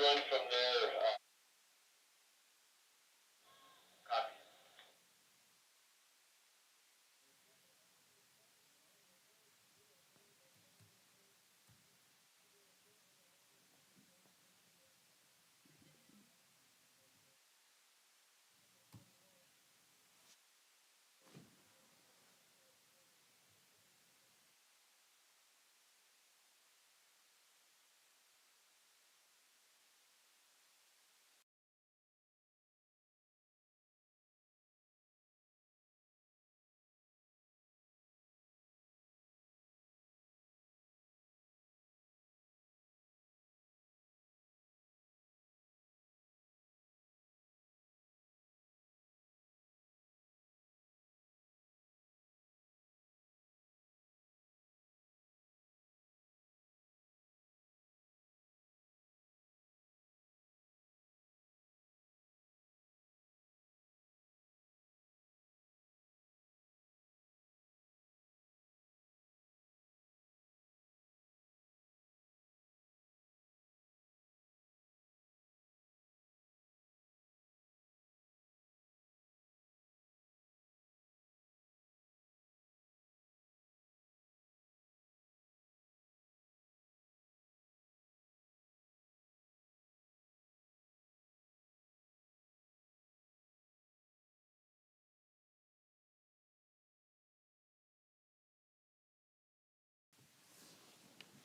run from there. Copy.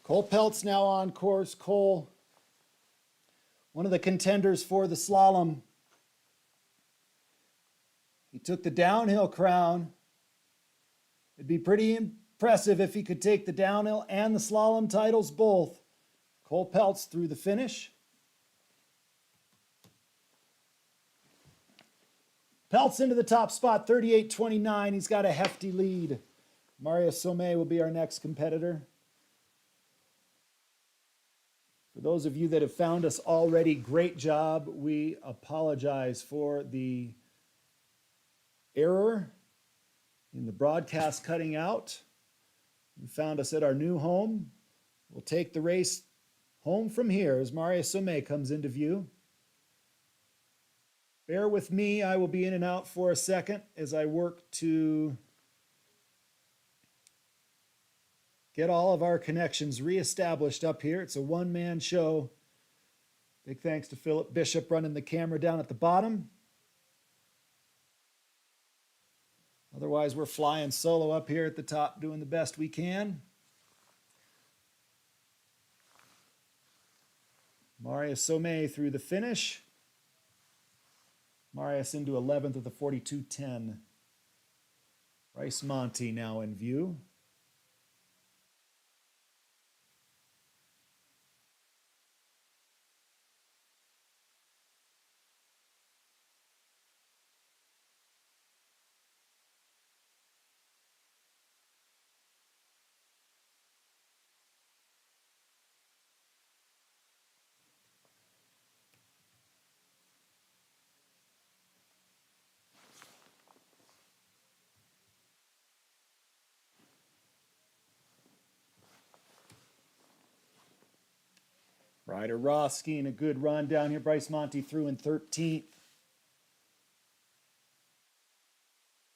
Cole Peltz now on course. Cole, one of the contenders for the slalom. He took the downhill crown. It'd be pretty impressive if he could take the downhill and the slalom titles both. Cole Peltz through the finish. Peltz into the top spot, 38.29. He's got a hefty lead. Mario Sommet will be our next competitor. For those of you that have found us already, great job. We apologize for the error in the broadcast cutting out. You found us at our new home. We'll take the race home from here as Mario Sommet comes into view. Bear with me. I will be in and out for a second as I work to get all of our connections reestablished up here. It's a one-man show. Big thanks to Philip Bishop running the camera down at the bottom. Otherwise, we're flying solo up here at the top, doing the best we can. Marius Sommet through the finish. Marius into 11th with a 42.10. Bryce Monty now in view. Ryder Ross skiing a good run down here. Bryce Monty through in 13th.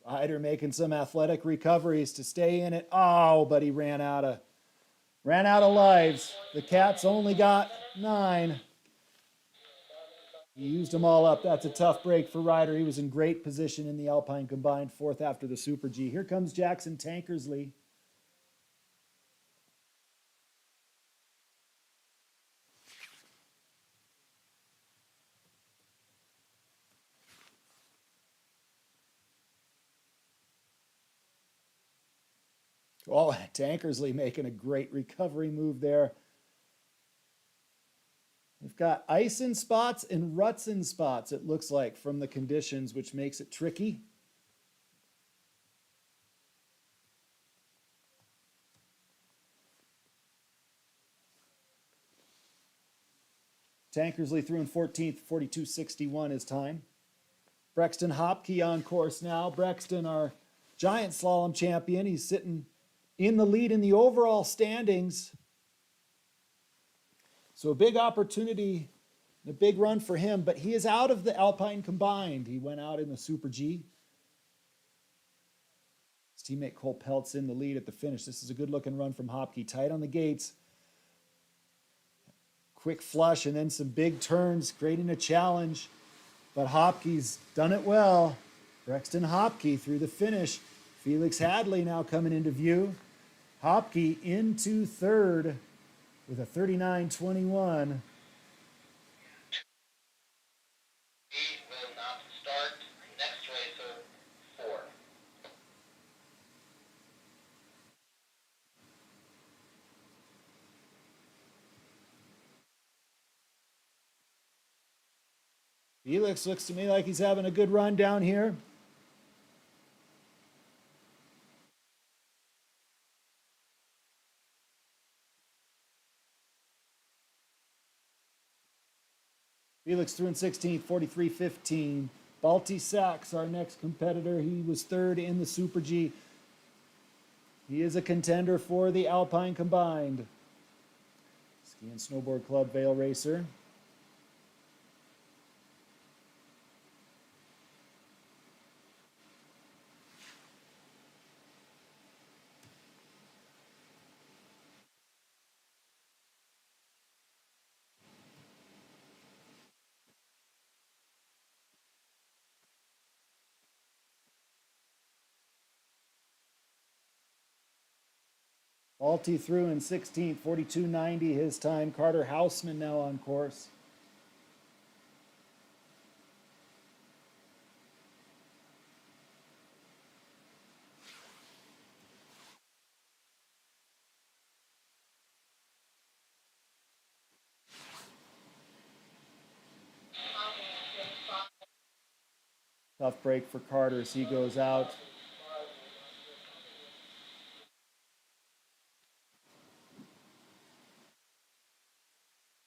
Ryder making some athletic recoveries to stay in it. Oh, but he ran out of lives. The Cats only got 9. He used them all up. That's a tough break for Ryder. He was in great position in the Alpine combined, 4th after the Super G. Here comes Jackson Tankersley. Oh, Tankersley making a great recovery move there. We've got ice in spots and ruts in spots, it looks like, from the conditions, which makes it tricky. Tankersley through in 14th, 42.61 his time. Brexton Hopke on course now. Brexton, our giant slalom champion, he's sitting in the lead in the overall standings. So a big opportunity A big run for him, but he is out of the Alpine combined. He went out in the Super G. His teammate Cole Peltz in the lead at the finish. This is a good looking run from Hopke, tight on the gates. Quick flush and then some big turns, creating a challenge. But Hopke's done it well. Brexton Hopke through the finish. Felix Hadley now coming into view. Hopke into third with a 39.21. He will not start. Next racer, 4. Felix looks to me like he's having a good run down here. Felix through in 16th, 43.15. Balti Sachs, our next competitor, he was third in the Super G. He is a contender for the Alpine combined. Ski and Snowboard Club Vale racer. Balti through in 16th, 42.90 his time. Carter Houseman now on course. Tough break for Carter as he goes out.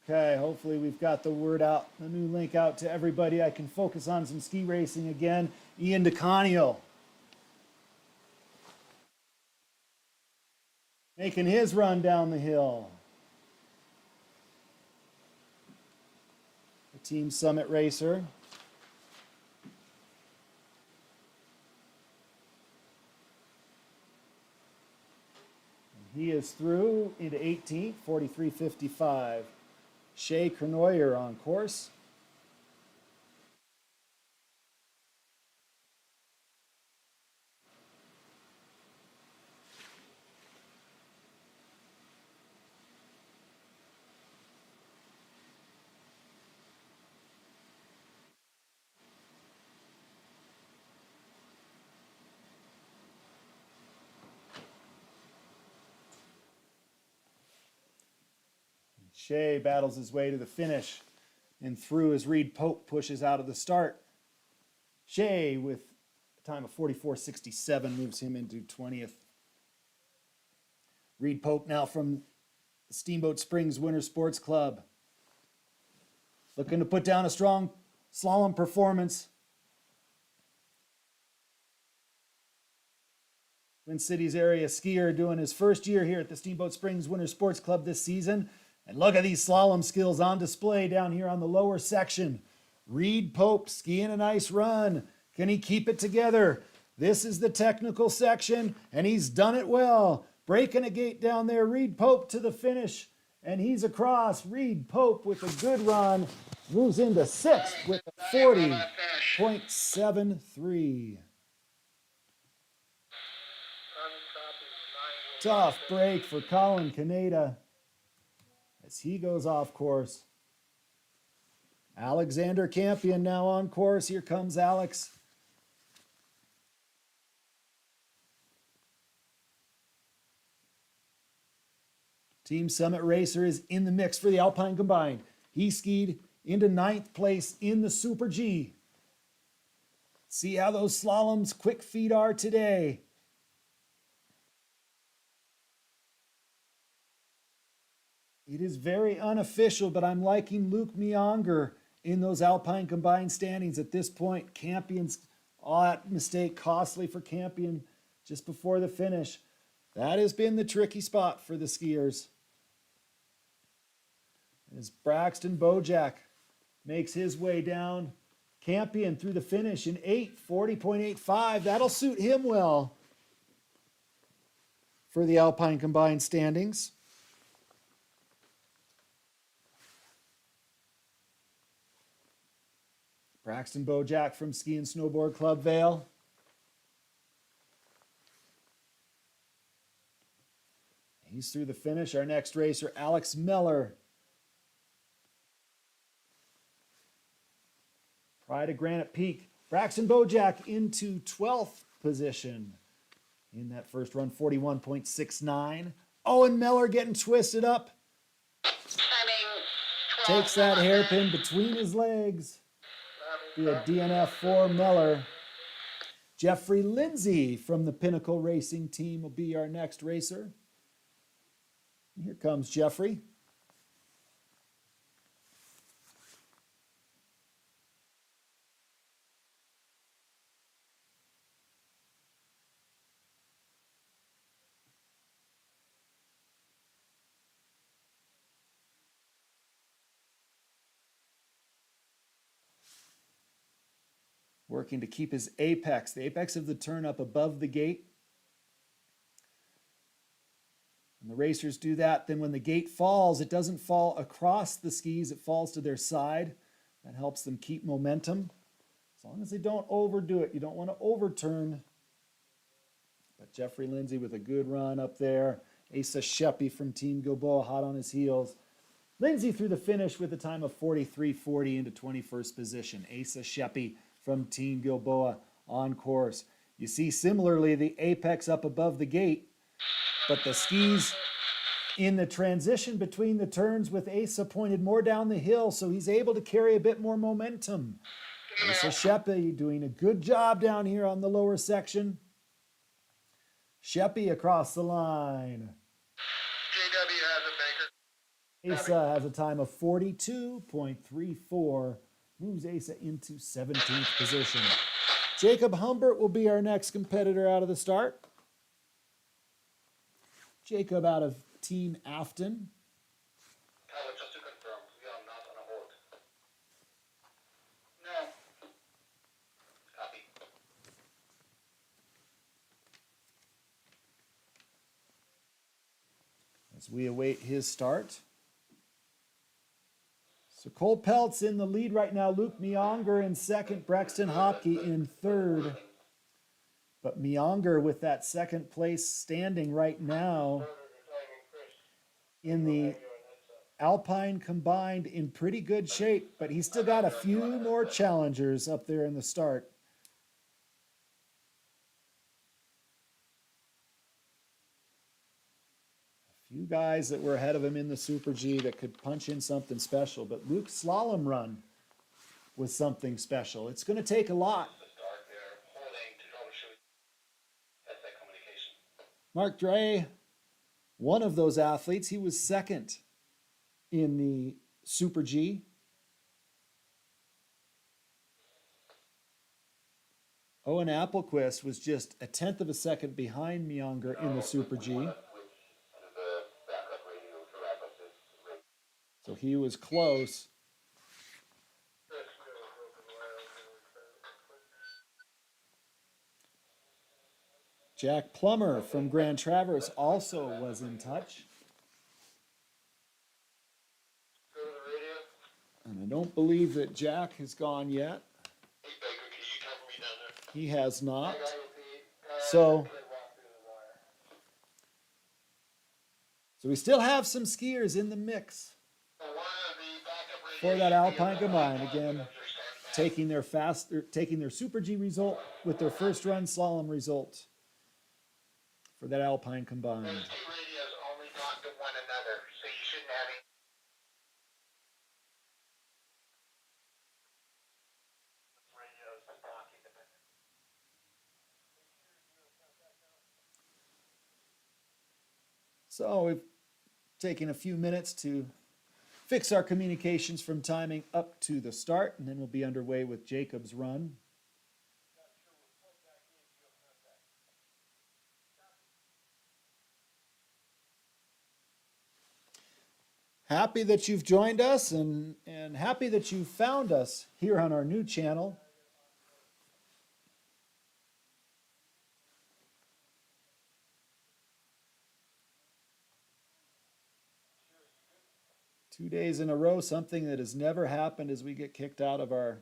Okay, hopefully we've got the word out, the new link out to everybody. I can focus on some ski racing again. Ian DeCanio making his run down the hill. The Team Summit racer. He is through into 18th, 43.55. Shea Kernoyer on course. Shea battles his way to the finish and through as Reed Pope pushes out of the start. Shea with a time of 44.67 moves him into 20th. Reed Pope now from the Steamboat Springs Winter Sports Club. Looking to put down a strong slalom performance. Twin Cities area skier doing his first year here at the Steamboat Springs Winter Sports Club this season. And look at these slalom skills on display down here on the lower section. Reed Pope skiing a nice run. Can he keep it together? This is the technical section, and he's done it well. Breaking a gate down there. Reed Pope to the finish, and he's across. Reed Pope with a good run. Moves into sixth with a 40.73. Tough break for Colin Kaneda as he goes off course. Alexander Campion now on course. Here comes Alex. Team Summit Racer is in the mix for the Alpine Combined. He skied into 9th place in the Super G. See how those slaloms quick feet are today. It is very unofficial, but I'm liking Luke Mionger in those Alpine Combined standings at this point. Campion's that mistake costly for Campion just before the finish. That has been the tricky spot for the skiers. Is Braxton Bojack makes his way down Campion through the finish in 8:40.85. That'll suit him well for the Alpine combined standings. Braxton Bojack from Ski and Snowboard Club Vale. He's through the finish. Our next racer, Alex Meller. Pride of Granite Peak. Braxton Bojack into 12th position in that first run, 41.69. Owen Meller getting twisted up. Takes that hairpin between his legs. Be a DNF for Meller. Jeffrey Lindsay from the Pinnacle Racing team will be our next racer. Here comes Jeffrey. Working to keep his apex, the apex of the turn up above the gate. When the racers do that, then when the gate falls, it doesn't fall across the skis, it falls to their side. That helps them keep momentum. As long as they don't overdo it, you don't want to overturn. But Jeffrey Lindsay with a good run up there. Asa Sheppy from Team Gilboa hot on his heels. Lindsay through the finish with a time of 43.40 into 21st position. Asa Sheppy from Team Gilboa on course. You see similarly the apex up above the gate, but the skis in the transition between the turns with Asa pointed more down the hill, so he's able to carry a bit more momentum. Asa Sheppy doing a good job down here on the lower section. Sheppy across the line. JW has a banker. Asa has a time of 42.34. Moves Asa into 17th position. Jacob Humbert will be our next competitor out of the start. Jacob out of Team Afton. Tyler, just to confirm, we are not on a hold. No. Copy. As we await his start. So Cole Peltz in the lead right now. Luke Mionger in second. Braxton Hopke in third. But Mionger with that second place standing right now in the Alpine combined in pretty good shape. But he's still got a few more challengers up there in the start. Few guys that were ahead of him in the Super G that could punch in something special, but Luke's slalom run was something special. It's going to take a lot. Mark Dre, one of those athletes, he was second in the Super G. Owen Applequist was just a tenth of a second behind Mionger in the Super G. So he was close. Jack Plummer from Grand Traverse also was in touch. And I don't believe that Jack has gone yet. He has not. So we still have some skiers in the mix for that Alpine combine. Again, taking their Super G result with their first run slalom result for that Alpine combined. Those two radios only talk to one another, so you shouldn't have any. Radios talk independent. So we've taken a few minutes to fix our communications from timing up to the start, and then we'll be underway with Jacob's run. Happy that you've joined us and happy that you found us here on our new channel. Two days in a row, something that has never happened as we get kicked out of our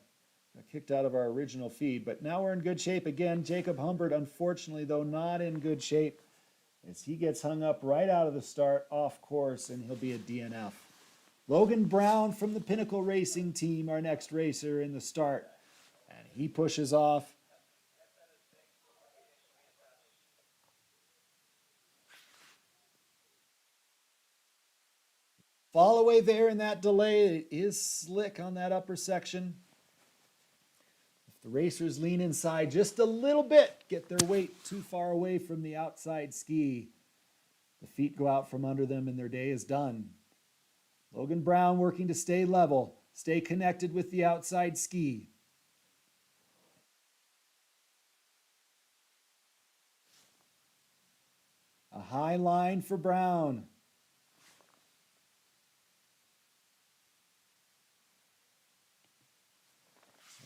original feed. But now we're in good shape again. Jacob Humbert, unfortunately, though, not in good shape as he gets hung up right out of the start off course, and he'll be a DNF. Logan Brown from the Pinnacle Racing team, our next racer in the start. And he pushes off. Fall away there in that delay is slick on that upper section. If the racers lean inside just a little bit, get their weight too far away from the outside ski, the feet go out from under them and their day is done. Logan Brown working to stay level, stay connected with the outside ski. A high line for Brown.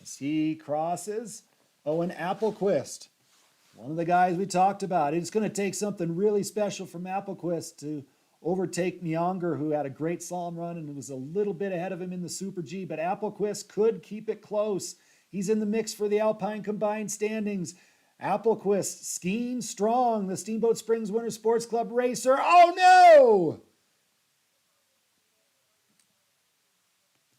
As he crosses Owen Applequist, one of the guys we talked about. It's going to take something really special from Applequist to overtake Nyonger, who had a great slalom run and was a little bit ahead of him in the Super G, but Applequist could keep it close. He's in the mix for the Alpine combined standings. Applequist skiing strong, the Steamboat Springs Winter Sports Club racer. Oh no!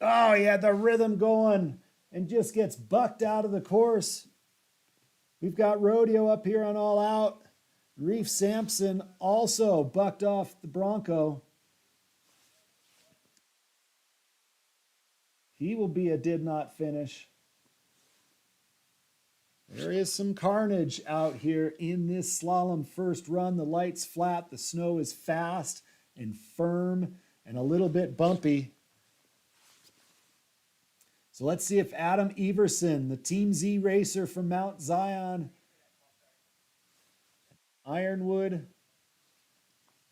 Oh, he had the rhythm going and just gets bucked out of the course. We've got Rodeo up here on All Out. Reef Sampson also bucked off the Bronco. He will be a did not finish. There is some carnage out here in this slalom first run. The light's flat, the snow is fast and firm and a little bit bumpy. So let's see if Adam Everson, the Team Z racer from Mount Zion, Ironwood,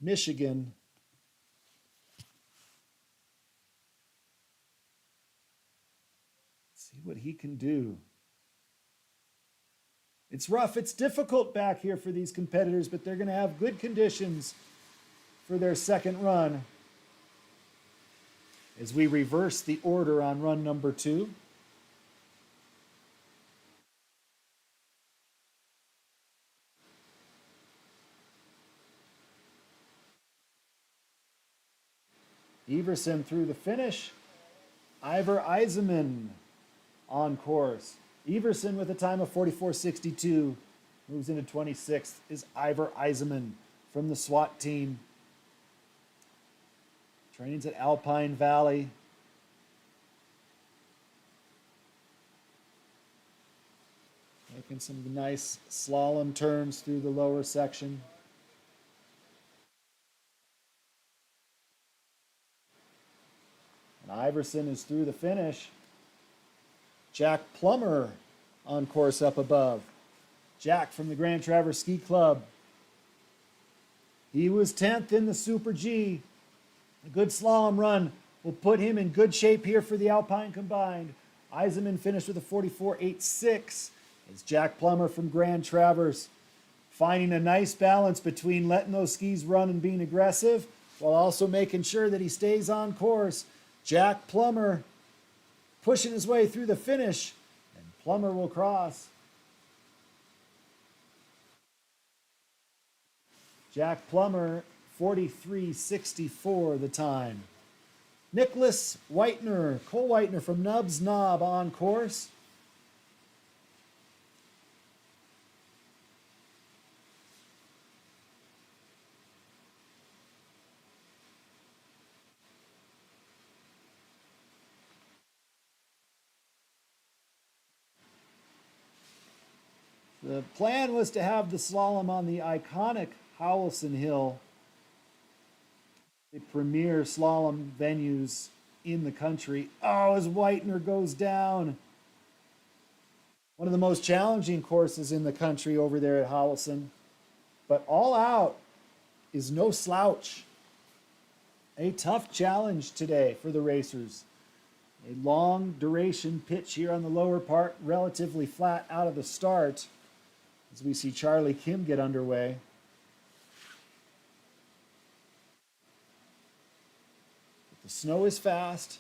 Michigan. See what he can do. It's rough, it's difficult back here for these competitors, but they're going to have good conditions for their second run. As we reverse the order on run number 2. Everson through the finish. Ivor Eisenman on course. Everson with a time of 44.62 moves into 26th is Ivor Eisenman from the SWAT team. Trains at Alpine Valley. Making some nice slalom turns through the lower section. And Iverson is through the finish. Jack Plummer on course up above. Jack from the Grand Traverse Ski Club. He was 10th in the Super G. A good slalom run will put him in good shape here for the Alpine combined. Eisenman finished with a 44.86 as Jack Plummer from Grand Traverse, finding a nice balance between letting those skis run and being aggressive while also making sure that he stays on course. Jack Plummer pushing his way through the finish, and Plummer will cross. Jack Plummer, 43.64 the time. Nicholas Whitener, Cole Whitener from Nubs Knob on course. The plan was to have the slalom on the iconic Howelson Hill, the premier slalom venues in the country. Oh, as Whitener goes down. One of the most challenging courses in the country over there at Howelson. But All Out is no slouch. A tough challenge today for the racers. A long duration pitch here on the lower part, relatively flat out of the start as we see Charlie Kim get underway. But the snow is fast,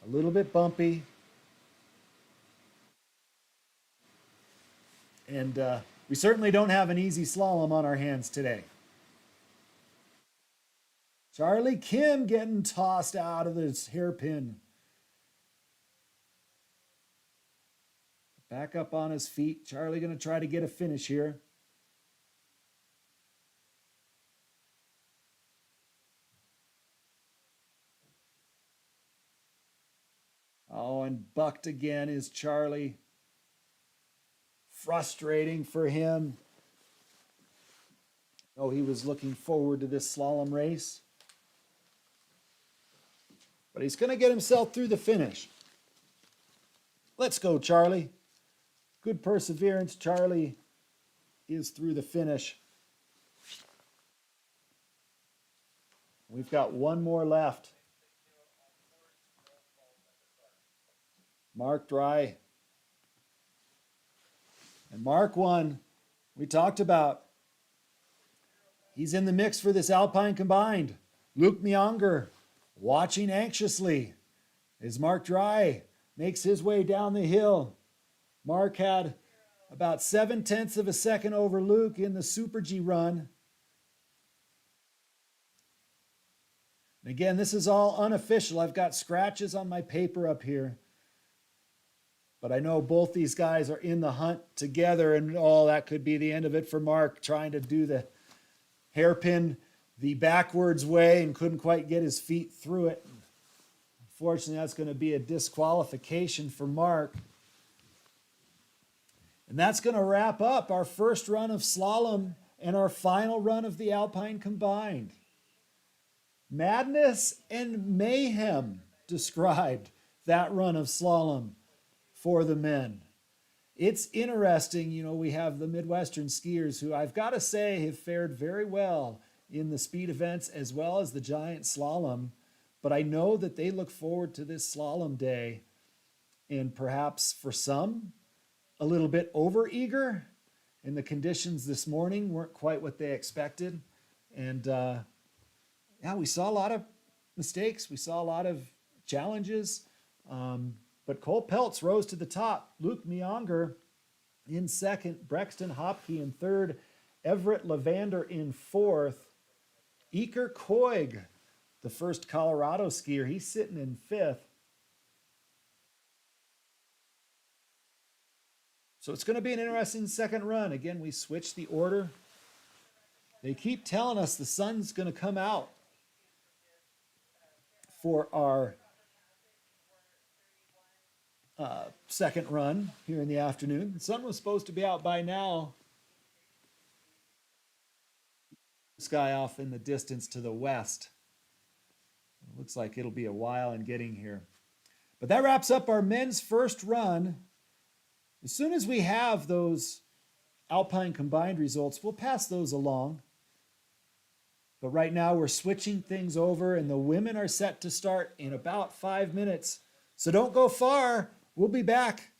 a little bit bumpy, and we certainly don't have an easy slalom on our hands today. Charlie Kim getting tossed out of this hairpin. Back up on his feet. Charlie going to try to get a finish here. Oh, and bucked again is Charlie. Frustrating for him. Oh, he was looking forward to this slalom race. But he's going to get himself through the finish. Let's go, Charlie. Good perseverance. Charlie is through the finish. We've got one more left. Mark Dry. And Mark won. We talked about. He's in the mix for this alpine combined. Luke Myonger watching anxiously as Mark Dry makes his way down the hill. Mark had about 0.7 of a second over Luke in the Super G run. And again, this is all unofficial. I've got scratches on my paper up here. But I know both these guys are in the hunt together, and that could be the end of it for Mark, trying to do the hairpin the backwards way and couldn't quite get his feet through it. Unfortunately, that's going to be a disqualification for Mark. And that's going to wrap up our first run of slalom and our final run of the alpine combined. Madness and mayhem described that run of slalom for the men. It's interesting, we have the Midwestern skiers who I've got to say have fared very well in the speed events as well as the giant slalom. But I know that they look forward to this slalom day, and perhaps for some, a little bit over-eager. And the conditions this morning weren't quite what they expected. And we saw a lot of mistakes. We saw a lot of challenges. But Cole Peltz rose to the top. Luke Myonger in second. Brexton Hopke in third. Everett Lavander in fourth. Iker Koig, the first Colorado skier, he's sitting in fifth. So it's going to be an interesting second run. Again, we switched the order. They keep telling us the sun's going to come out for our second run here in the afternoon. The sun was supposed to be out by now. Sky off in the distance to the west. It looks like it'll be a while in getting here. But that wraps up our men's first run. As soon as we have those alpine combined results, we'll pass those along. But right now we're switching things over, and the women are set to start in about 5 minutes. So don't go far. We'll be back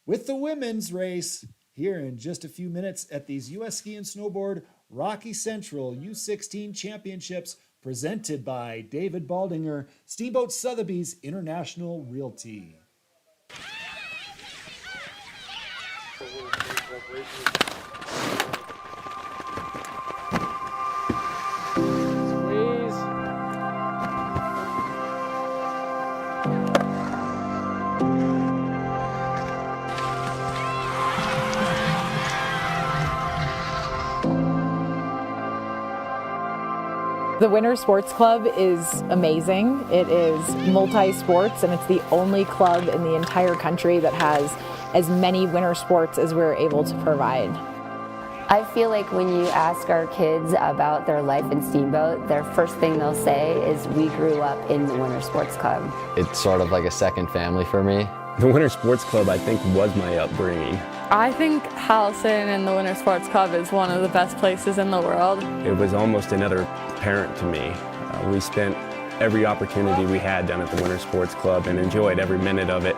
with the women's race here in just a few minutes at these U.S. Ski and Snowboard Rocky Central U16 Championships presented by David Baldinger, Steamboat Sotheby's International Realty. The Winter Sports Club is amazing. It is multi-sports, and it's the only club in the entire country that has as many winter sports as we're able to provide. I feel like when you ask our kids about their life in Steamboat, their first thing they'll say is, we grew up in the Winter Sports Club. It's sort of like a second family for me. The Winter Sports Club, I think, was my upbringing. I think Hallison and the Winter Sports Club is one of the best places in the world. It was almost another parent to me. We spent every opportunity we had down at the Winter Sports Club and enjoyed every minute of it.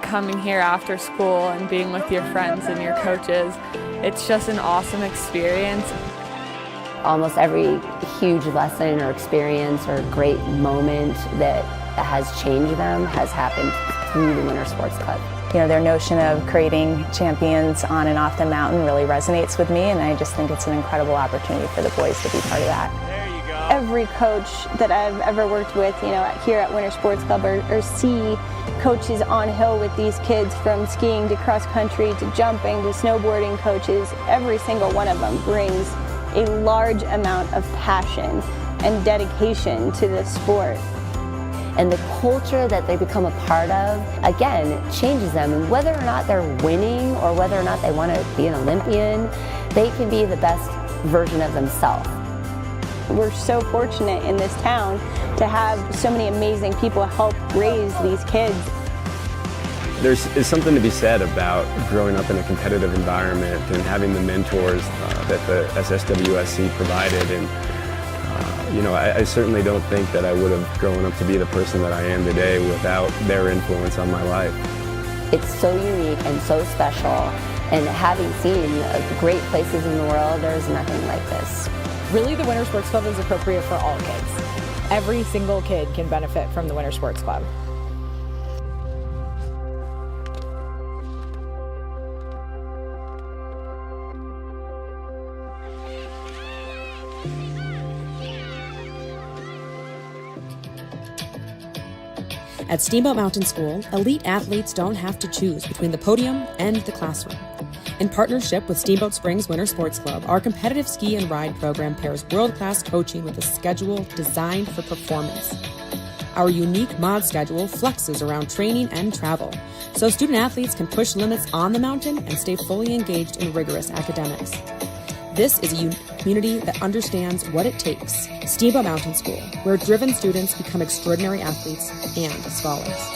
Coming here after school and being with your friends and your coaches, it's just an awesome experience. Almost every huge lesson or experience or great moment that has changed them has happened through the Winter Sports Club. You know, their notion of creating champions on and off the mountain really resonates with me, and I just think it's an incredible opportunity for the boys to be part of that. There you go. Every coach that I've ever worked with, you know, here at Winter Sports Club or see coaches on hill with these kids, from skiing to cross country to jumping to snowboarding coaches, every single one of them brings a large amount of passion and dedication to this sport. And the culture that they become a part of, again, changes them. And whether or not they're winning or whether or not they want to be an Olympian, they can be the best version of themselves. We're so fortunate in this town to have so many amazing people help raise these kids. There's something to be said about growing up in a competitive environment and having the mentors that the SSWSC provided. And you know, I certainly don't think that I would have grown up to be the person that I am today without their influence on my life. It's so unique and so special. And having seen great places in the world, there's nothing like this. Really, the Winter Sports Club is appropriate for all kids. Every single kid can benefit from the Winter Sports Club. At Steamboat Mountain School, elite athletes don't have to choose between the podium and the classroom. In partnership with Steamboat Springs Winter Sports Club, our competitive ski and ride program pairs world-class coaching with a schedule designed for performance. Our unique mod schedule flexes around training and travel, so student athletes can push limits on the mountain and stay fully engaged in rigorous academics. This is a community that understands what it takes. Steamboat Mountain School, where driven students become extraordinary athletes and scholars.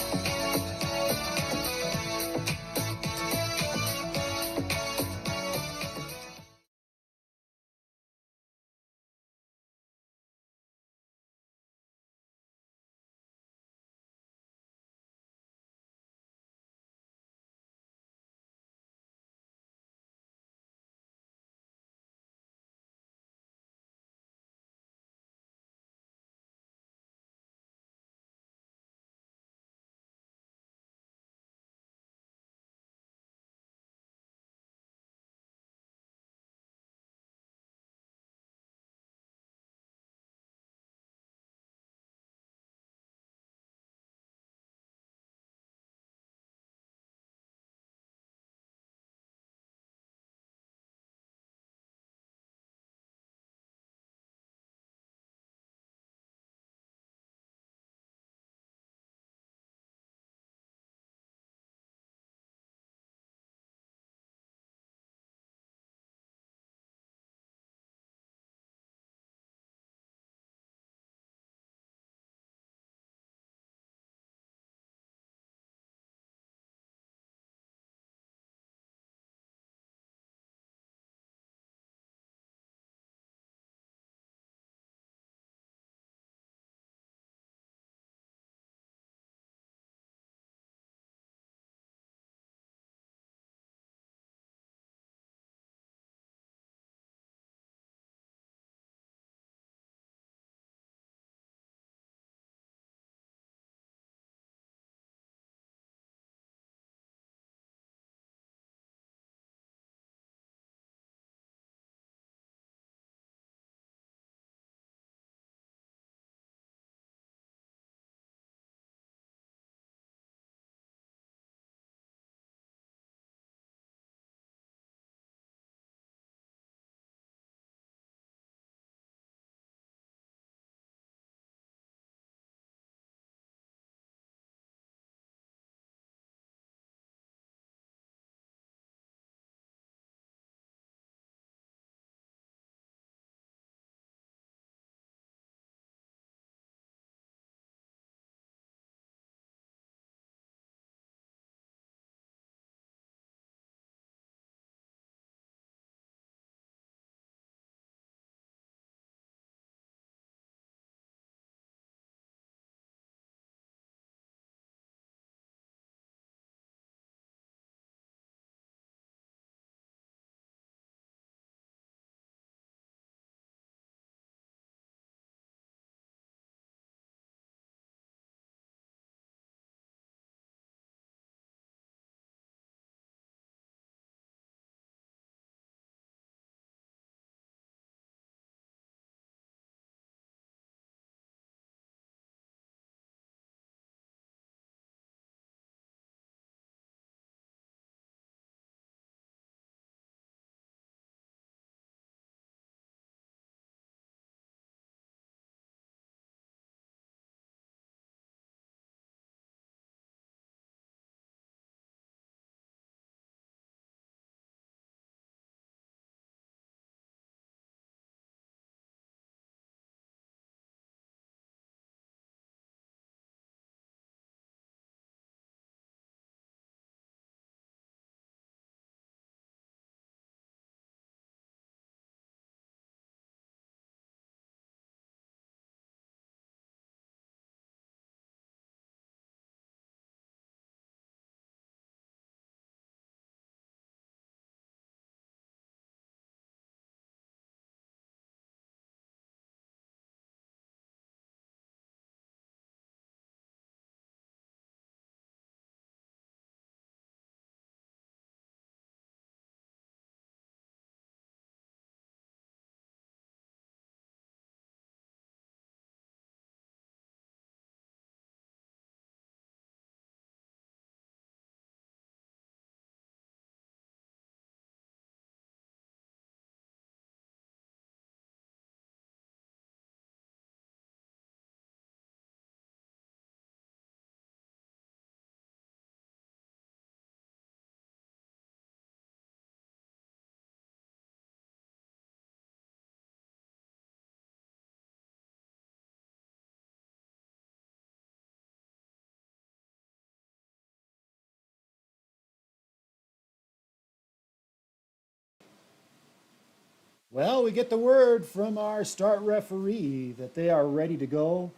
Well, we get the word from our start referee that they are ready to go.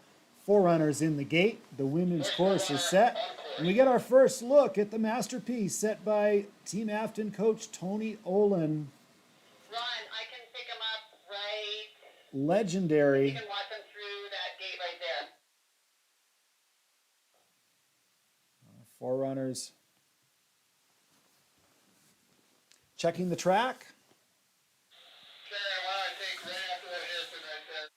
4 runners in the gate. The women's course is set. And we get our first look at the masterpiece set by Team Afton coach Tony Olin. Ron, I can pick him up right. Legendary. You can walk him through that gate right there. 4 runners. Checking the track. Sure, why don't I take right after that hairpin right there.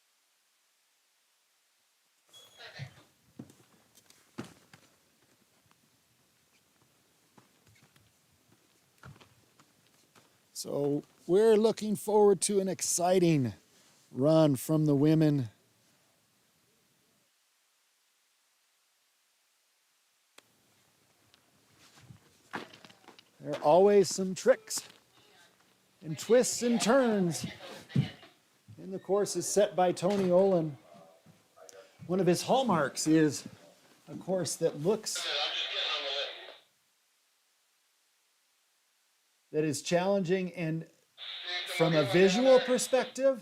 So we're looking forward to an exciting run from the women. There are always some tricks and twists and turns. And the course is set by Tony Olin. One of his hallmarks is a course that looks, that is challenging and from a visual perspective,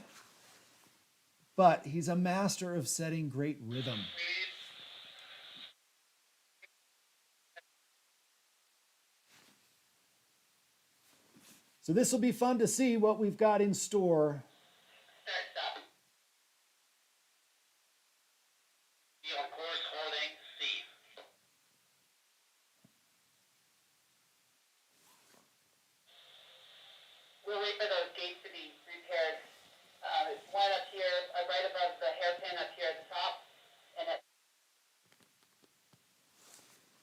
but he's a master of setting great rhythm. So this will be fun to see what we've got in store. Of course, holding C. We'll wait for those gates to be repaired. There's one up here, right above the hairpin up here at the top, and it.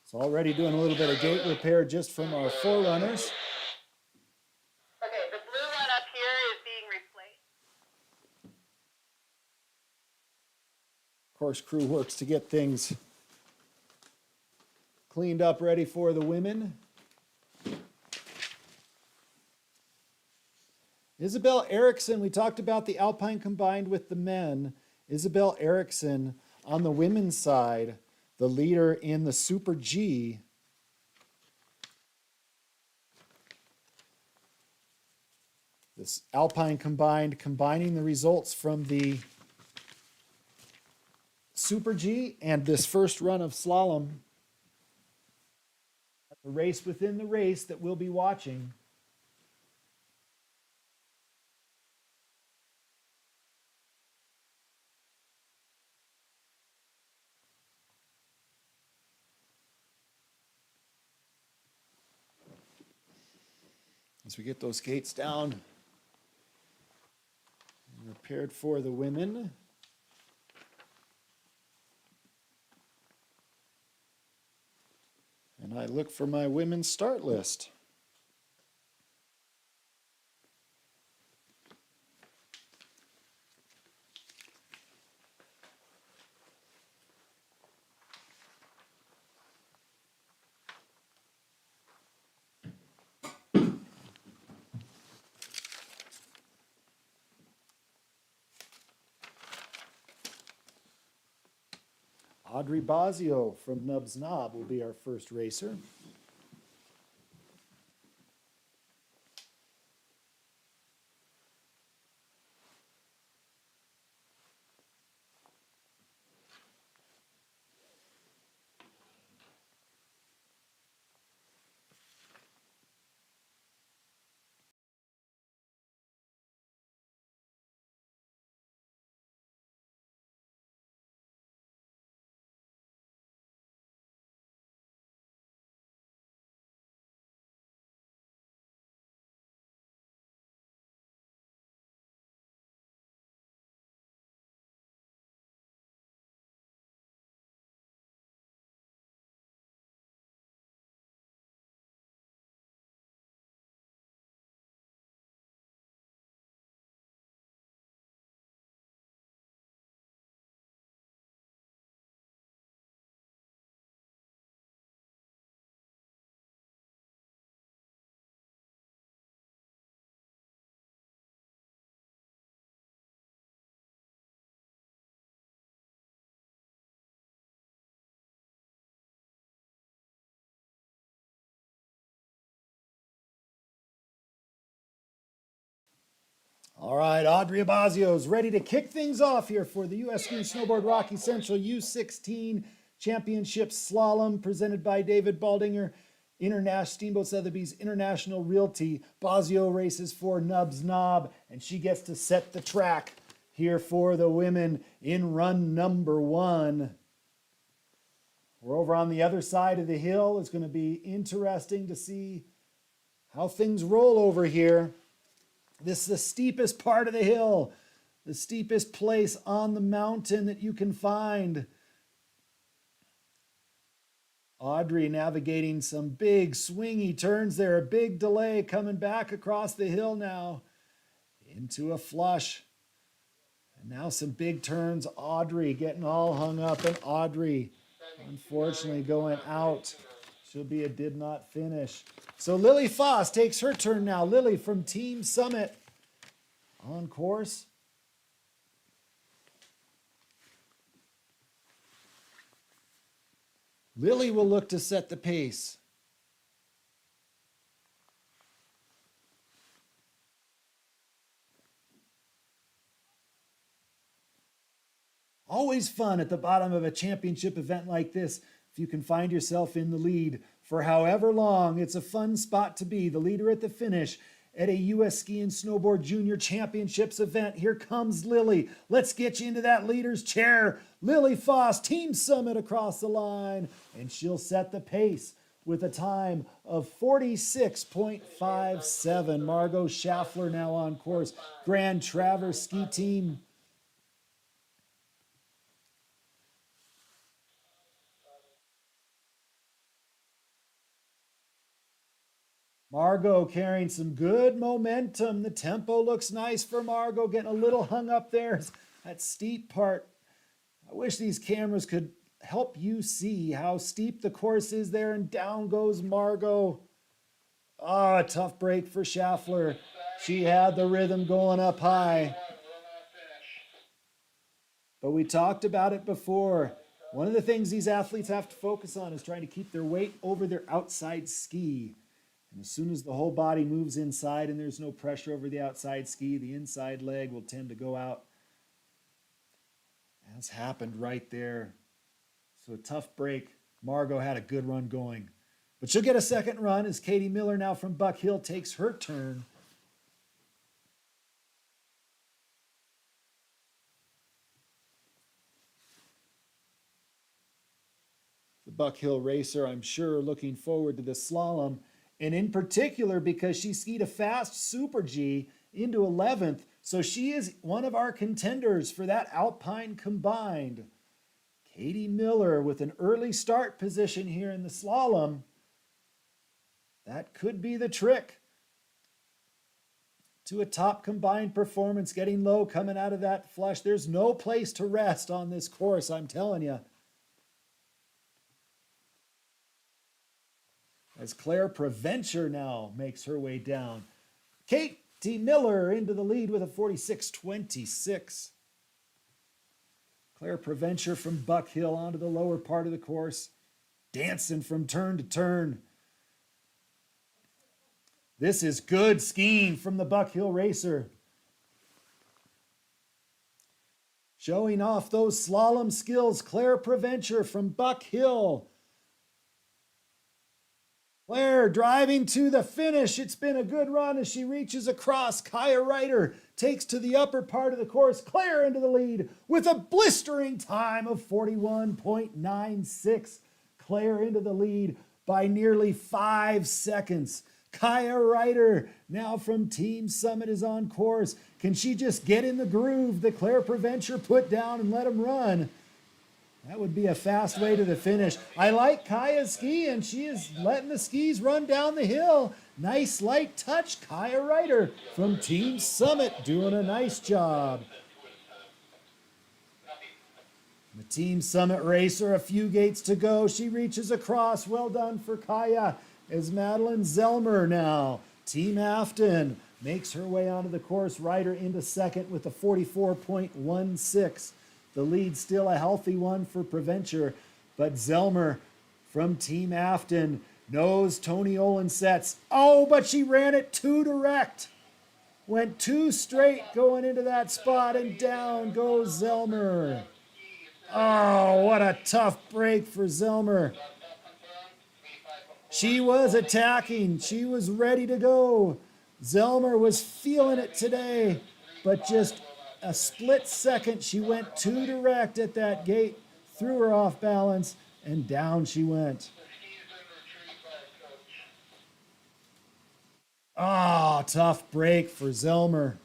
So already doing a little bit of gate repair just from our 4 runners. Okay, the blue one up here is being replaced. Course crew works to get things cleaned up, ready for the women. Isabel Eriksson, we talked about the alpine combined with the men. Isabel Eriksson on the women's side, the leader in the Super G. This alpine combined, combining the results from the Super G and this first run of slalom. The race within the race that we'll be watching. As we get those gates down and repaired for the women. And I look for my women's start list. Audrey Bazio from Nubs Knob will be our first racer. All right, Audrey Abazio's ready to kick things off here for the U.S. Ski Snowboard Rocky Central U16 Championship Slalom presented by David Baldinger. Steamboat Sotheby's International Realty. Bazio races for Nubs Knob, and she gets to set the track here for the women in run number 1. We're over on the other side of the hill. It's going to be interesting to see how things roll over here. This is the steepest part of the hill, the steepest place on the mountain that you can find. Audrey navigating some big swingy turns there, a big delay coming back across the hill now into a flush. And now some big turns. Audrey getting all hung up, and Audrey unfortunately going out. She'll be a did not finish. So Lily Foss takes her turn now. Lily from Team Summit on course. Lily will look to set the pace. Always fun at the bottom of a championship event like this if you can find yourself in the lead for however long. It's a fun spot to be, the leader at the finish at a U.S. Ski and Snowboard Junior Championships event. Here comes Lily. Let's get you into that leader's chair. Lily Foss, Team Summit across the line, and she'll set the pace with a time of 46.57. Margot Schaffler now on course. Grand Traverse Ski Team. Margot carrying some good momentum. The tempo looks nice for Margot, getting a little hung up there. That steep part. I wish these cameras could help you see how steep the course is there, and down goes Margot. Ah, a tough break for Schaffler. She had the rhythm going up high. But we talked about it before. One of the things these athletes have to focus on is trying to keep their weight over their outside ski. And as soon as the whole body moves inside and there's no pressure over the outside ski, the inside leg will tend to go out. That's happened right there. So a tough break. Margot had a good run going. But she'll get a second run as Katie Miller now from Buck Hill takes her turn. The Buck Hill racer, I'm sure, looking forward to the slalom. And in particular, because she skied a fast Super G into 11th, so she is one of our contenders for that alpine combined. Katie Miller with an early start position here in the slalom. That could be the trick to a top combined performance, getting low coming out of that flush. There's no place to rest on this course, I'm telling you. As Claire Preventure now makes her way down. Katie Miller into the lead with a 46.26. Claire Preventure from Buck Hill onto the lower part of the course, dancing from turn to turn. This is good skiing from the Buck Hill racer. Showing off those slalom skills, Claire Preventure from Buck Hill. Claire driving to the finish. It's been a good run as she reaches across. Kaya Ryder takes to the upper part of the course. Claire into the lead with a blistering time of 41.96. Claire into the lead by nearly 5 seconds. Kaya Ryder now from Team Summit is on course. Can she just get in the groove that Claire Preventure put down and let him run? That would be a fast way to the finish. I like Kaya's ski, and she is letting the skis run down the hill. Nice light touch. Kaya Ryder from Team Summit doing a nice job. The Team Summit racer, a few gates to go. She reaches across. Well done for Kaya. As Madeline Zellmer now. Team Afton makes her way onto the course. Ryder into second with a 44.16. The lead still a healthy one for Preventure, but Zellmer from Team Afton knows Tony Olin sets. Oh, but she ran it too direct. Went 2 straight going into that spot, and down goes Zelmer. Oh, what a tough break for Zelmer. She was attacking. She was ready to go. Zelmer was feeling it today, but just a split second, she went too direct at that gate, threw her off balance, and down she went. Ah, tough break for Zelmer.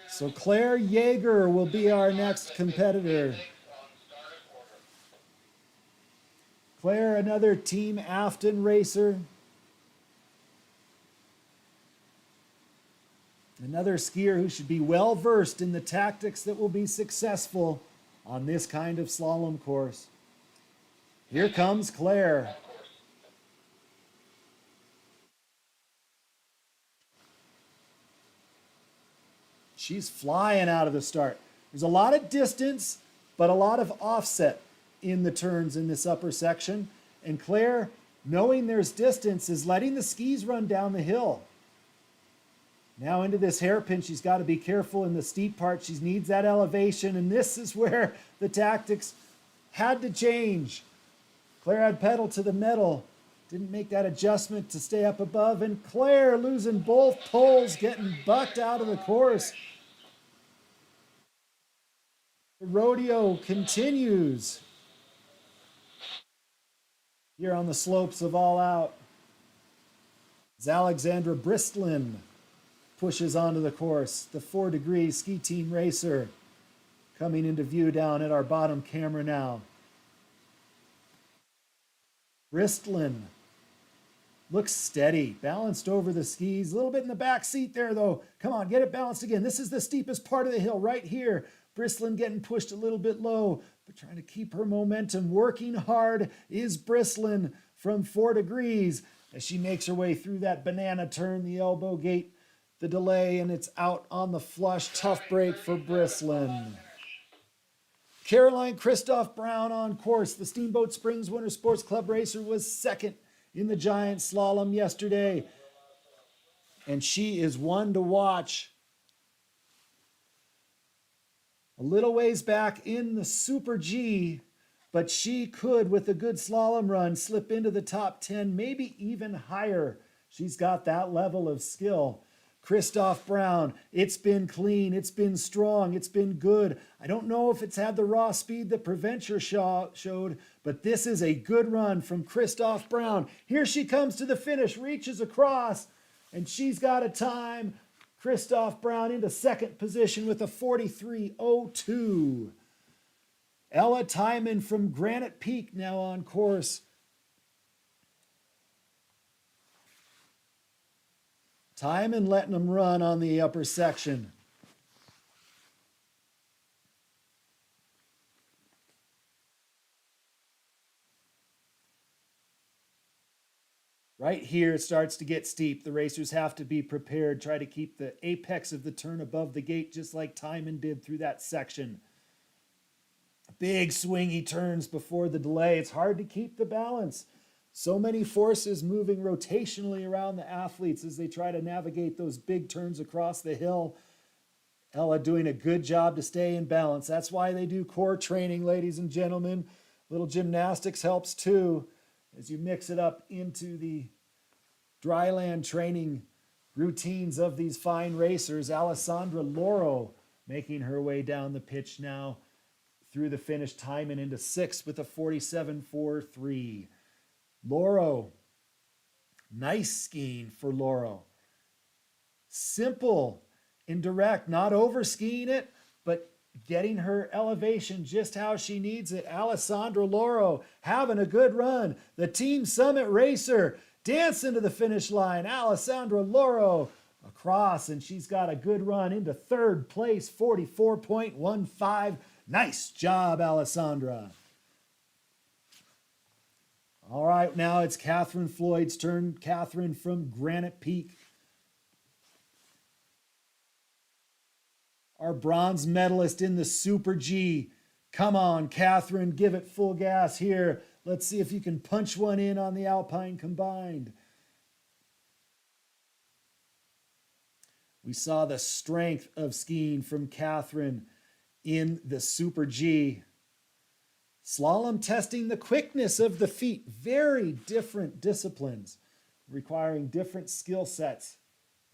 So Claire Yeager will be our next competitor. Claire, another Team Afton racer. Another skier who should be well versed in the tactics that will be successful on this kind of slalom course. Here comes Claire. She's flying out of the start. There's a lot of distance, but a lot of offset in the turns in this upper section. And Claire, knowing there's distance, is letting the skis run down the hill. Now into this hairpin, she's got to be careful in the steep part. She needs that elevation, and this is where the tactics had to change. Claire had pedal to the metal, didn't make that adjustment to stay up above, and Claire losing both poles, getting bucked out of the course. The rodeo continues here on the slopes of All Out. As Alexandra Bristlin pushes onto the course, the 4 Degree ski team racer coming into view down at our bottom camera now. Bristlin looks steady, balanced over the skis, a little bit in the back seat there though. Come on, get it balanced again. This is the steepest part of the hill right here. Bristlin getting pushed a little bit low, but trying to keep her momentum. Working hard is Bristlin from 4 Degrees as she makes her way through that banana turn, the elbow gate, the delay, and it's out on the flush. Tough break for Bristlin. Caroline Christoph Brown on course. The Steamboat Springs Winter Sports Club racer was second in the giant slalom yesterday. And she is one to watch. A little ways back in the Super G, but she could, with a good slalom run, slip into the top 10, maybe even higher. She's got that level of skill. Christoph Brown, it's been clean, it's been strong, it's been good. I don't know if it's had the raw speed that Preventure showed, but this is a good run from Christoph Brown. Here she comes to the finish, reaches across, and she's got a time. Christoph Brown into second position with a 43.02. Ella Timon from Granite Peak now on course. Timon letting them run on the upper section. Right here, it starts to get steep. The racers have to be prepared. Try to keep the apex of the turn above the gate, just like Timon did through that section. Big swingy turns before the delay. It's hard to keep the balance. So many forces moving rotationally around the athletes as they try to navigate those big turns across the hill. Ella doing a good job to stay in balance. That's why they do core training, ladies and gentlemen. Little gymnastics helps too, as you mix it up into the dryland training routines of these fine racers. Alessandra Loro making her way down the pitch now through the finish, Timon into sixth with a 47.43. Loro, nice skiing for Loro. Simple and direct, not over skiing it, but getting her elevation just how she needs it. Alessandra Loro having a good run. The Team Summit racer dancing to the finish line. Alessandra Loro across, and she's got a good run into third place, 44.15. Nice job, Alessandra. All right, now it's Catherine Floyd's turn. Catherine from Granite Peak. Our bronze medalist in the Super G. Come on, Catherine, give it full gas here. Let's see if you can punch one in on the alpine combined. We saw the strength of skiing from Catherine in the Super G. Slalom testing the quickness of the feet. Very different disciplines requiring different skill sets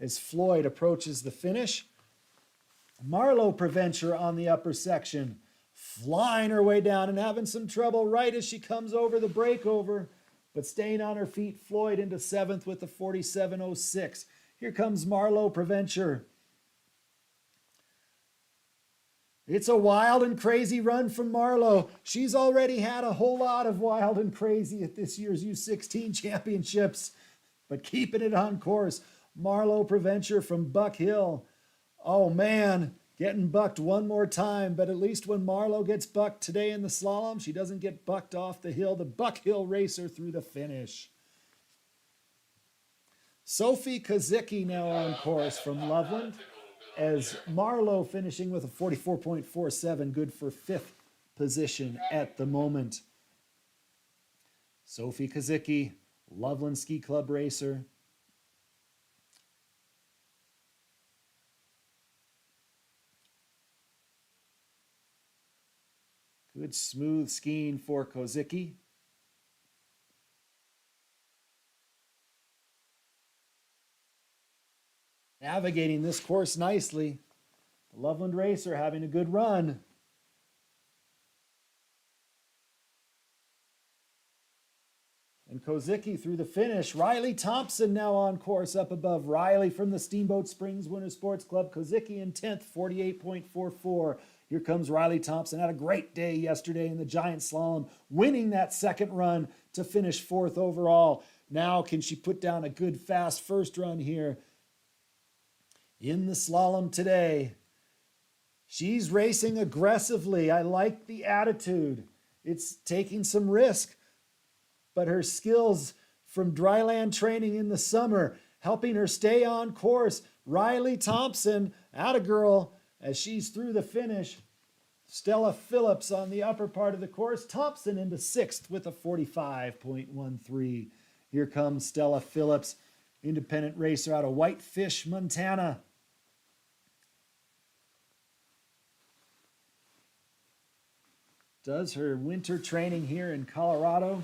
as Floyd approaches the finish. Marlo Preventure on the upper section, flying her way down and having some trouble right as she comes over the breakover, but staying on her feet. Floyd into 7th with the 47.06. Here comes Marlo Preventure. It's a wild and crazy run from Marlo. She's already had a whole lot of wild and crazy at this year's U16 championships, but keeping it on course. Marlo Preventure from Buck Hill. Oh man, getting bucked one more time, but at least when Marlo gets bucked today in the slalom, she doesn't get bucked off the hill. The Buck Hill racer through the finish. Sophie Kozicki now on course from Loveland, as Marlo finishing with a 44.47, good for 5th position at the moment. Sophie Kozicki, Loveland Ski Club racer. Good smooth skiing for Kozicki. Navigating this course nicely. The Loveland racer having a good run. And Kozicki through the finish. Riley Thompson now on course up above. Riley from the Steamboat Springs Winter Sports Club. Kozicki in 10th, 48.44. Here comes Riley Thompson. Had a great day yesterday in the giant slalom, winning that second run to finish 4th overall. Now can she put down a good fast first run here in the slalom today? She's racing aggressively. I like the attitude. It's taking some risk, but her skills from dryland training in the summer helping her stay on course. Riley Thompson, atta girl, as she's through the finish. Stella Phillips on the upper part of the course. Thompson into 6th with a 45.13. Here comes Stella Phillips, independent racer out of Whitefish, Montana. Does her winter training here in Colorado.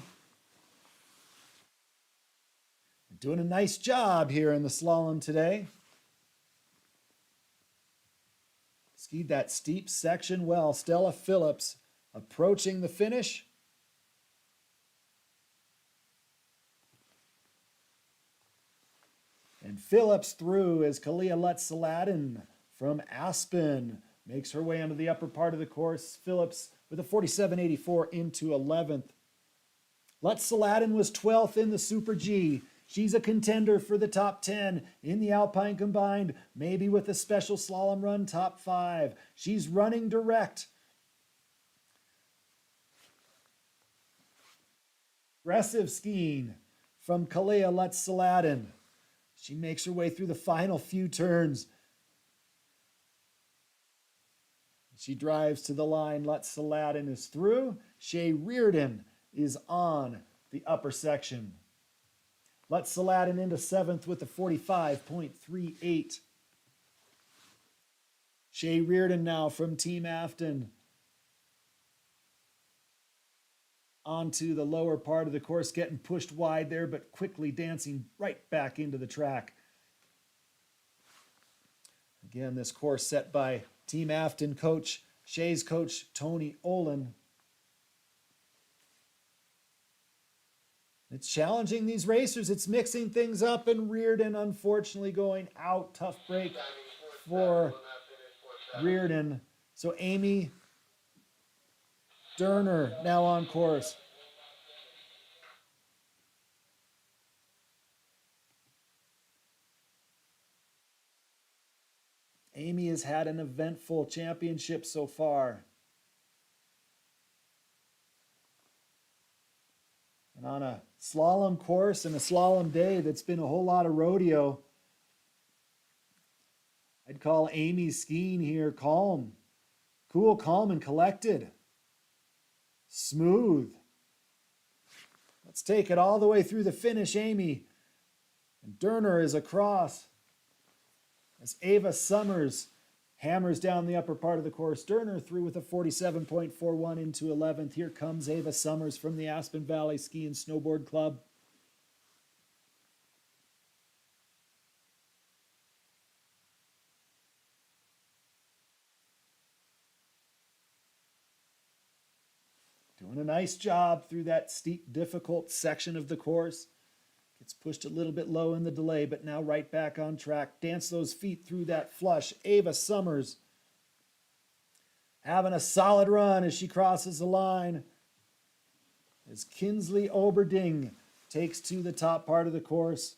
Doing a nice job here in the slalom today. Skied that steep section well. Stella Phillips approaching the finish. And Phillips through as Kalia Lutz-Saladin from Aspen makes her way onto the upper part of the course. Phillips with a 47.84 into 11th. Lutz-Saladin was 12th in the Super G. She's a contender for the top 10 in the Alpine combined, maybe with a special slalom run, top 5. She's running direct. Aggressive skiing from Kalia Lutz-Saladin. She makes her way through the final few turns. She drives to the line. Lutz-Saladin is through. Shea Reardon is on the upper section. Lutz-Saladin into 7th with a 45.38. Shea Reardon now from Team Afton onto the lower part of the course, getting pushed wide there, but quickly dancing right back into the track. Again, this course set by Team Afton coach, Shea's coach, Tony Olin. It's challenging these racers. It's mixing things up, and Reardon unfortunately going out. Tough break for Reardon. So Amy Derner now on course. Amy has had an eventful championship so far. And on a slalom course and a slalom day that's been a whole lot of rodeo, I'd call Amy's skiing here calm. Cool, calm, and collected. Smooth. Let's take it all the way through the finish, Amy. And Derner is across as Ava Summers hammers down the upper part of the course. Derner through with a 47.41 into 11th. Here comes Ava Summers from the Aspen Valley Ski and Snowboard Club. Doing a nice job through that steep, difficult section of the course. Gets pushed a little bit low in the delay, but now right back on track. Dance those feet through that flush. Ava Summers having a solid run as she crosses the line. As Kinsley Oberding takes to the top part of the course.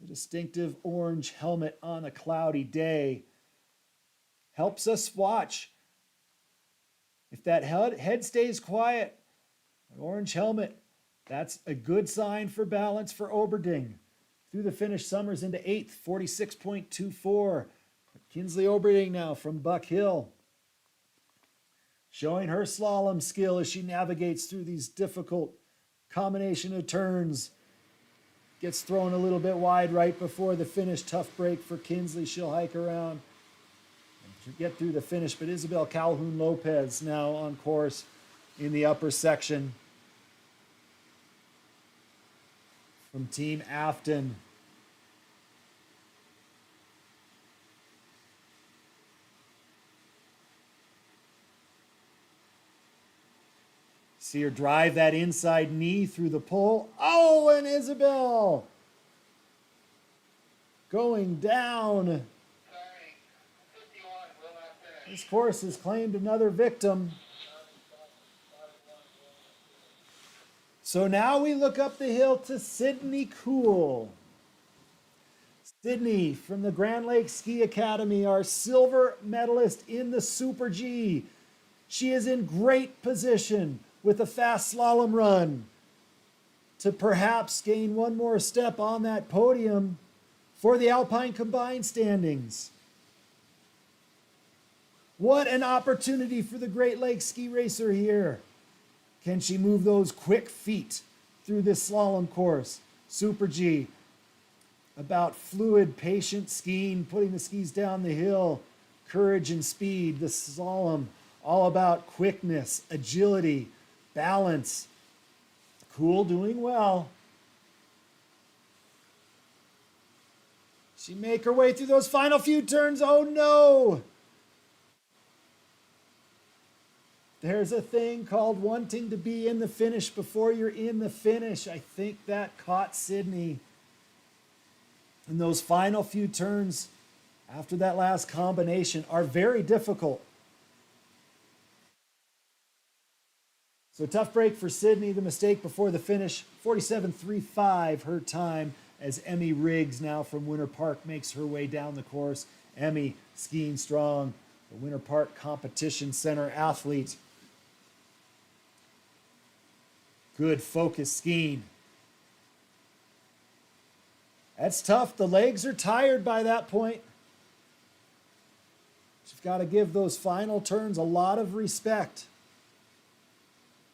The distinctive orange helmet on a cloudy day helps us watch. If that head stays quiet, an orange helmet, that's a good sign for balance for Oberding. Through the finish, Summers into 8th, 46.24. Kinsley Oberding now from Buck Hill, showing her slalom skill as she navigates through these difficult combination of turns. Gets thrown a little bit wide right before the finish. Tough break for Kinsley. She'll hike around and get through the finish, but Isabel Calhoun Lopez now on course in the upper section from Team Afton. See her drive that inside knee through the pole. Oh, and Isabel going down. This course has claimed another victim. So now we look up the hill to Sydney Cool. Sydney from the Grand Lakes Ski Academy, our silver medalist in the Super G. She is in great position with a fast slalom run to perhaps gain one more step on that podium for the Alpine combined standings. What an opportunity for the Great Lakes ski racer here. Can she move those quick feet through this slalom course? Super G, about fluid, patient skiing, putting the skis down the hill, courage and speed. The slalom, all about quickness, agility, balance. Cool, doing well. She make her way through those final few turns. Oh no! There's a thing called wanting to be in the finish before you're in the finish. I think that caught Sydney. And those final few turns after that last combination are very difficult. So tough break for Sydney. The mistake before the finish, 47.35 her time, as Emmy Riggs now from Winter Park makes her way down the course. Emmy skiing strong, the Winter Park Competition Center athlete. Good focus skiing. That's tough. The legs are tired by that point. She's got to give those final turns a lot of respect.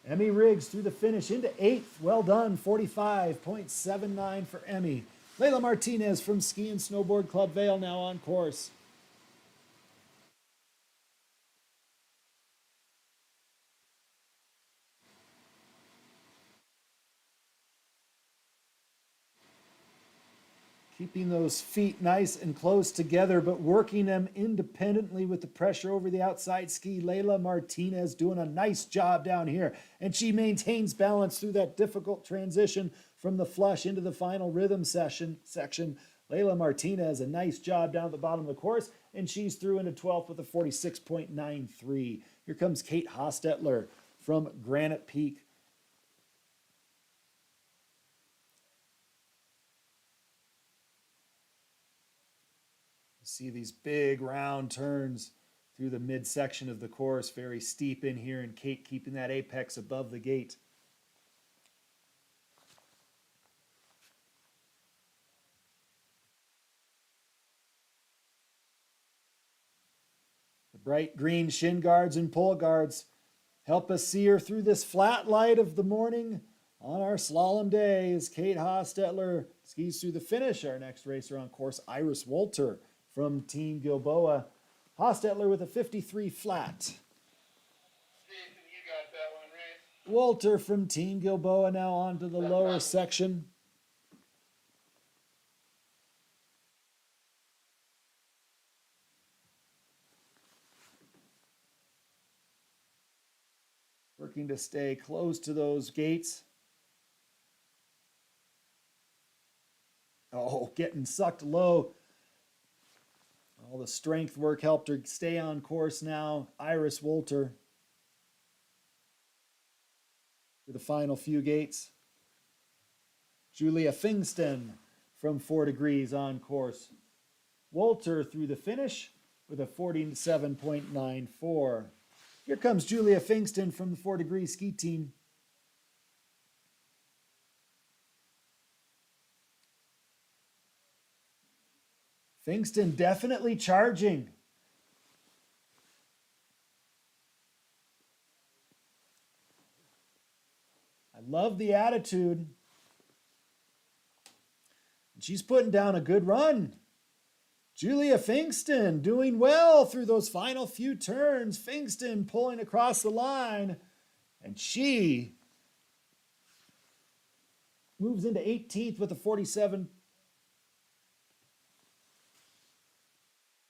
Emmy Riggs through the finish into 8th. Well done, 45.79 for Emmy. Layla Martinez from Ski and Snowboard Club Vail now on course. Keeping those feet nice and close together, but working them independently with the pressure over the outside ski. Layla Martinez doing a nice job down here. And she maintains balance through that difficult transition from the flush into the final rhythm section. Layla Martinez, a nice job down at the bottom of the course. And she's through into 12th with a 46.93. Here comes Kate Hostetler from Granite Peak. See these big round turns through the midsection of the course, very steep in here, and Kate keeping that apex above the gate. The bright green shin guards and pull guards help us see her through this flat light of the morning On our slalom days, Kate Hostetler skis through the finish. Our next racer on course, Iris Wolter from Team Gilboa. Hostetler with a 53 flat. Jason, you got that one, right? Wolter from Team Gilboa now onto the lower section. Working to stay close to those gates. Oh, getting sucked low. All the strength work helped her stay on course now. Iris Wolter for the final few gates. Julia Fingston from 4 Degrees on course. Wolter through the finish with a 47.94. Here comes Julia Fingston from the 4 Degrees ski team. Fingston definitely charging. I love the attitude. And she's putting down a good run. Julia Fingston doing well through those final few turns. Fingston pulling across the line. And she moves into 18th with a 47.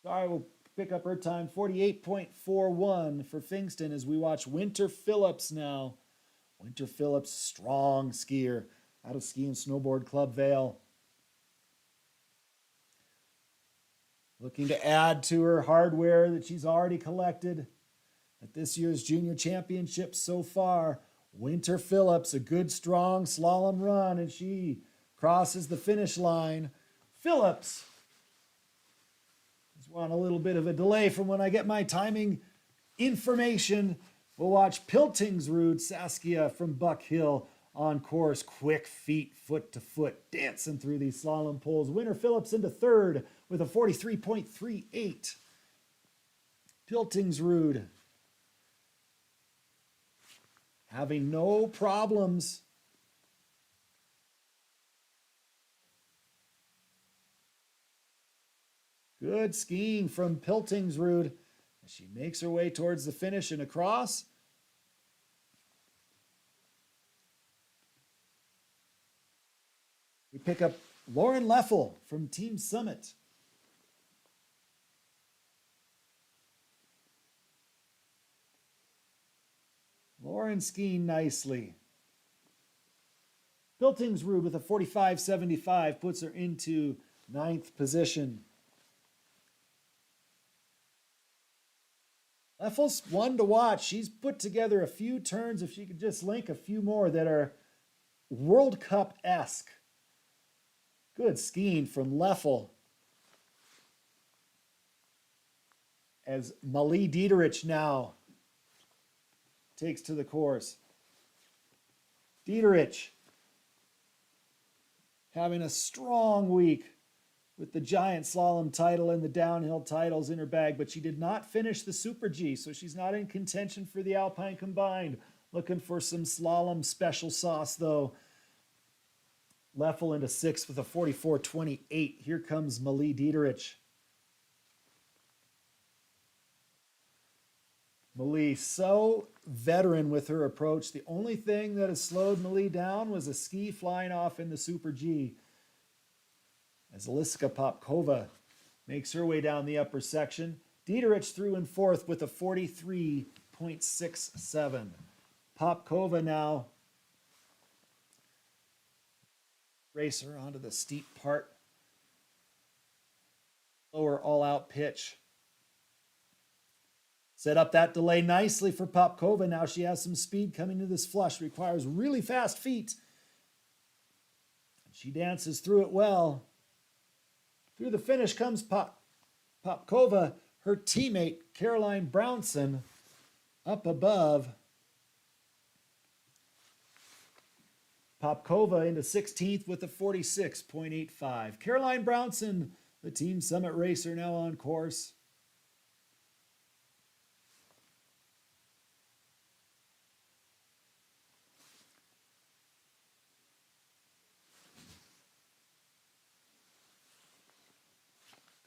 Sorry, we'll pick up her time. 48.41 for Fingston as we watch Winter Phillips now. Winter Phillips, strong skier out of Ski and Snowboard Club Vale. Looking to add to her hardware that she's already collected at this year's Junior Championships so far. Winter Phillips, a good strong slalom run, and she crosses the finish line. Phillips on a little bit of a delay from when I get my timing information. We'll watch Piltingsrud Saskia from Buck Hill on course. Quick feet, foot to foot, dancing through these slalom poles. Winter Phillips into third with a 43.38. Piltingsrud having no problems. Good skiing from Piltingsrud as she makes her way towards the finish and across. We pick up Lauren Leffel from Team Summit. Lauren skiing nicely. Piltingsrud with a 45.75 puts her into 9th position. Leffel's one to watch. She's put together a few turns, if she could just link a few more, that are World Cup-esque. Good skiing from Leffel. As Malie Dieterich now takes to the course. Dieterich having a strong week with the giant slalom title and the downhill titles in her bag, but she did not finish the Super G, so she's not in contention for the Alpine combined. Looking for some slalom special sauce, though. Leffel into 6th with a 44.28. Here comes Malie Dieterich. Malie, so veteran with her approach. The only thing that has slowed Malie down was a ski flying off in the Super G. As Eliska Popkova makes her way down the upper section. Dieterich through in 4th with a 43.67. Popkova now racer onto the steep part. Lower all-out pitch. Set up that delay nicely for Popkova. Now she has some speed coming to this flush. Requires really fast feet. She dances through it well. Through the finish comes Popkova. Her teammate, Caroline Brownson, up above. Popkova into 16th with a 46.85. Caroline Brownson, the Team Summit racer, now on course.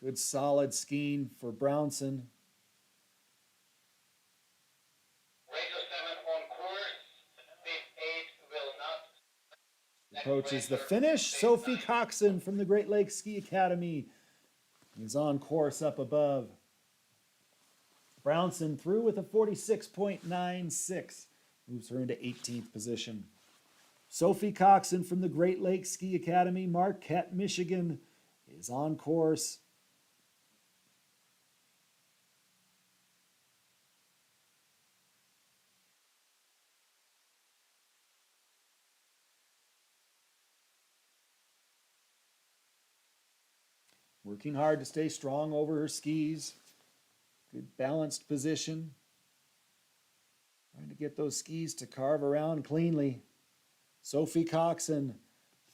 Good solid skiing for Brownson. Approaches the finish. Sophie Coxon from the Great Lakes Ski Academy is on course up above. Brownson through with a 46.96. Moves her into 18th position. Sophie Coxon from the Great Lakes Ski Academy, Marquette, Michigan, is on course. Working hard to stay strong over her skis. Good balanced position. Trying to get those skis to carve around cleanly. Sophie Coxon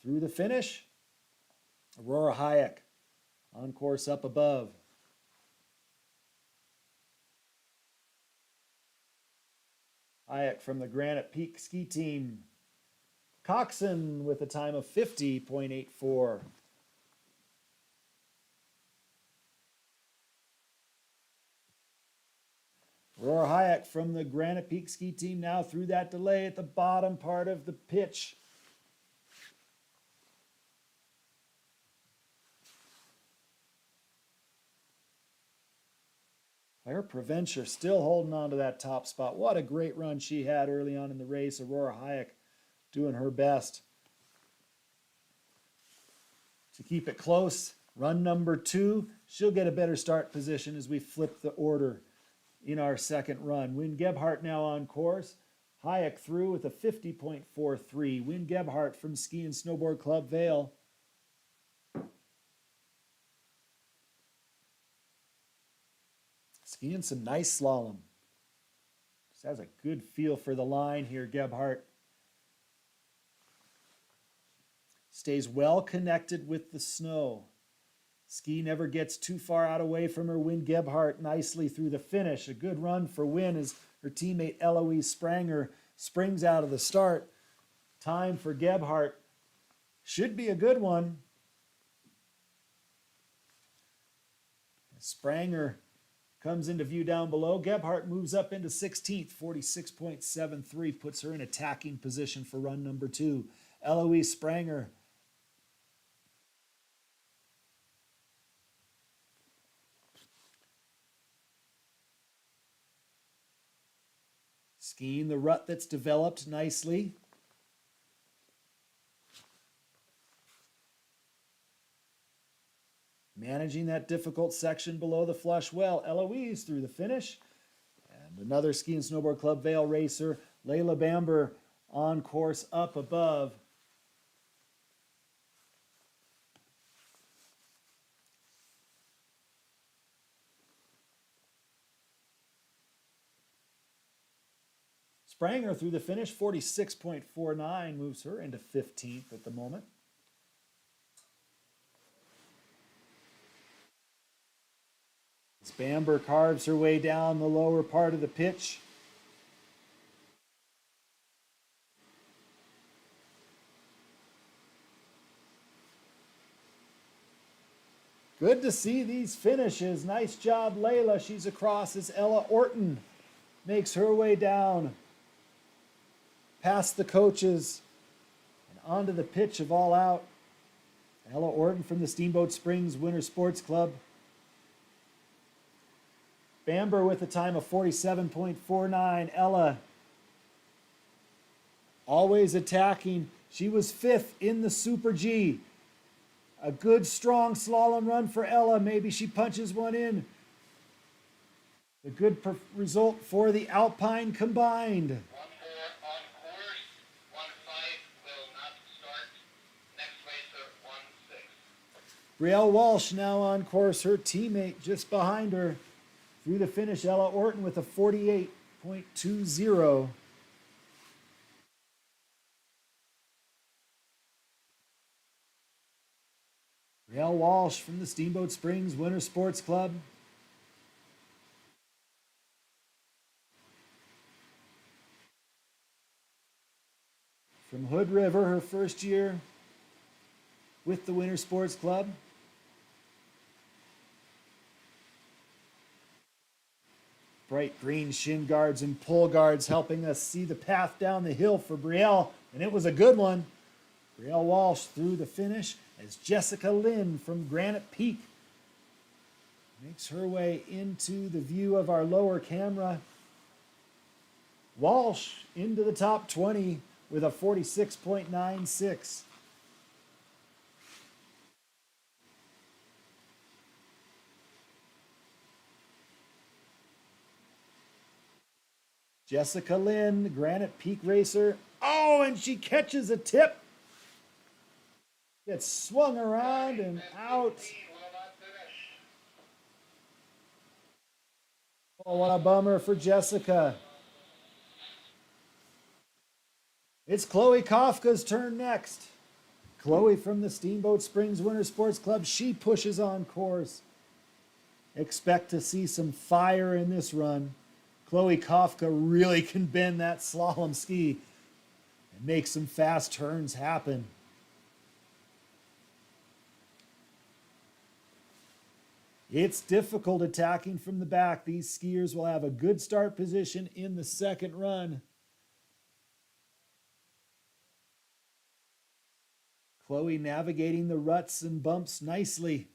through the finish. Aurora Hayek on course up above. Hayek from the Granite Peak Ski Team. Coxon with a time of 50.84. Aurora Hayek from the Granite Peak Ski Team now through that delay at the bottom part of the pitch. Claire Provencher still holding on to that top spot. What a great run she had early on in the race. Aurora Hayek doing her best to keep it close. Run number 2. She'll get a better start position as we flip the order in our second run. Wynn Gebhardt now on course. Hayek through with a 50.43. Wynn Gebhardt from Ski and Snowboard Club Vail. Skiing some nice slalom. Just has a good feel for the line here, Gebhardt. Stays well connected with the snow. Ski never gets too far out away from her. Wynn Gebhardt nicely through the finish. A good run for Wynn as her teammate Eloise Spranger springs out of the start. Time for Gebhardt should be a good one. Spranger comes into view down below. Gebhardt moves up into 16th, 46.73, puts her in attacking position for run number 2. Eloise Spranger skiing the rut that's developed nicely. Managing that difficult section below the flush well. Eloise through the finish. And another Ski and Snowboard Club Vail racer, Layla Bamber, on course up above. Spranger through the finish, 46.49, moves her into 15th at the moment. As Bamber carves her way down the lower part of the pitch. Good to see these finishes. Nice job, Layla. She's across as Ella Orton makes her way down past the coaches and onto the pitch of All Out. Ella Orton from the Steamboat Springs Winter Sports Club. Bamber with a time of 47.49. Ella always attacking. She was 5th in the Super G. A good, strong slalom run for Ella. Maybe she punches one in. A good result for the Alpine combined. Brielle Walsh now on course. Her teammate just behind her. Through the finish, Ella Orton with a 48.20. Brielle Walsh from the Steamboat Springs Winter Sports Club. From Hood River, her first year with the Winter Sports Club. Bright green shin guards and pull guards helping us see the path down the hill for Brielle, and it was a good one. Brielle Walsh through the finish as Jessica Lynn from Granite Peak makes her way into the view of our lower camera. Walsh into the top 20 with a 46.96. Jessica Lynn, Granite Peak racer. Oh, and she catches a tip. Gets swung around and out. Oh, what a bummer for Jessica. It's Chloe Kafka's turn next. Chloe from the Steamboat Springs Winter Sports Club, she pushes on course. Expect to see some fire in this run. Chloe Kafka really can bend that slalom ski and make some fast turns happen. It's difficult attacking from the back. These skiers will have a good start position in the second run. Chloe navigating the ruts and bumps nicely.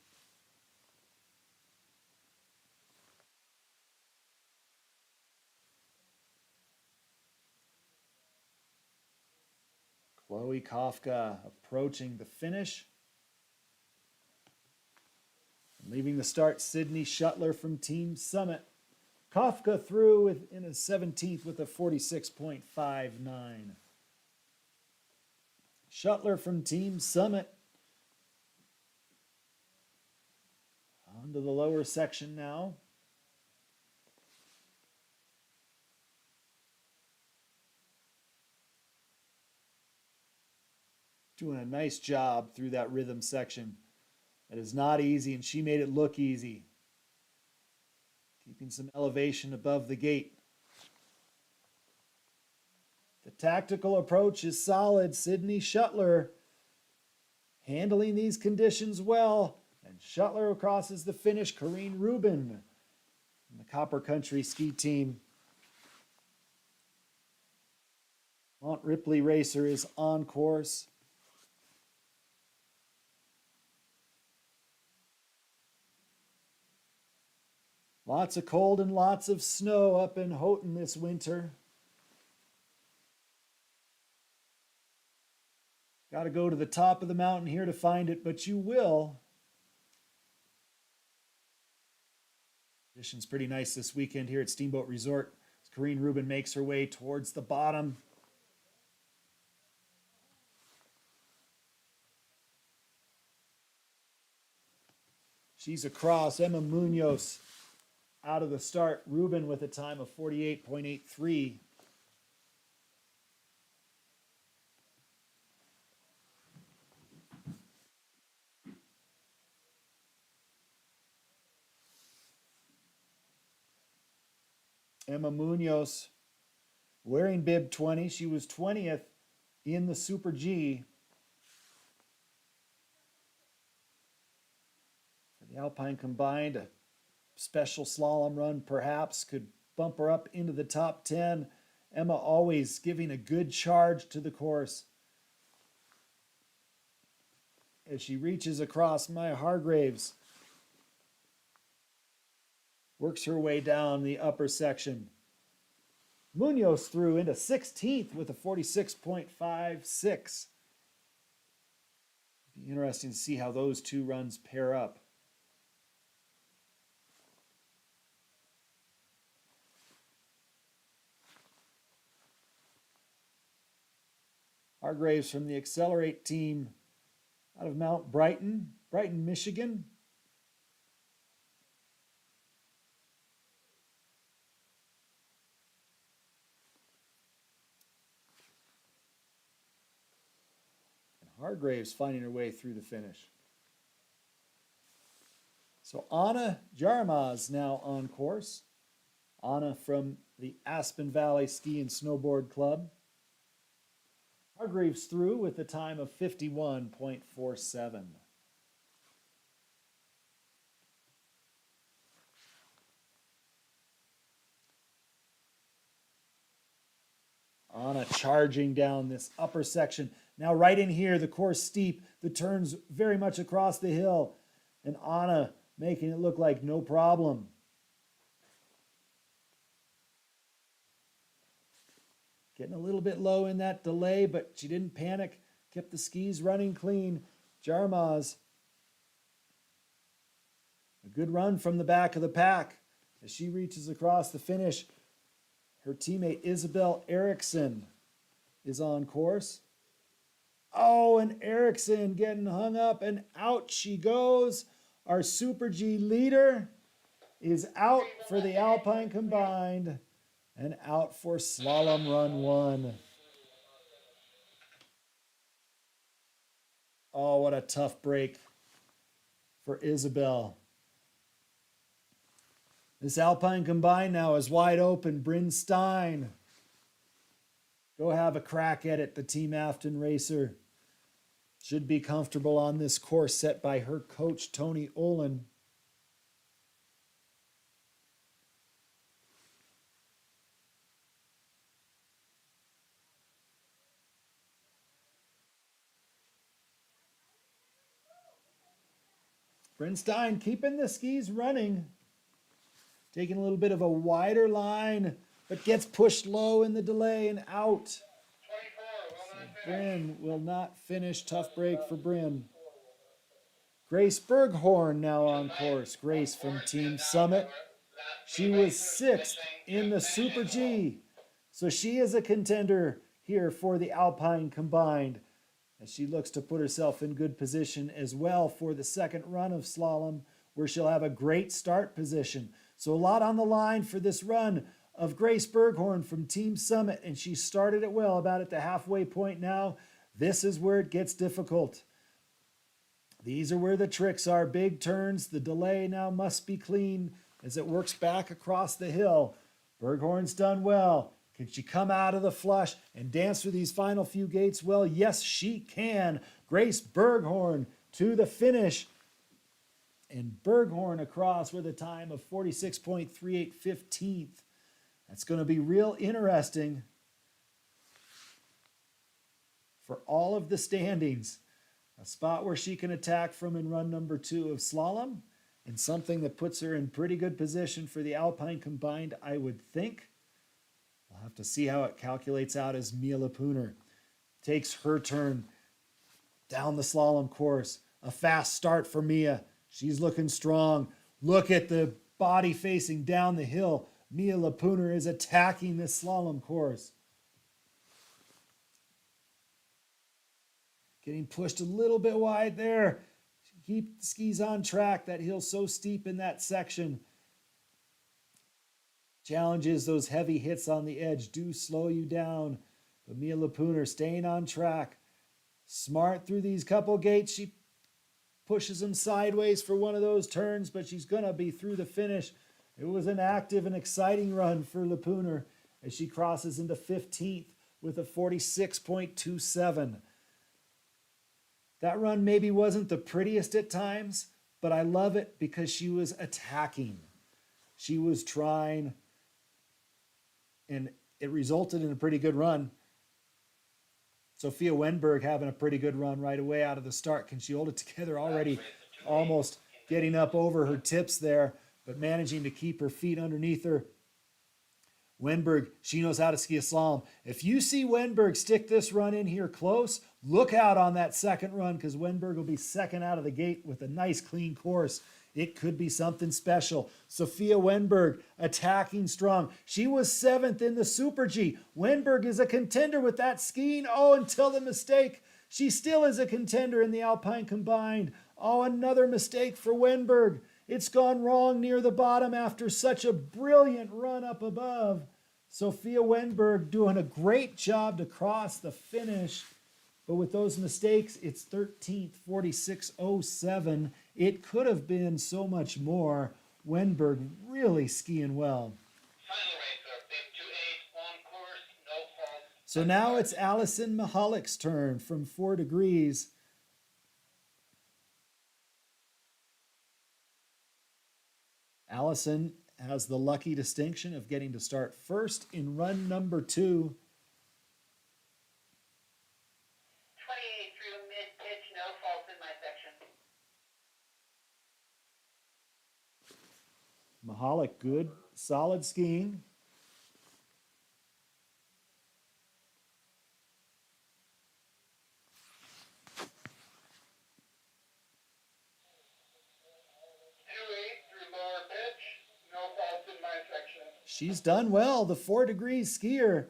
Chloe Kafka approaching the finish. Leaving the start, Sydney Shuttler from Team Summit. Kafka through in a 17th with a 46.59. Shuttler from Team Summit. On to the lower section now. Doing a nice job through that rhythm section. That is not easy, and she made it look easy. Keeping some elevation above the gate. The tactical approach is solid. Sydney Shuttler handling these conditions well. And Shuttler crosses the finish. Corrine Rubin from the Copper Country ski team. Mount Ripley racer is on course. Lots of cold and lots of snow up in Houghton this winter. Got to go to the top of the mountain here to find it, but you will. Conditions pretty nice this weekend here at Steamboat Resort. As Corrine Rubin makes her way towards the bottom. She's across. Emma Munoz out of the start. Rubin with a time of 48.83. Emma Munoz wearing bib 20. She was 20th in the Super G. For the Alpine combined, a special slalom run perhaps could bump her up into the top 10. Emma always giving a good charge to the course. As she reaches across, Maya Hargraves works her way down the upper section. Munoz through into 16th with a 46.56. Be interesting to see how those two runs pair up. Hargraves from the Accelerate team out of Mount Brighton, Michigan. Hargraves finding her way through the finish. So Anna Jarmaz now on course. Anna from the Aspen Valley Ski and Snowboard Club. Hargraves through with a time of 51.47. Anna charging down this upper section. Now right in here, the course steep, the turns very much across the hill, and Anna making it look like no problem. Getting a little bit low in that delay, but she didn't panic, kept the skis running clean. Jarmaz, a good run from the back of the pack as she reaches across the finish. Her teammate Isabel Eriksson is on course. Oh, and Eriksson getting hung up, and out she goes. Our Super G leader is out for the Alpine Combined and out for Slalom Run 1. Oh, what a tough break for Isabel. This Alpine Combined now is wide open. Bryn Stein. Go have a crack at it, the Team Afton racer. Should be comfortable on this course set by her coach, Tony Olin. Bryn Stein keeping the skis running. Taking a little bit of a wider line, but gets pushed low in the delay and out. So Bryn will not finish. Tough break for Bryn. Grace Berghorn now on course. Grace from Team Summit. She was 6th in the Super G. So she is a contender here for the Alpine Combined, as she looks to put herself in good position as well for the second run of slalom, where she'll have a great start position. So a lot on the line for this run of Grace Berghorn from Team Summit, and she started it well, about at the halfway point now. This is where it gets difficult. These are where the tricks are. Big turns. The delay now must be clean as it works back across the hill. Berghorn's done well. Can she come out of the flush and dance through these final few gates? Well, yes, she can. Grace Berghorn to the finish. And Berghorn across with a time of 46.38 15th. That's going to be real interesting for all of the standings. A spot where she can attack from in run number 2 of slalom, and something that puts her in pretty good position for the Alpine Combined, I would think. We'll have to see how it calculates out as Mia Lapuner takes her turn down the slalom course. A fast start for Mia. She's looking strong. Look at the body facing down the hill. Mia Lapuner is attacking this slalom course. Getting pushed a little bit wide there. Keep the skis on track. That hill's so steep in that section. Challenges, those heavy hits on the edge do slow you down. But Mia Lapuner staying on track. Smart through these couple gates. She pushes him sideways for one of those turns, but she's going to be through the finish. It was an active and exciting run for Lapuner as she crosses into 15th with a 46.27. That run maybe wasn't the prettiest at times, but I love it because she was attacking. She was trying, and it resulted in a pretty good run. Sophia Wenberg having a pretty good run right away out of the start. Can she hold it together already? Almost getting up over her tips there, but managing to keep her feet underneath her. Wenberg, she knows how to ski a slalom. If you see Wenberg stick this run in here close, look out on that second run, because Wenberg will be second out of the gate with a nice clean course. It could be something special. Sophia Wenberg attacking strong. She was 7th in the Super G. Wenberg is a contender with that skiing. Oh, until the mistake. She still is a contender in the Alpine Combined. Oh, another mistake for Wenberg. It's gone wrong near the bottom after such a brilliant run up above. Sophia Wenberg doing a great job to cross the finish. But with those mistakes, it's 13th, 46.07. It could have been so much more. Wenberg really skiing well. So now it's Allison Mihalik's turn from 4 degrees. Allison has the lucky distinction of getting to start first in run number 2. Mahalik, good, solid skiing. She's done well, the 4 degrees skier.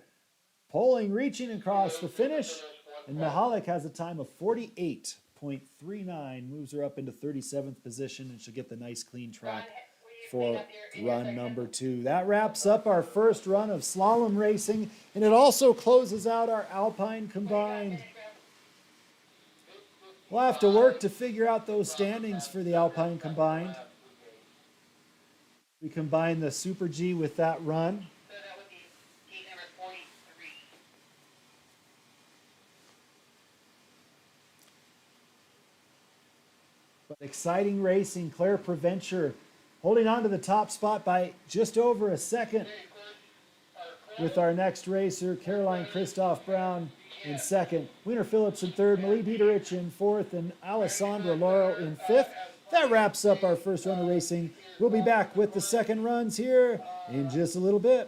Poling reaching across the finish, and Mahalik has a time of 48.39, moves her up into 37th position, and she'll get the nice clean track for run number 2. That wraps up our first run of slalom racing, and it also closes out our alpine combined. We'll have to work to figure out those standings for the alpine combined. We combine the Super G with that run. So that would be gate number 43. But exciting racing. Claire Preventure holding on to the top spot by just over a second with our next racer, Caroline Christoph Brown in second. Wiener Phillips in third, Malie Dieterich in fourth, and Alessandra Laurel in fifth. That wraps up our first run of racing. We'll be back with the second runs here in just a little bit.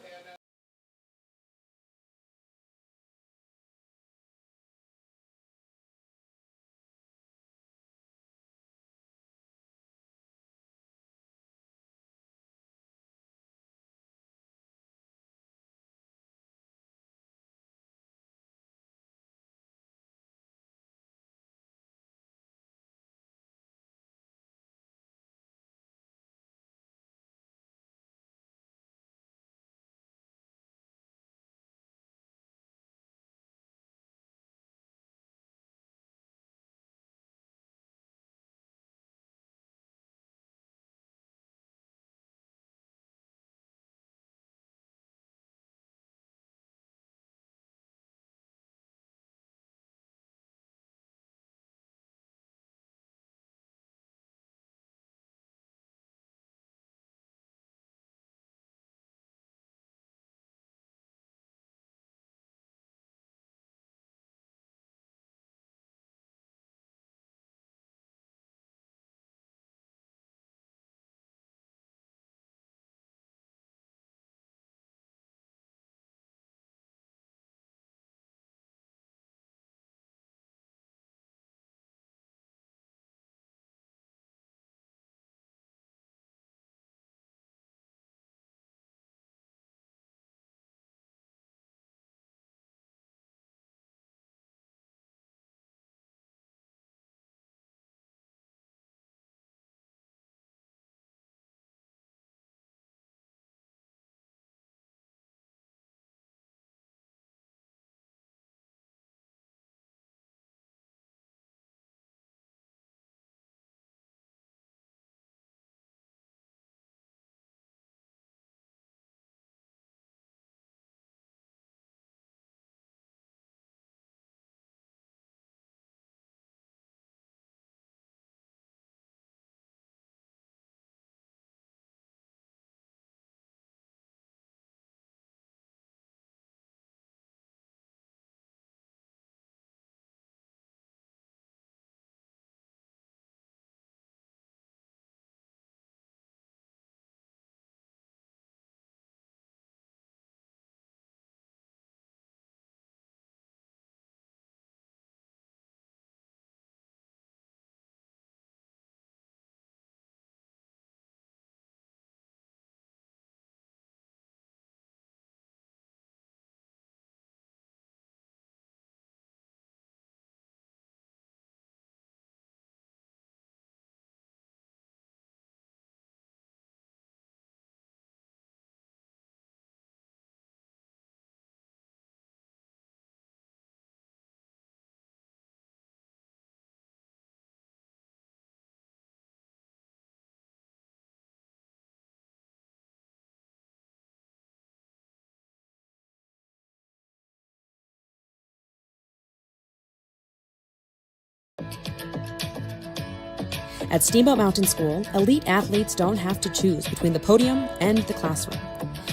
At Steamboat Mountain School, elite athletes don't have to choose between the podium and the classroom.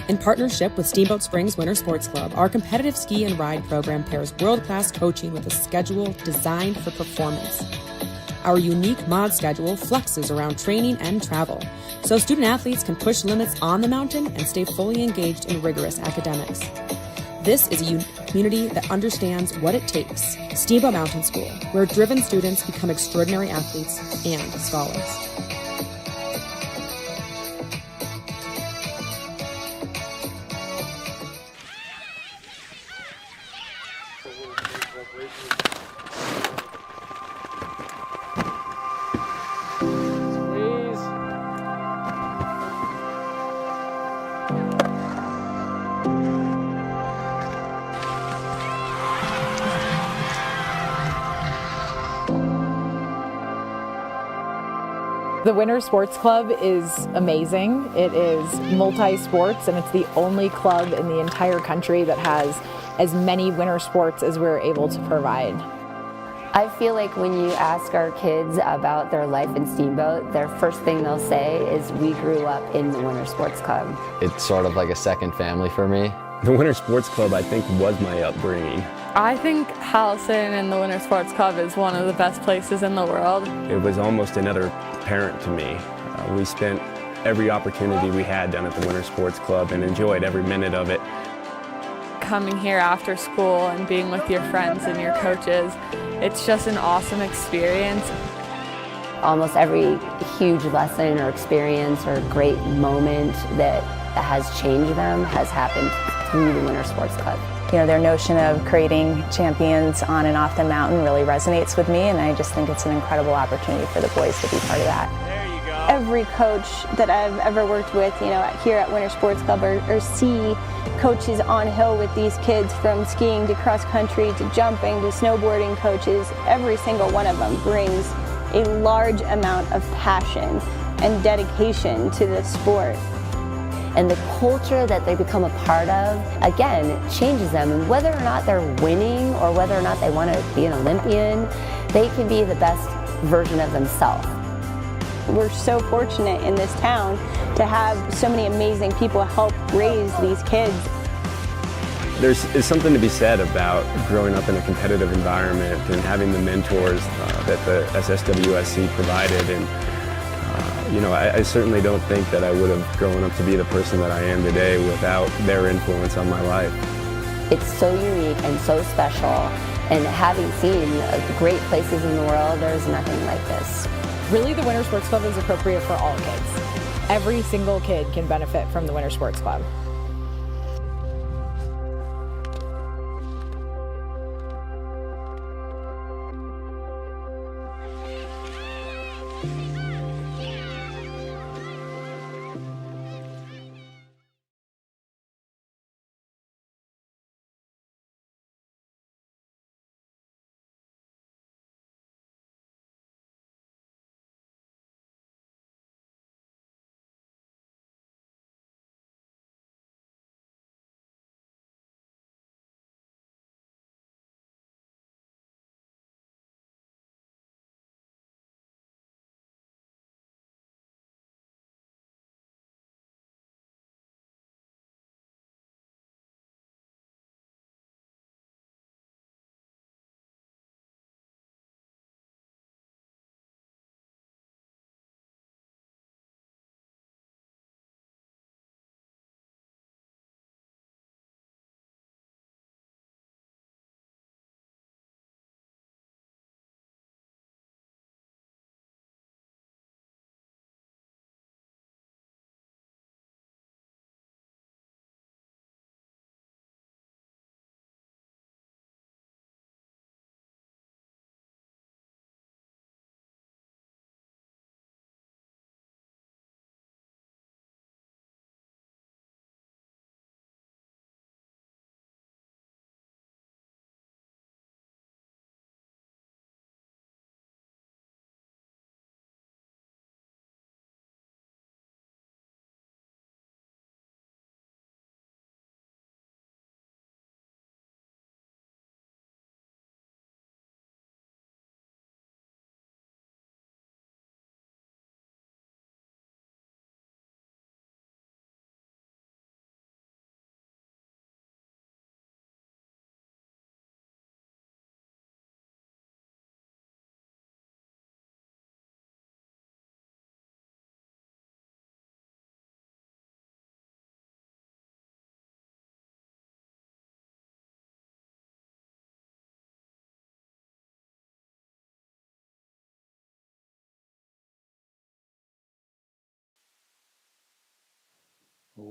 In partnership with Steamboat Springs Winter Sports Club, our competitive ski and ride program pairs world-class coaching with a schedule designed for performance. our unique mod schedule flexes around training and travel, so student athletes can push limits on the mountain and stay fully engaged in rigorous academics. This is a community that understands what it takes. Steamboat Mountain School, where driven students become extraordinary athletes and scholars. The Winter Sports Club is amazing. It is multi-sports, and it's the only club in the entire country that has as many winter sports as we're able to provide. I feel like when you ask our kids about their life in Steamboat, their first thing they'll say is, we grew up in the Winter Sports Club. It's sort of like a second family for me. The Winter Sports Club, I think, was my upbringing. I think Hallison and the Winter Sports Club is one of the best places in the world. It was almost another parent to me. We spent every opportunity we had down at the Winter Sports Club and enjoyed every minute of it. Coming here after school and being with your friends and your coaches, it's just an awesome experience. Almost every huge lesson or experience or great moment that has changed them has happened through the Winter Sports Club. You know, their notion of creating champions on and off the mountain really resonates with me, and I just think it's an incredible opportunity for the boys to be part of that. Every coach that I've ever worked with, here at Winter Sports Club or see coaches on hill with these kids, from skiing to cross country to jumping to snowboarding coaches, every single one of them brings a large amount of passion and dedication to this sport. And the culture that they become a part of, again, changes them. And whether or not they're winning or whether or not they want to be an Olympian, they can be the best version of themselves. We're so fortunate in this town to have so many amazing people help raise these kids. There's something to be said about growing up in a competitive environment and having the mentors that the SSWSC provided. And I certainly don't think that I would have grown up to be the person that I am today without their influence on my life. It's so unique and so special, and having seen great places in the world, there's nothing like this. Really, the Winter Sports Club is appropriate for all kids. Every single kid can benefit from the Winter Sports Club.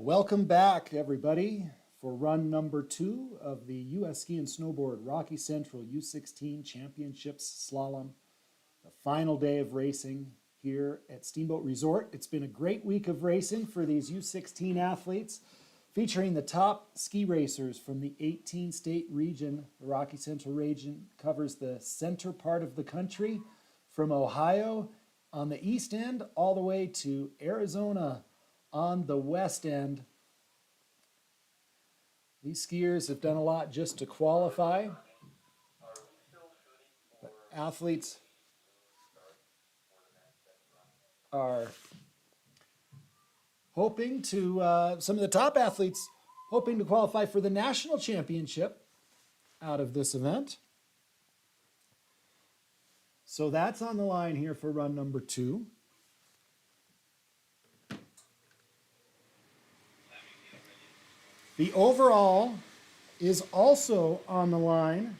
Welcome back, everybody, for run number 2 of the U.S. Ski and Snowboard Rocky Central U16 Championships Slalom. The final day of racing here at Steamboat Resort. It's been a great week of racing for these U16 athletes, featuring the top ski racers from the 18-state region. The Rocky Central region covers the center part of the country, from Ohio on the east end all the way to Arizona on the west end. These skiers have done a lot just to qualify. But athletes are hoping to, some of the top athletes hoping to qualify for the national championship out of this event. So that's on the line here for run number 2. The overall is also on the line.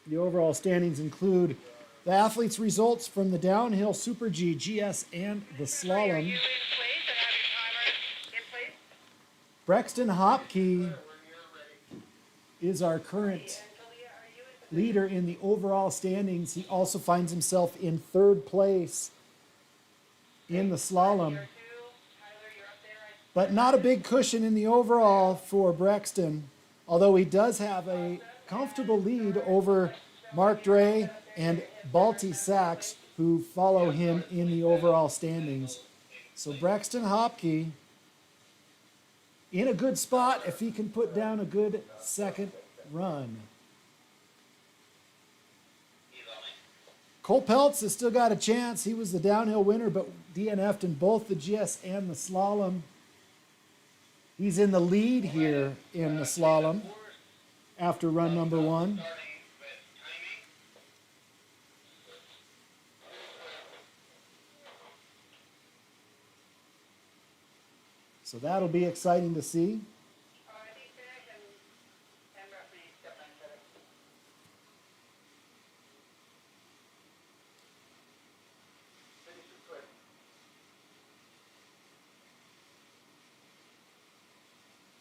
The overall standings include the athletes' results from the downhill Super G, GS, and the slalom. Brexton Hopkey is our current leader in the overall standings. He also finds himself in 3rd place in the slalom. But not a big cushion in the overall for Brexton, although he does have a comfortable lead over Mark Dre and Balti Sachs, who follow him in the overall standings. So Brexton Hopkey in a good spot if he can put down a good second run. Cole Peltz has still got a chance. He was the downhill winner, but DNF'd in both the GS and the slalom. He's in the lead here in the slalom after run number 1. So that'll be exciting to see.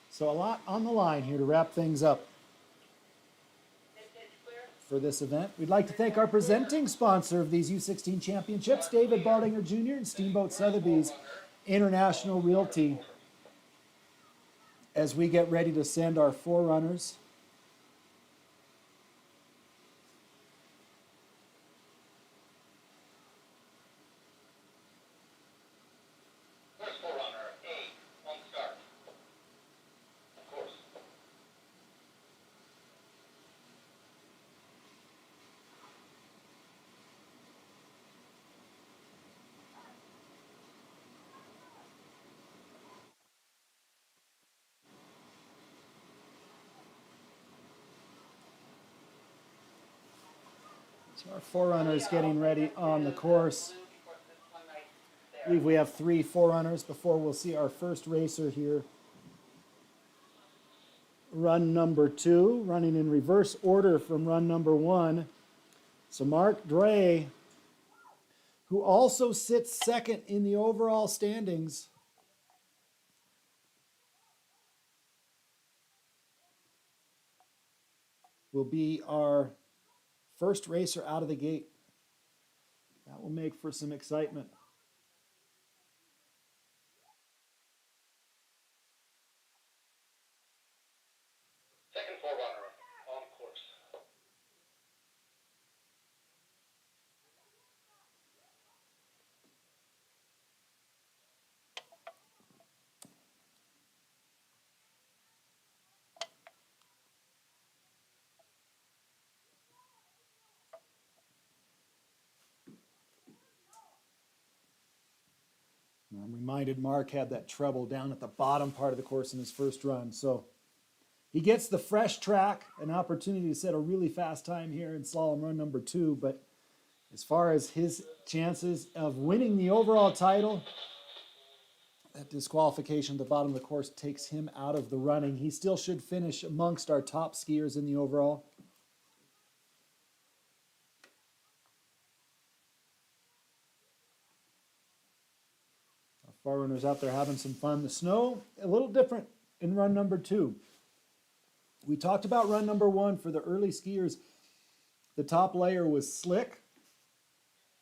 So a lot on the line here to wrap things up for this event. We'd like to thank our presenting sponsor of these U16 championships, David Baldinger Jr. and Steamboat Sotheby's International Realty, as we get ready to send our forerunners. So our forerunners getting ready on the course. I believe we have 3 forerunners before we'll see our first racer here. Run number 2, running in reverse order from run number 1. So Mark Dre, who also sits 2nd in the overall standings, will be our first racer out of the gate. That will make for some excitement. Second forerunner on course. I'm reminded Mark had that trouble down at the bottom part of the course in his first run. So he gets the fresh track, an opportunity to set a really fast time here in slalom run number 2. But as far as his chances of winning the overall title, that disqualification at the bottom of the course takes him out of the running. He still should finish amongst our top skiers in the overall. Forerunners out there having some fun. The snow, a little different in run number 2. We talked about run number 1 for the early skiers. The top layer was slick.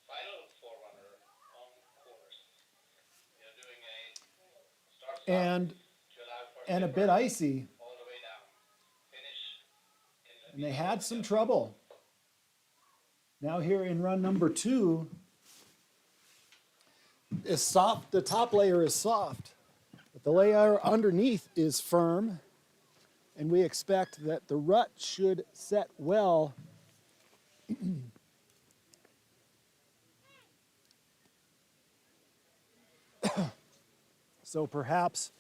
Final forerunner on course. We are doing a start And to allow for a bit icy, all the way down. Finish in and they had some trouble. Now here in run number 2, is soft. The top layer is soft, but the layer underneath is firm, and we expect that the rut should set well. So perhaps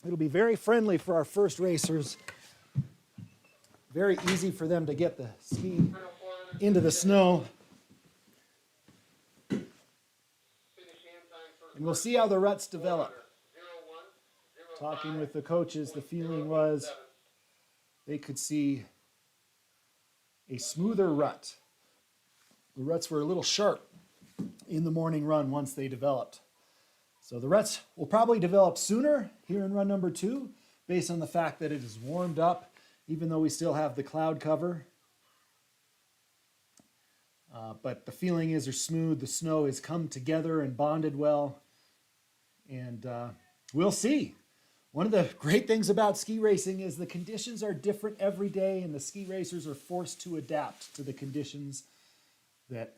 it'll be very friendly for our first racers. Very easy for them to get the ski into the snow. And we'll see how the ruts develop. Talking with the coaches, the feeling was they could see a smoother rut. The ruts were a little sharp in the morning run once they developed. So the ruts will probably develop sooner here in run number 2, based on the fact that it is warmed up, even though we still have the cloud cover. But the feeling is they're smooth. The snow has come together and bonded well. And we'll see. One of the great things about ski racing is the conditions are different every day, and the ski racers are forced to adapt to the conditions that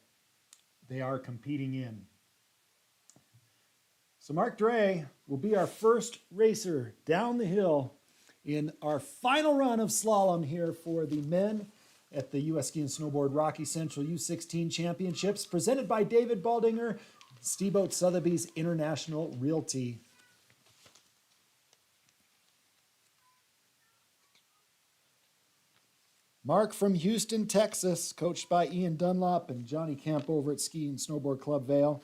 they are competing in. So Mark Dre will be our first racer down the hill in our final run of slalom here for the men at the U.S. Ski and Snowboard Rocky Central U16 Championships, presented by David Baldinger, Steamboat Sotheby's International Realty. Mark from Houston, Texas, coached by Ian Dunlop and Johnny Kemp over at Ski and Snowboard Club Vail.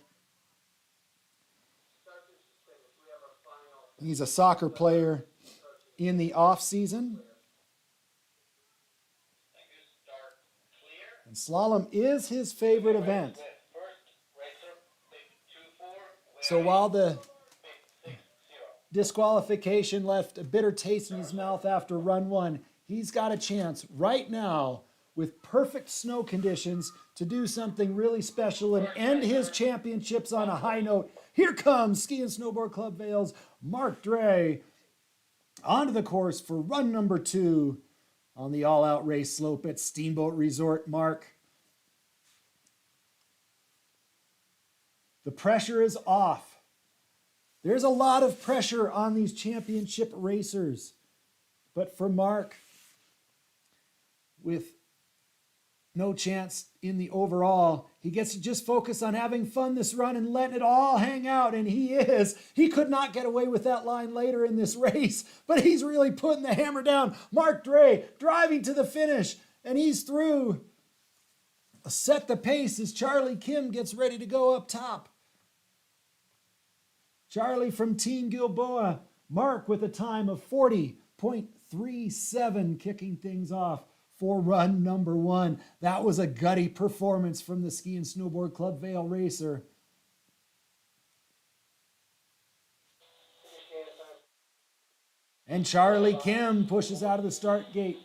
He's a soccer player in the off season. And slalom is his favorite event. So while the disqualification left a bitter taste in his mouth after run 1, he's got a chance right now with perfect snow conditions to do something really special and end his championships on a high note. Here comes Ski and Snowboard Club Vail's Mark Dre onto the course for run number 2 on the all-out race slope at Steamboat Resort. Mark, the pressure is off. There's a lot of pressure on these championship racers. But for Mark, with no chance in the overall, he gets to just focus on having fun this run and letting it all hang out, and he is. He could not get away with that line later in this race, but he's really putting the hammer down. Mark Dre driving to the finish, and he's through. Set the pace as Charlie Kim gets ready to go up top. Charlie from Team Gilboa. Mark with a time of 40.37, kicking things off for run number 1. That was a gutty performance from the Ski and Snowboard Club Vail racer. And Charlie Kim pushes out of the start gate.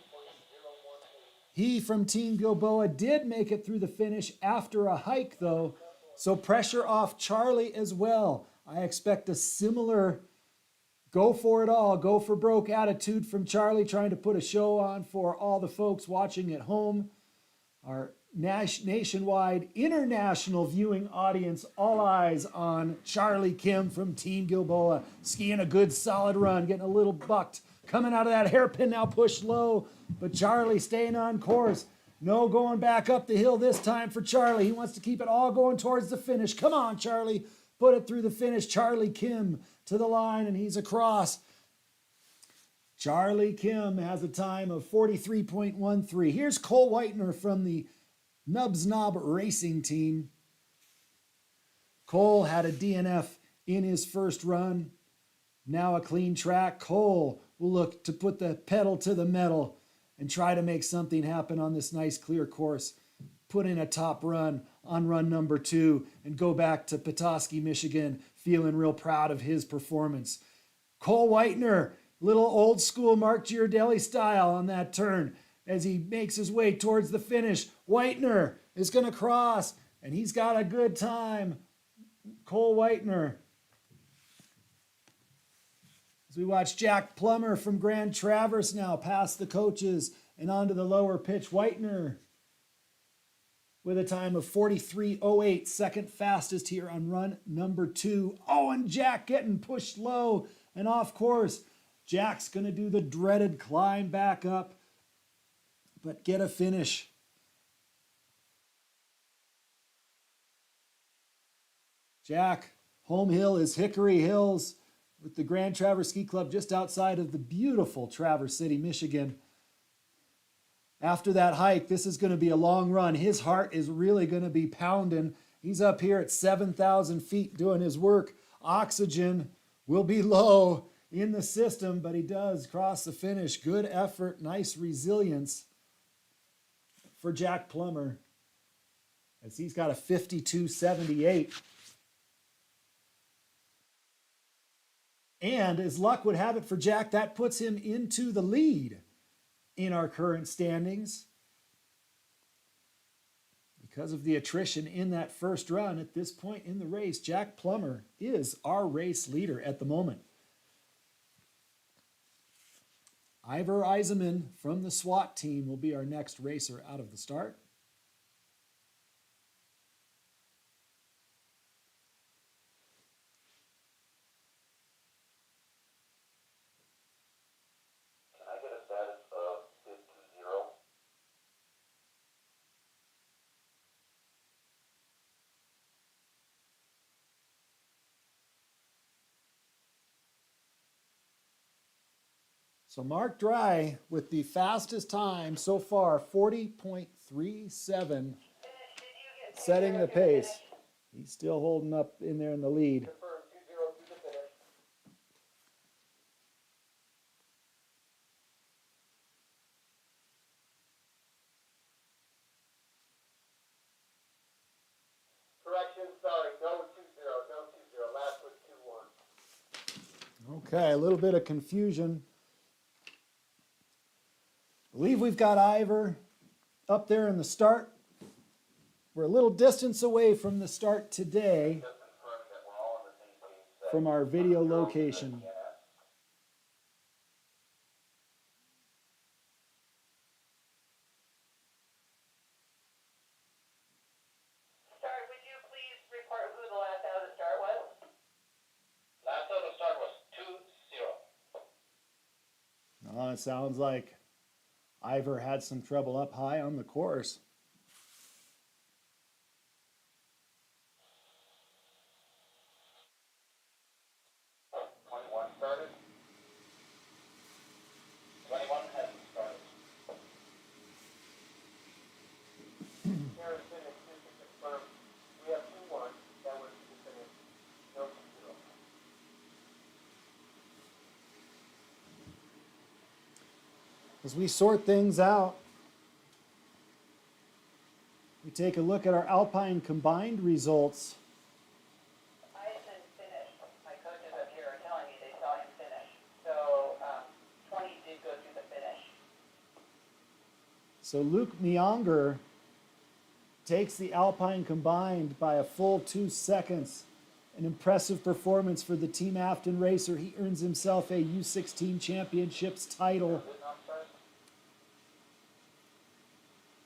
He from Team Gilboa did make it through the finish after a hike though, so pressure off Charlie as well. I expect a similar go for it all, go for broke attitude from Charlie, trying to put a show on for all the folks watching at home. Our nationwide, international viewing audience, all eyes on Charlie Kim from Team Gilboa, skiing a good solid run, getting a little bucked, coming out of that hairpin now pushed low, but Charlie staying on course. No going back up the hill this time for Charlie. He wants to keep it all going towards the finish. Come on, Charlie. Put it through the finish. Charlie Kim to the line, and he's across. Charlie Kim has a time of 43.13. Here's Cole Whitener from the Nubs Knob Racing Team. Cole had a DNF in his first run. Now a clean track. Cole will look to put the pedal to the metal and try to make something happen on this nice clear course. Put in a top run on run number 2 and go back to Petoskey, Michigan. feeling real proud of his performance. Cole Whitener, little old school Mark Girardelli style on that turn as he makes his way towards the finish. Whitener is going to cross, and he's got a good time. Cole Whitener. As we watch Jack Plummer from Grand Traverse now past the coaches and onto the lower pitch. Whitener with a time of 43.08, second fastest here on run number 2. Oh, and Jack getting pushed low and off course. Jack's going to do the dreaded climb back up, but get a finish. Jack, home hill is Hickory Hills with the Grand Traverse Ski Club just outside of the beautiful Traverse City, Michigan. After that hike, this is going to be a long run. His heart is really going to be pounding. He's up here at 7,000 feet doing his work. Oxygen will be low in the system, but he does cross the finish. Good effort, nice resilience for Jack Plummer, as he's got a 52.78. And as luck would have it for Jack, that puts him into the lead in our current standings. Because of the attrition in that first run at this point in the race, Jack Plummer is our race leader at the moment. Ivor Eisenman from the SWAT team will be our next racer out of the start. Can I get a status of bid 20? So Mark Dry with the fastest time so far, 40.37, setting the pace. He's still holding up in there in the lead. Confirm 20 to the finish. Correction, sorry, no 20, last was 2-1. Okay, a little bit of confusion. I believe we've got Ivor up there in the start. We're a little distance away from the start today Just confirming that we're all on the same page. from our video location. Start, would you please report who the last out of the start was? Last out of start was 20. It sounds like Ivor had some trouble up high on the course. Started. 21 hasn't started. Here is finish, just to confirm, we have 2-1, that was the finish, no 20. As we sort things out, we take a look at our Alpine combined results. Eisen finished. My coaches up here are telling me they saw him finish. So 20 did go through the finish. So Luke Mionger takes the Alpine combined by a full 2 seconds. An impressive performance for the Team Afton racer. He earns himself a U16 championships title.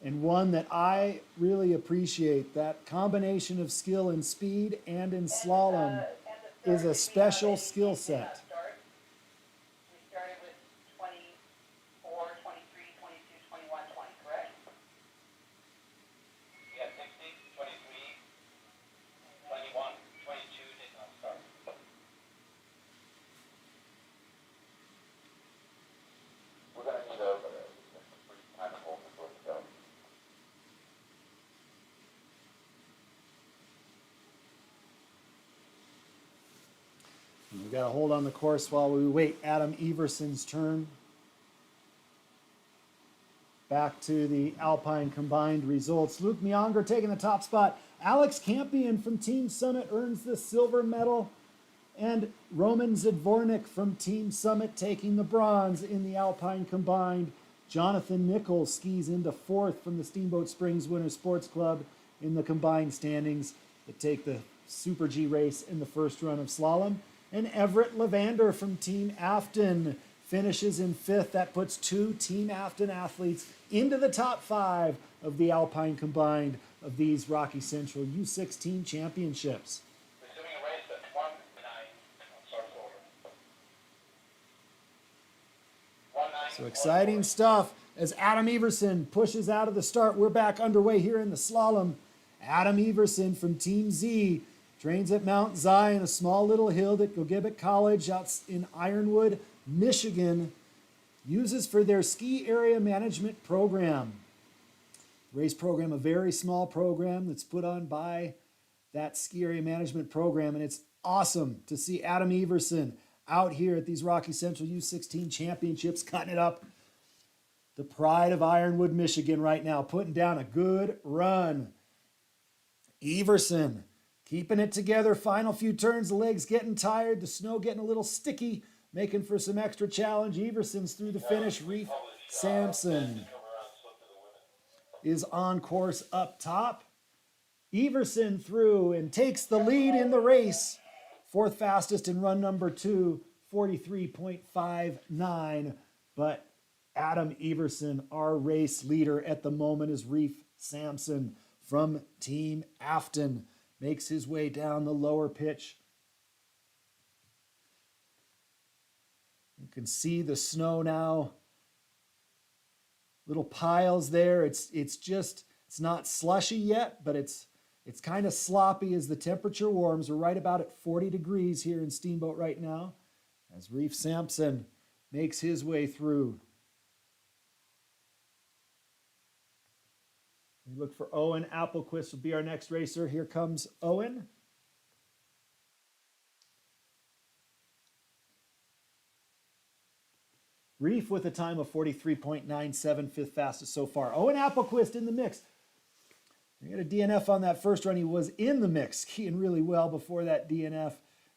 And one that I really appreciate. That combination of skill in speed and in slalom is a special skill set. We started with 24, 23, 22, 21, 20, correct? We had 60, 23, 21, 22 did not start. We're going to need a brief time to hold before we go. And we've got to hold on the course while we wait Adam Everson's turn. Back to the Alpine combined results. Luke Mionger taking the top spot. Alex Campion from Team Summit earns the silver medal. And Roman Zidvornik from Team Summit taking the bronze in the Alpine combined. Jonathan Nichols skis into fourth from the Steamboat Springs Winter Sports Club in the combined standings that take the Super G race in the first run of slalom. And Everett Levander from Team Afton finishes in fifth. That puts two Team Afton athletes into the top five of the Alpine combined of these Rocky Central U16 championships. Resuming a race at 1:09. Start forward. 1:09. So exciting stuff as Adam Everson pushes out of the start. We're back underway here in the slalom. Adam Everson from Team Z trains at Mount Zion, a small little hill that Gogebic College out in Ironwood, Michigan, uses for their ski area management program. Race program, a very small program that's put on by that ski area management program, and it's awesome to see Adam Everson out here at these Rocky Central U16 championships, cutting it up. The pride of Ironwood, Michigan right now, putting down a good run. Everson keeping it together, final few turns, the legs getting tired, the snow getting a little sticky, making for some extra challenge. Everson's through the finish. Reef Sampson is on course up top. Everson through and takes the lead in the race. Fourth fastest in run number 2, 43.59. But Adam Everson, our race leader at the moment, is Reef Sampson from Team Afton. Makes his way down the lower pitch. You can see the snow now. Little piles there. It's not slushy yet, but it's kind of sloppy as the temperature warms. We're right about at 40 degrees here in Steamboat right now as Reef Sampson makes his way through. We look for Owen Applequist will be our next racer. Here comes Owen. Reef with a time of 43.97, fifth fastest so far. Owen Applequist in the mix. We got a DNF on that first run. He was in the mix, skiing really well before that DNF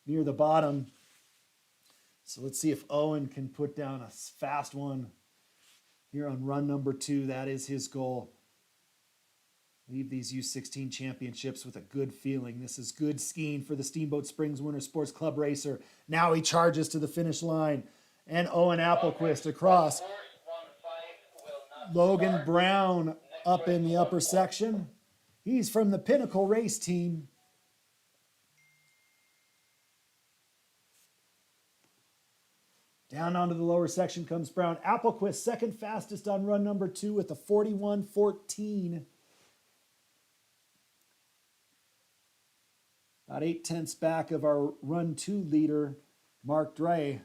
near the bottom. So let's see if Owen can put down a fast one here on run number 2. That is his goal. Leave these U16 championships with a good feeling. This is good skiing for the Steamboat Springs Winter Sports Club racer. Now he charges to the finish line. And Owen Applequist across. Logan Brown up in the upper section. He's from the Pinnacle race team. Down onto the lower section comes Brown. Applequist second fastest on run number 2 with a 41.14. About 8/10 back of our run 2 leader, Mark Dre.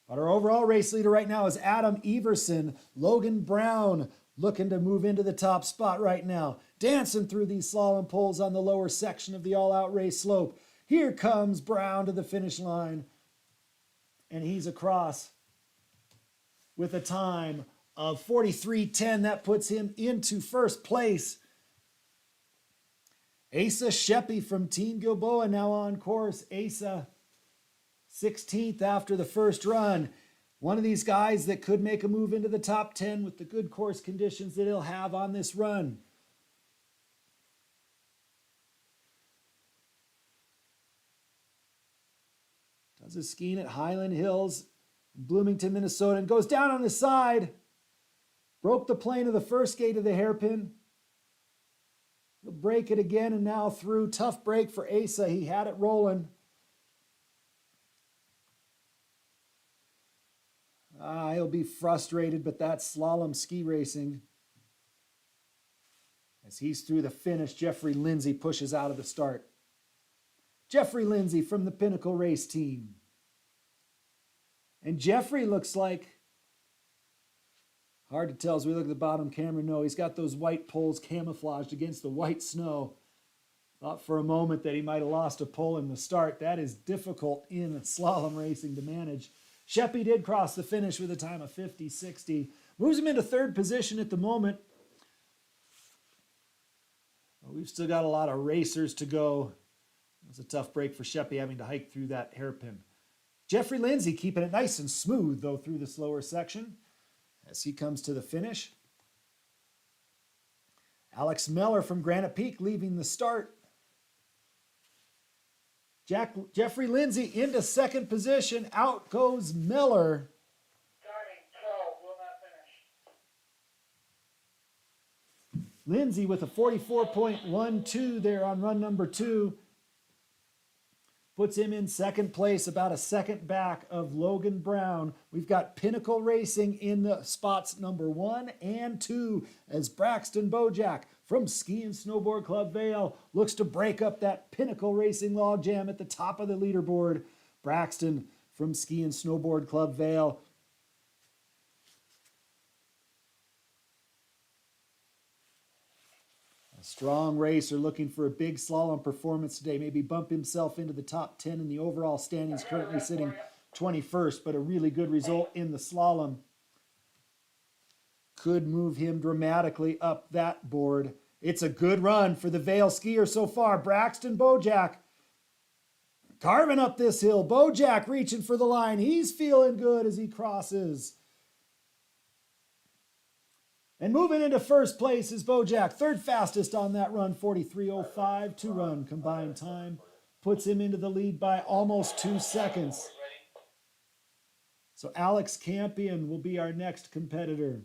But our overall race leader right now is Adam Everson. Logan Brown looking to move into the top spot right now. Dancing through these slalom poles on the lower section of the all-out race slope. Here comes Brown to the finish line. And he's across with a time of 43.10. That puts him into first place. Asa Sheppy from Team Gilboa now on course. Asa 16th after the first run. One of these guys that could make a move into the top 10 with the good course conditions that he'll have on this run. Does his skiing at Highland Hills, Bloomington, Minnesota, and goes down on the side. Broke the plane of the first gate of the hairpin. He'll break it again and now through. Tough break for Asa. He had it rolling. He'll be frustrated, but that's slalom ski racing. As he's through the finish, Jeffrey Lindsay pushes out of the start. Jeffrey Lindsay from the Pinnacle race team. And Jeffrey looks like, hard to tell as we look at the bottom camera. No, he's got those white poles camouflaged against the white snow. Thought for a moment that he might have lost a pole in the start. That is difficult in slalom racing to manage. Sheppy did cross the finish with a time of 50.60. Moves him into third position at the moment. Well, we've still got a lot of racers to go It was a tough break for Sheppy having to hike through that hairpin. Jeffrey Lindsay keeping it nice and smooth, though, through the slower section as he comes to the finish. Alex Meller from Granite Peak leaving the start. Jeffrey Lindsay into second position. Out goes Miller. Lindsay with a 44.12 there on run number 2. Puts him in second place, about a second back of Logan Brown. We've got Pinnacle Racing in the spots number 1 and 2 as Braxton Bojack from Ski and Snowboard Club Vale looks to break up that Pinnacle Racing logjam at the top of the leaderboard. Braxton from Ski and Snowboard Club Vale. Strong racer looking for a big slalom performance today. Maybe bump himself into the top 10 in the overall standings, currently sitting 21st, but a really good result in the slalom could move him dramatically up that board. It's a good run for the Vale skier so far. Braxton Bojack carving up this hill. Bojack reaching for the line. He's feeling good as he crosses. And moving into first place is Bojack, third fastest on that run, 43.05. 2-run combined time puts him into the lead by almost 2 seconds. So Alex Campion will be our next competitor.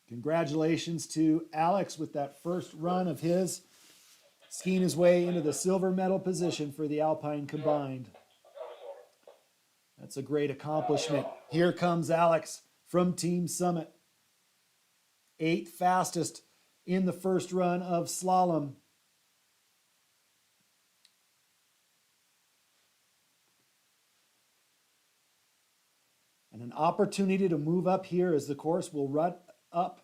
Congratulations to Alex with that first run of his, skiing his way into the silver medal position for the Alpine combined. That's a great accomplishment. Here comes Alex from Team Summit. 8th fastest in the first run of slalom. And an opportunity to move up here as the course will run up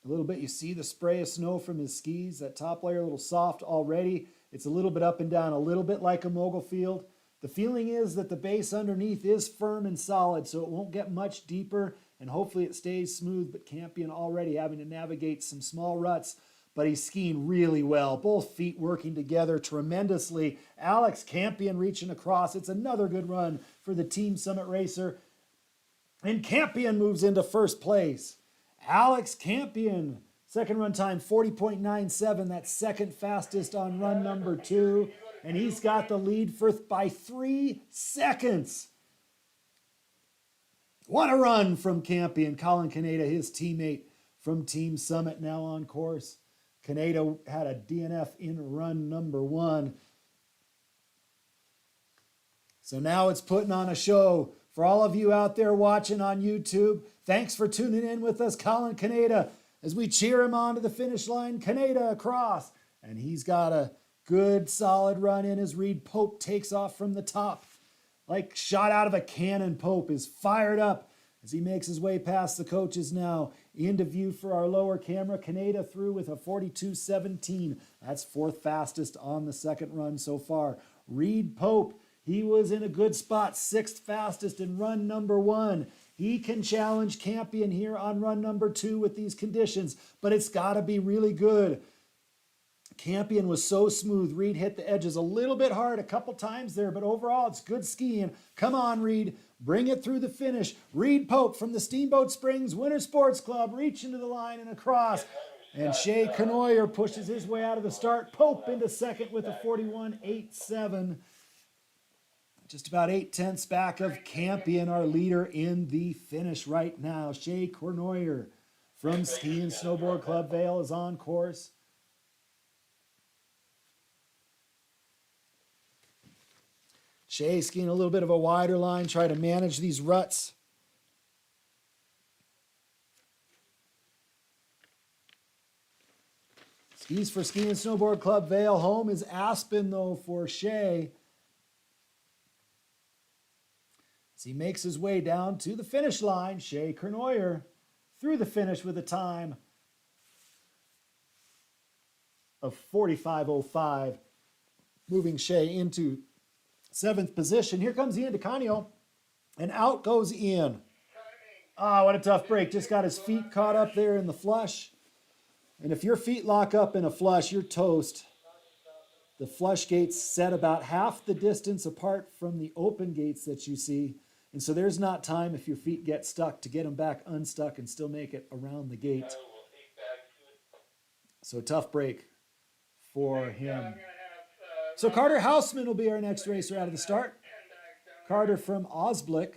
a little bit. You see the spray of snow from his skis. That top layer a little soft already. It's a little bit up and down, a little bit like a mogul field. The feeling is that the base underneath is firm and solid, so it won't get much deeper, and hopefully it stays smooth. But Campion already having to navigate some small ruts, but he's skiing really well. Both feet working together tremendously. Alex Campion reaching across. It's another good run for the Team Summit racer. And Campion moves into first place. Alex Campion, second run time, 40.97. That's second fastest on run number 2. And he's got the lead by 3 seconds. What a run from Campion. Colin Canada, his teammate from Team Summit, now on course. Canada had a DNF in run number 1. So now it's putting on a show. For all of you out there watching on YouTube, thanks for tuning in with us, Colin Canada, as we cheer him on to the finish line. Canada across, and he's got a good solid run in as Reed Pope takes off from the top. Like shot out of a cannon, Pope is fired up as he makes his way past the coaches now. Into view for our lower camera. Canada through with a 42.17. That's 4th fastest on the second run so far. Reed Pope, he was in a good spot, 6th fastest in run number 1. He can challenge Campion here on run number 2 with these conditions, but it's got to be really good. Campion was so smooth. Reed hit the edges a little bit hard a couple times there, but overall it's good skiing. Come on, Reed. Bring it through the finish. Reed Pope from the Steamboat Springs Winter Sports Club reaching to the line and across. And Shea Conoyer pushes his way out of the start. Pope into second with a 41.87. Just about 0.8 back of Campion, our leader in the finish right now. Shea Conoyer from Ski and Snowboard Club Vale is on course. Shea skiing a little bit of a wider line, try to manage these ruts. Skis for Ski and Snowboard Club Vale. Home is Aspen, though, for Shea. As he makes his way down to the finish line, Shea Conoyer through the finish with a time of 45.05, moving Shea into 7th position. Here comes Ian DeCanio, and out goes Ian. Ah, what a tough break. Just got his feet caught up there in the flush. And if your feet lock up in a flush, you're toast. The flush gates set about half the distance apart from the open gates that you see. And so there's not time if your feet get stuck to get them back unstuck and still make it around the gate. So tough break for him. So Carter Houseman will be our next racer out of the start. Carter from Osblick.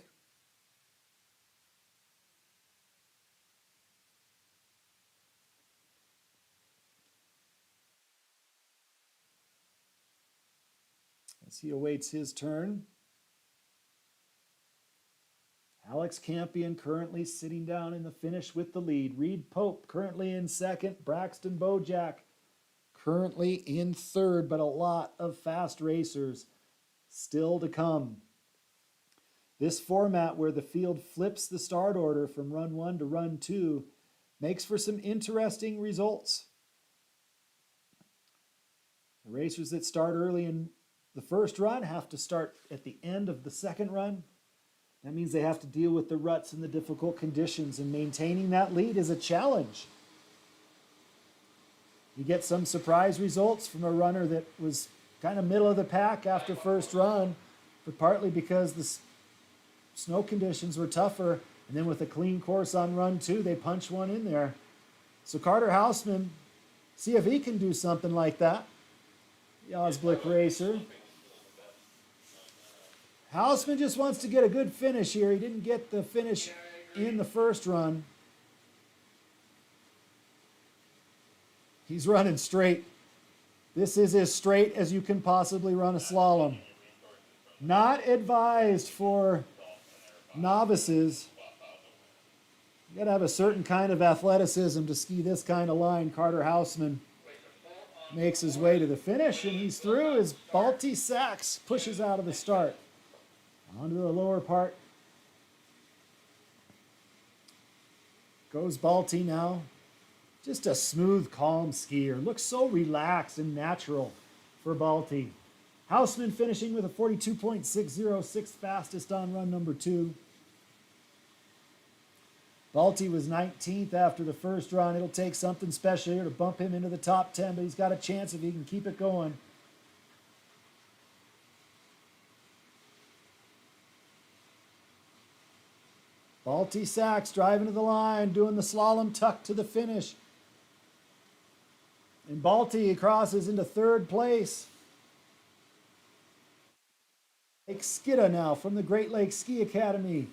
As he awaits his turn. Alex Campion currently sitting down in the finish with the lead. Reed Pope currently in second. Braxton Bojack currently in third, but a lot of fast racers still to come. This format where the field flips the start order from run 1 to run 2 makes for some interesting results. The racers that start early in the first run have to start at the end of the second run. That means they have to deal with the ruts and the difficult conditions, and maintaining that lead is a challenge. You get some surprise results from a runner that was kind of middle of the pack after first run, but partly because the snow conditions were tougher, and then with a clean course on run 2, they punch one in there. So Carter Houseman, see if he can do something like that. The Osblick racer. Houseman just wants to get a good finish here. He didn't get the finish in the first run. He's running straight. This is as straight as you can possibly run a slalom. Not advised for novices. You gotta have a certain kind of athleticism to ski this kind of line. Carter Houseman makes his way to the finish, and he's through as Balti Sachs pushes out of the start. Onto the lower part. Goes Balti now. Just a smooth, calm skier. Looks so relaxed and natural for Balti. Houseman finishing with a 42.60, sixth fastest on run number 2. Balti was 19th after the first run. It'll take something special here to bump him into the top 10, but he's got a chance if he can keep it going. Balti Sachs driving to the line, doing the slalom tuck to the finish. And Balti crosses into third place. Lake Skidda now from the Great Lakes Ski Academy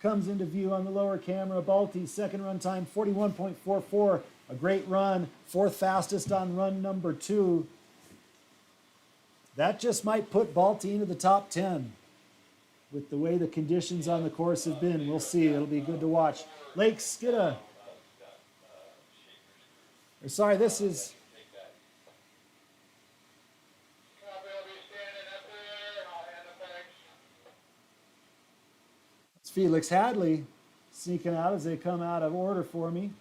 comes into view on the lower camera. Balti's second run time, 41.44. A great run, fourth fastest on run number 2. That just might put Balti into the top 10. With the way the conditions on the course have been, we'll see. It'll be good to watch. Lake Skidda. Or sorry, this is... It's Felix Hadley sneaking out as they come out of order for me.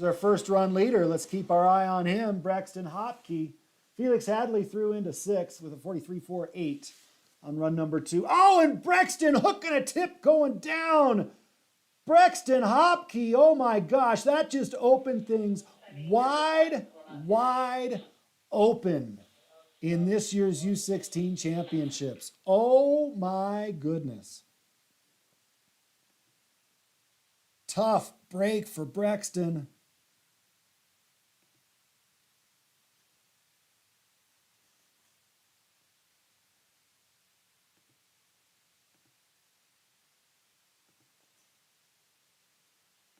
Our first run leader. Let's keep our eye on him. Braxton Hopke. Felix Hadley threw into 6th with a 43.48 on run number 2. Oh, and Braxton hooking a tip going down. Braxton Hopke. Oh my gosh, that just opened things wide open in this year's U16 championships. Oh my goodness. Tough break for Braxton.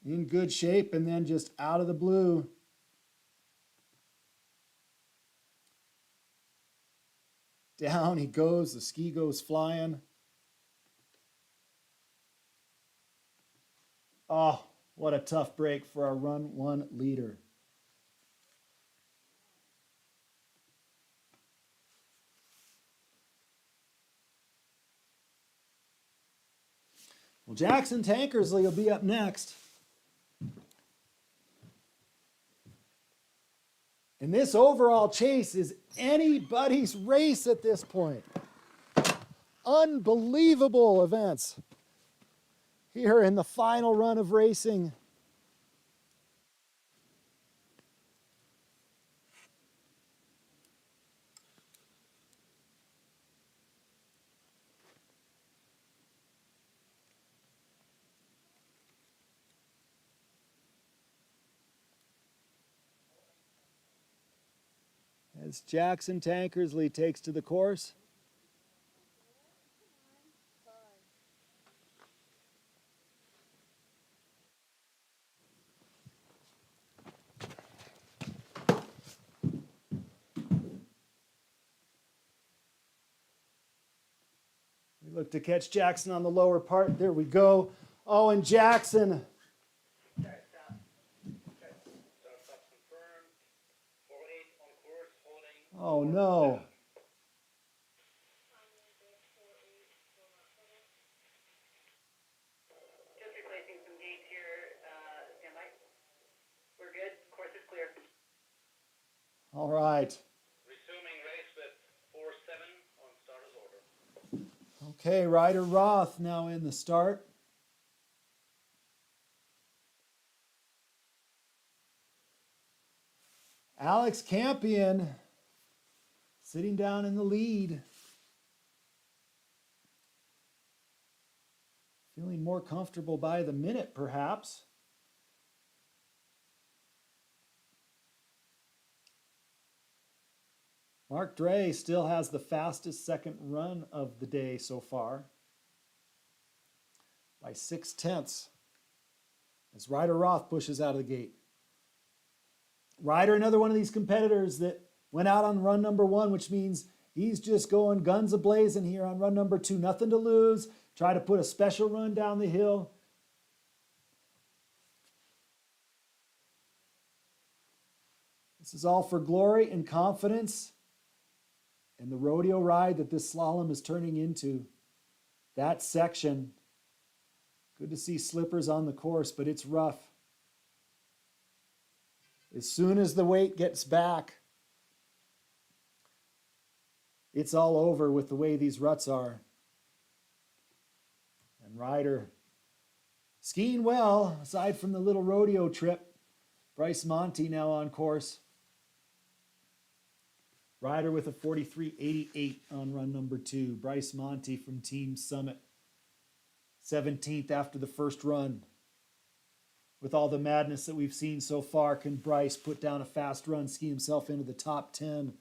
In good shape, and then just out of the blue. Down he goes, the ski goes flying. Oh, what a tough break for our run 1 leader. Well, Jackson Tankersley will be up next. And this overall chase is anybody's race at this point. Unbelievable events here in the final run of racing. As Jackson Tankersley takes to the course. We look to catch Jackson on the lower part. There we go. Oh, and Jackson. Oh, no. Just replacing some gates here, stand by. We're good, course is clear. All right. Resuming race with 4-7 on starter's order. Okay, Ryder Roth now in the start. Alex Campion sitting down in the lead. Feeling more comfortable by the minute, perhaps. Mark Dre still has the fastest second run of the day so far by 0.6 as Ryder Roth pushes out of the gate. Ryder, another one of these competitors that went out on run number 1, which means he's just going guns a-blazing here on run number 2. Nothing to lose. Try to put a special run down the hill. This is all for glory and confidence and the rodeo ride that this slalom is turning into. That section, good to see slippers on the course, but it's rough. As soon as the weight gets back, it's all over with the way these ruts are. And Ryder skiing well, aside from the little rodeo trip. Bryce Monty now on course. Ryder with a 43.88 on run number 2. Bryce Monty from Team Summit, 17th after the first run. With all the madness that we've seen so far, can Bryce put down a fast run, ski himself into the top 10?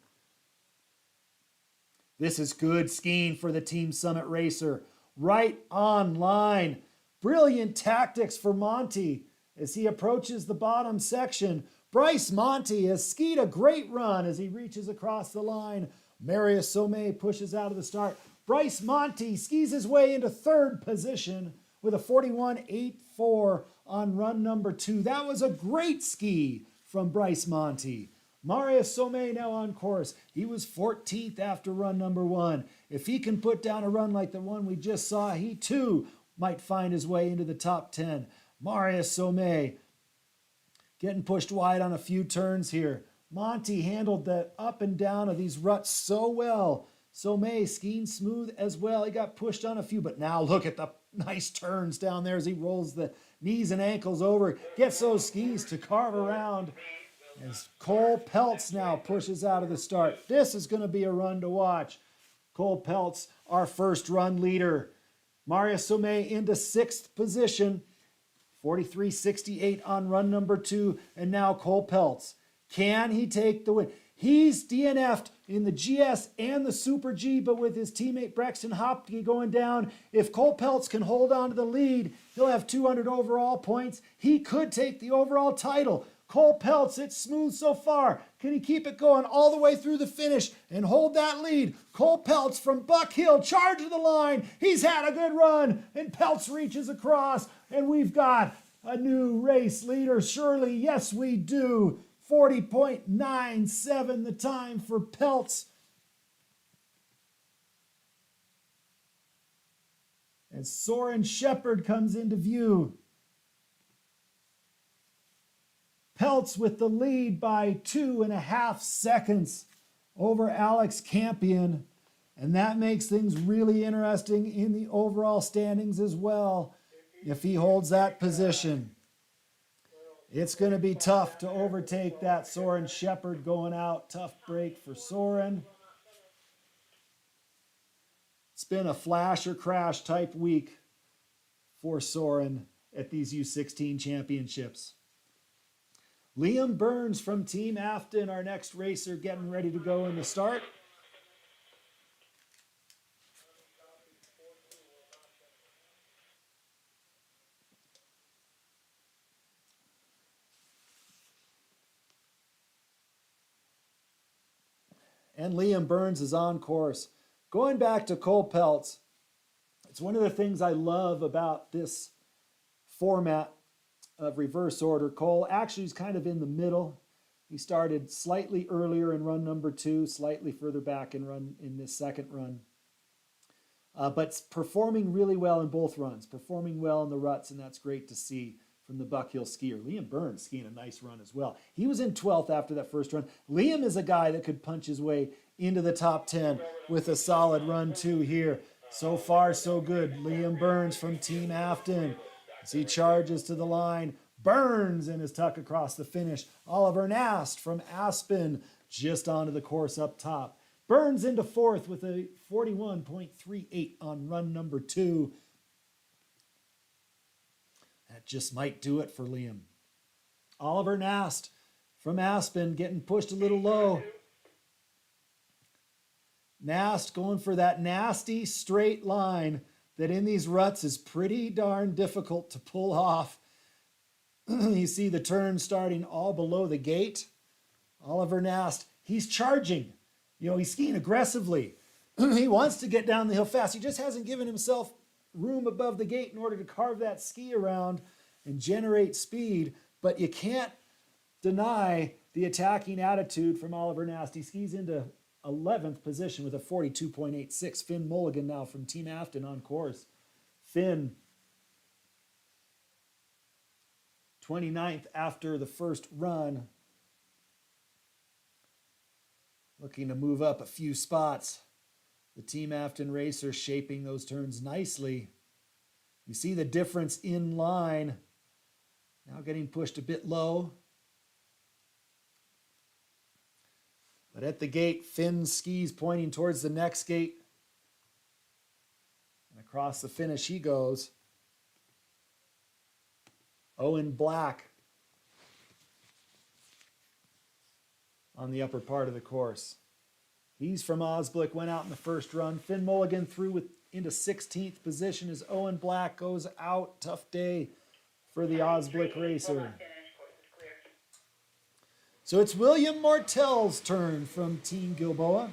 This is good skiing for the Team Summit racer. Right on line. Brilliant tactics for Monty as he approaches the bottom section. Bryce Monty has skied a great run as he reaches across the line. Marius Somé pushes out of the start. Bryce Monty skis his way into third position with a 41.84 on run number 2. That was a great ski from Bryce Monty. Marius Somé now on course. He was 14th after run number 1. If he can put down a run like the one we just saw, he too might find his way into the top 10. Marius Somé getting pushed wide on a few turns here. Monty handled the up and down of these ruts so well. Somé skiing smooth as well. He got pushed on a few, but now look at the nice turns down there as he rolls the knees and ankles over, gets those skis to carve around as Cole Peltz now pushes out of the start. This is going to be a run to watch. Cole Peltz, our first run leader. Marius Somé into 6th position, 43.68 on run number 2, and now Cole Peltz. Can he take the win? He's DNF'd in the GS and the Super G, but with his teammate Braxton Hopke going down, if Cole Peltz can hold on to the lead, he'll have 200 overall points. He could take the overall title. Cole Peltz, it's smooth so far. Can he keep it going all the way through the finish and hold that lead? Cole Peltz from Buck Hill, charge to the line. He's had a good run, and Peltz reaches across, and we've got a new race leader. Surely, yes, we do. 40.97 the time for Peltz. As Soren Shepard comes into view. Peltz Peltz with the lead by 2.5 seconds over Alex Campion. And that makes things really interesting in the overall standings as well. If he holds that position, it's going to be tough to overtake that. Soren Shepard going out. Tough break for Soren. It's been a flash or crash type week for Soren at these U16 championships. Liam Burns from Team Afton, our next racer, getting ready to go in the start. And Liam Burns is on course. Going back to Cole Peltz, it's one of the things I love about this format of reverse order. Cole actually is kind of in the middle. He started slightly earlier in run number 2, slightly further back in this second run. But performing really well in both runs, performing well in the ruts, and that's great to see from the Buck Hill skier. Liam Burns skiing a nice run as well. He was in 12th after that first run. Liam is a guy that could punch his way into the top 10 with a solid run too here. So far, so good. Liam Burns from Team Afton as he charges to the line. Burns in his tuck across the finish. Oliver Nast from Aspen just onto the course up top. Burns into 4th with a 41.38 on run number 2. That just might do it for Liam. Oliver Nast from Aspen getting pushed a little low. Nast going for that nasty straight line that in these ruts is pretty darn difficult to pull off. You see the turn starting all below the gate. Oliver Nast, he's charging. He's skiing aggressively. He wants to get down the hill fast. He just hasn't given himself room above the gate in order to carve that ski around and generate speed. But you can't deny the attacking attitude from Oliver Nast. He skis into 11th position with a 42.86. Finn Mulligan now from Team Afton on course. Finn, 29th after the first run. Looking to move up a few spots. The Team Afton racer shaping those turns nicely. You see the difference in line. Now getting pushed a bit low. But at the gate, Finn's skis pointing towards the next gate. And across the finish he goes. Owen Black on the upper part of the course. He's from Osblick, went out in the first run. Finn Mulligan through into 16th position as Owen Black goes out. Tough day for the Osblick racer. So it's William Mortell's turn from Team Gilboa.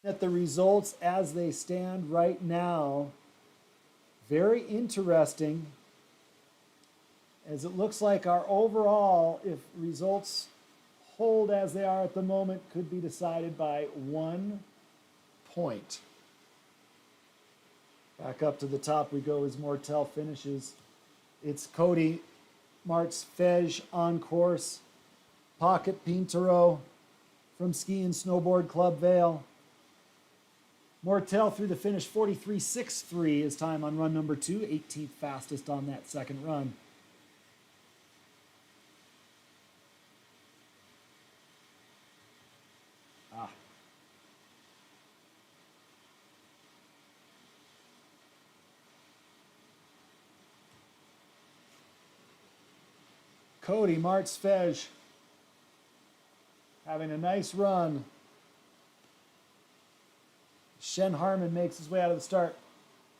At the results as they stand right now, very interesting, as it looks like our overall, if results hold as they are at the moment, could be decided by 1 point. Back up to the top we go as Mortell finishes. It's Cody Martz-Fej on course. Pocket Pinturo from Ski and Snowboard Club Vale. Mortell through the finish, 43.63 is time on run number 2, 18th fastest on that second run. Cody Martz-Fej having a nice run. Shen Harmon makes his way out of the start.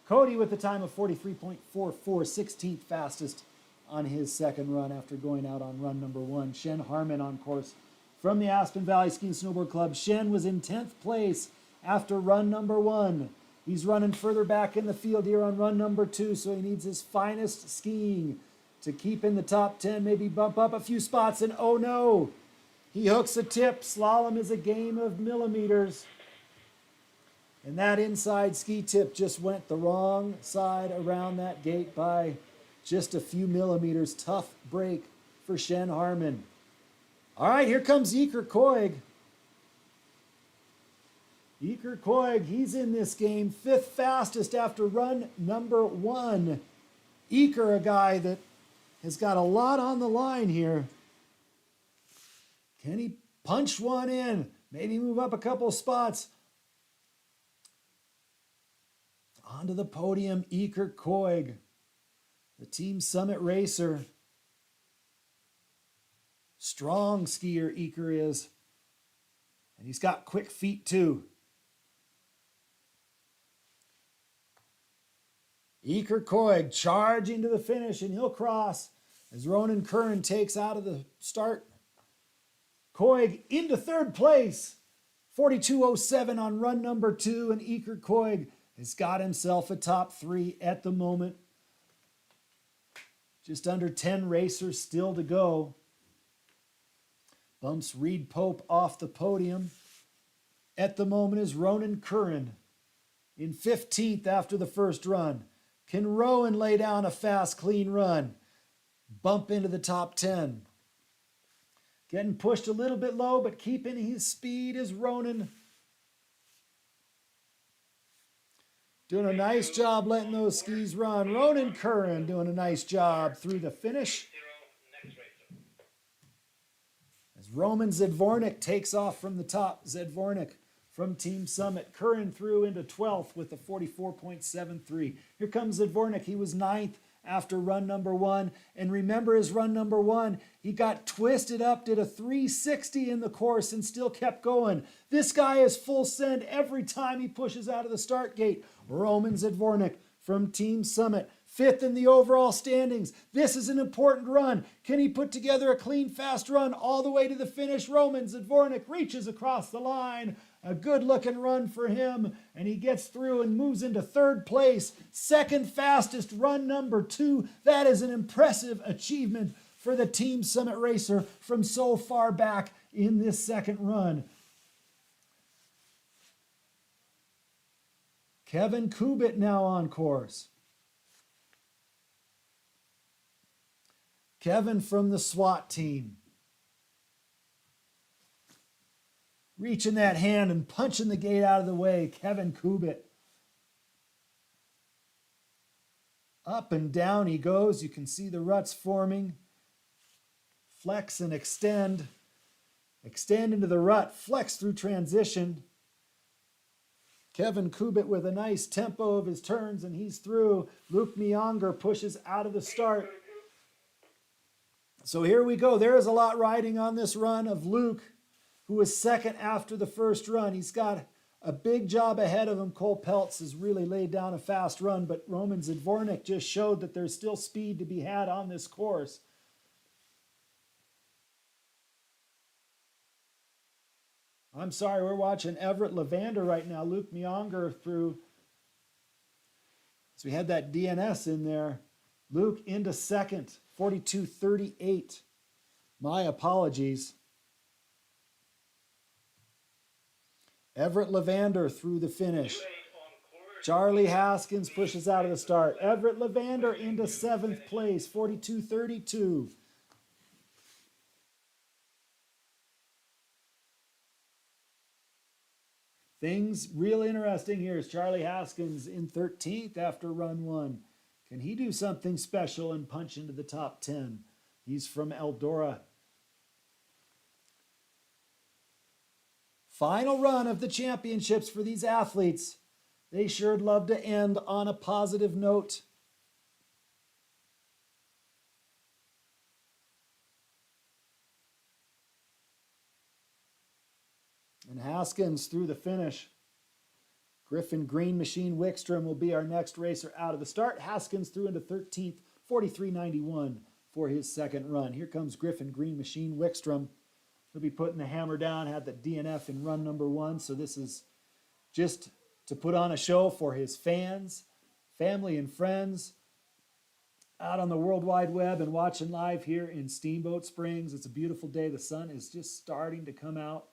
Cody with the time of 43.44, 16th fastest on his second run after going out on run number 1. Shen Harmon on course from the Aspen Valley Ski and Snowboard Club. Shen was in 10th place after run number 1. He's running further back in the field here on run number 2, so he needs his finest skiing to keep in the top 10, maybe bump up a few spots, and oh no, he hooks a tip. Slalom is a game of millimeters. And that inside ski tip just went the wrong side around that gate by just a few millimeters. Tough break for Shen Harmon. All right, here comes Iker Koig. Iker Koig, he's in this game, 5th fastest after run number 1. Iker, a guy that has got a lot on the line here. Can he punch one in? Maybe move up a couple spots. Onto the podium, Iker Koig, the Team Summit racer. Strong skier Iker is. And he's got quick feet too. Iker Koig charging to the finish, and he'll cross as Ronan Curran takes out of the start. Koig into 3rd place, 42.07 on run number 2, and Iker Koig has got himself a top 3 at the moment. Just under 10 racers still to go. Bumps Reed Pope off the podium. At the moment is Ronan Curran in 15th after the first run. Can Rowan lay down a fast, clean run? Bump into the top 10. Getting pushed a little bit low, but keeping his speed is Ronan. Doing a nice job letting those skis run. Ronan Curran doing a nice job through the finish. As Roman Zedvornik takes off from the top. Zedvornik from Team Summit. Curran through into 12th with a 44.73. Here comes Zedvornik. He was 9th after run number 1. And remember his run number 1, he got twisted up, did a 360 in the course and still kept going. This guy is full send every time he pushes out of the start gate. Roman Zedvornik from Team Summit, 5th in the overall standings. This is an important run. Can he put together a clean, fast run all the way to the finish? Roman Zedvornik reaches across the line. A good-looking run for him, and he gets through and moves into 3rd place. 2nd fastest, run number 2. That is an impressive achievement for the Team Summit racer from so far back in this second run. Kevin Kubit now on course. Kevin from the SWAT team. Reaching that hand and punching the gate out of the way, Kevin Kubit. Up and down he goes. You can see the ruts forming. Flex and extend. Extend into the rut. Flex through transition. Kevin Kubit with a nice tempo of his turns, and he's through. Luke Mionger pushes out of the start. So here we go. There is a lot riding on this run of Luke, who was 2nd after the first run. He's got a big job ahead of him. Cole Peltz has really laid down a fast run, but Roman Zedvornik just showed that there's still speed to be had on this course. I'm sorry, we're watching Everett Levander right now. Luke Mionger through. So we had that DNS in there. Luke into 2nd, 42.38. My apologies. Everett Levander through the finish. Charlie Haskins pushes out of the start. Everett Levander into 7th place, 42.32. Things real interesting here is Charlie Haskins in 13th after run 1. Can he do something special and punch into the top 10? He's from Eldora. Final run of the championships for these athletes. They sure'd love to end on a positive note. And Haskins through the finish. Griffin Green Machine Wickstrom will be our next racer out of the start. Haskins through into 13th, 43.91. for his second run. Here comes Griffin Green Machine Wickstrom. He'll be putting the hammer down, had the DNF in run number 1. So this is just to put on a show for his fans, family, and friends out on the World Wide Web and watching live here in Steamboat Springs. It's a beautiful day. The sun is just starting to come out.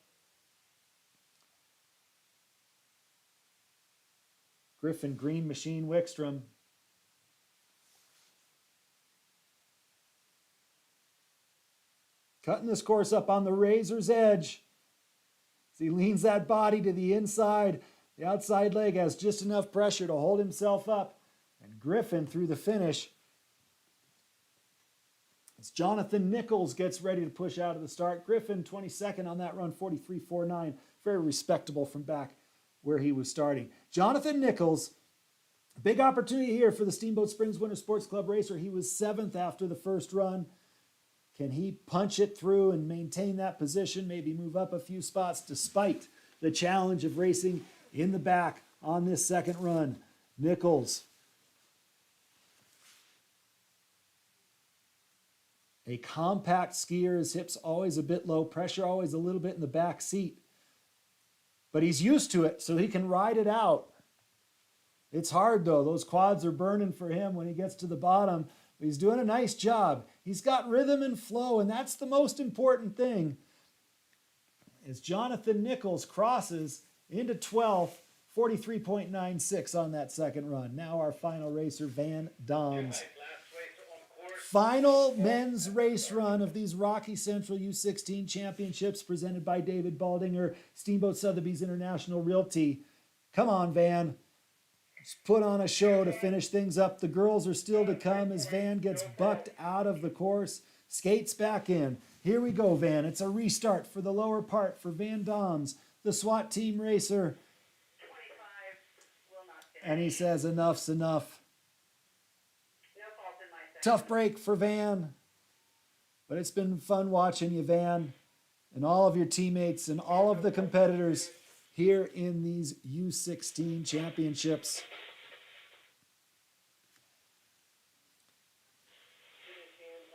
Griffin Green Machine Wickstrom. Cutting this course up on the razor's edge. As he leans that body to the inside, the outside leg has just enough pressure to hold himself up. And Griffin through the finish. As Jonathan Nichols gets ready to push out of the start. Griffin 22nd on that run, 43.49. Very respectable from back where he was starting. Jonathan Nichols, big opportunity here for the Steamboat Springs Winter Sports Club racer. He was 7th after the first run. Can he punch it through and maintain that position, maybe move up a few spots despite the challenge of racing in the back on this second run? Nichols. A compact skier, his hips always a bit low, pressure always a little bit in the back seat. But he's used to it, so he can ride it out. It's hard though, those quads are burning for him when he gets to the bottom. But he's doing a nice job. He's got rhythm and flow, and that's the most important thing. As Jonathan Nichols crosses into 12th, 43.96 on that second run. Now our final racer, Van Doms. Final men's race run of these Rocky Central U16 championships presented by David Baldinger, Steamboat Sotheby's International Realty. Come on, Van. Let's put on a show to finish things up. The girls are still to come as Van gets bucked out of the course, skates back in. Here we go, Van. It's a restart for the lower part for Van Doms, the SWAT team racer. And he says, enough's enough. Tough break for Van, but it's been fun watching you, Van, and all of your teammates and all of the competitors here in these U16 championships.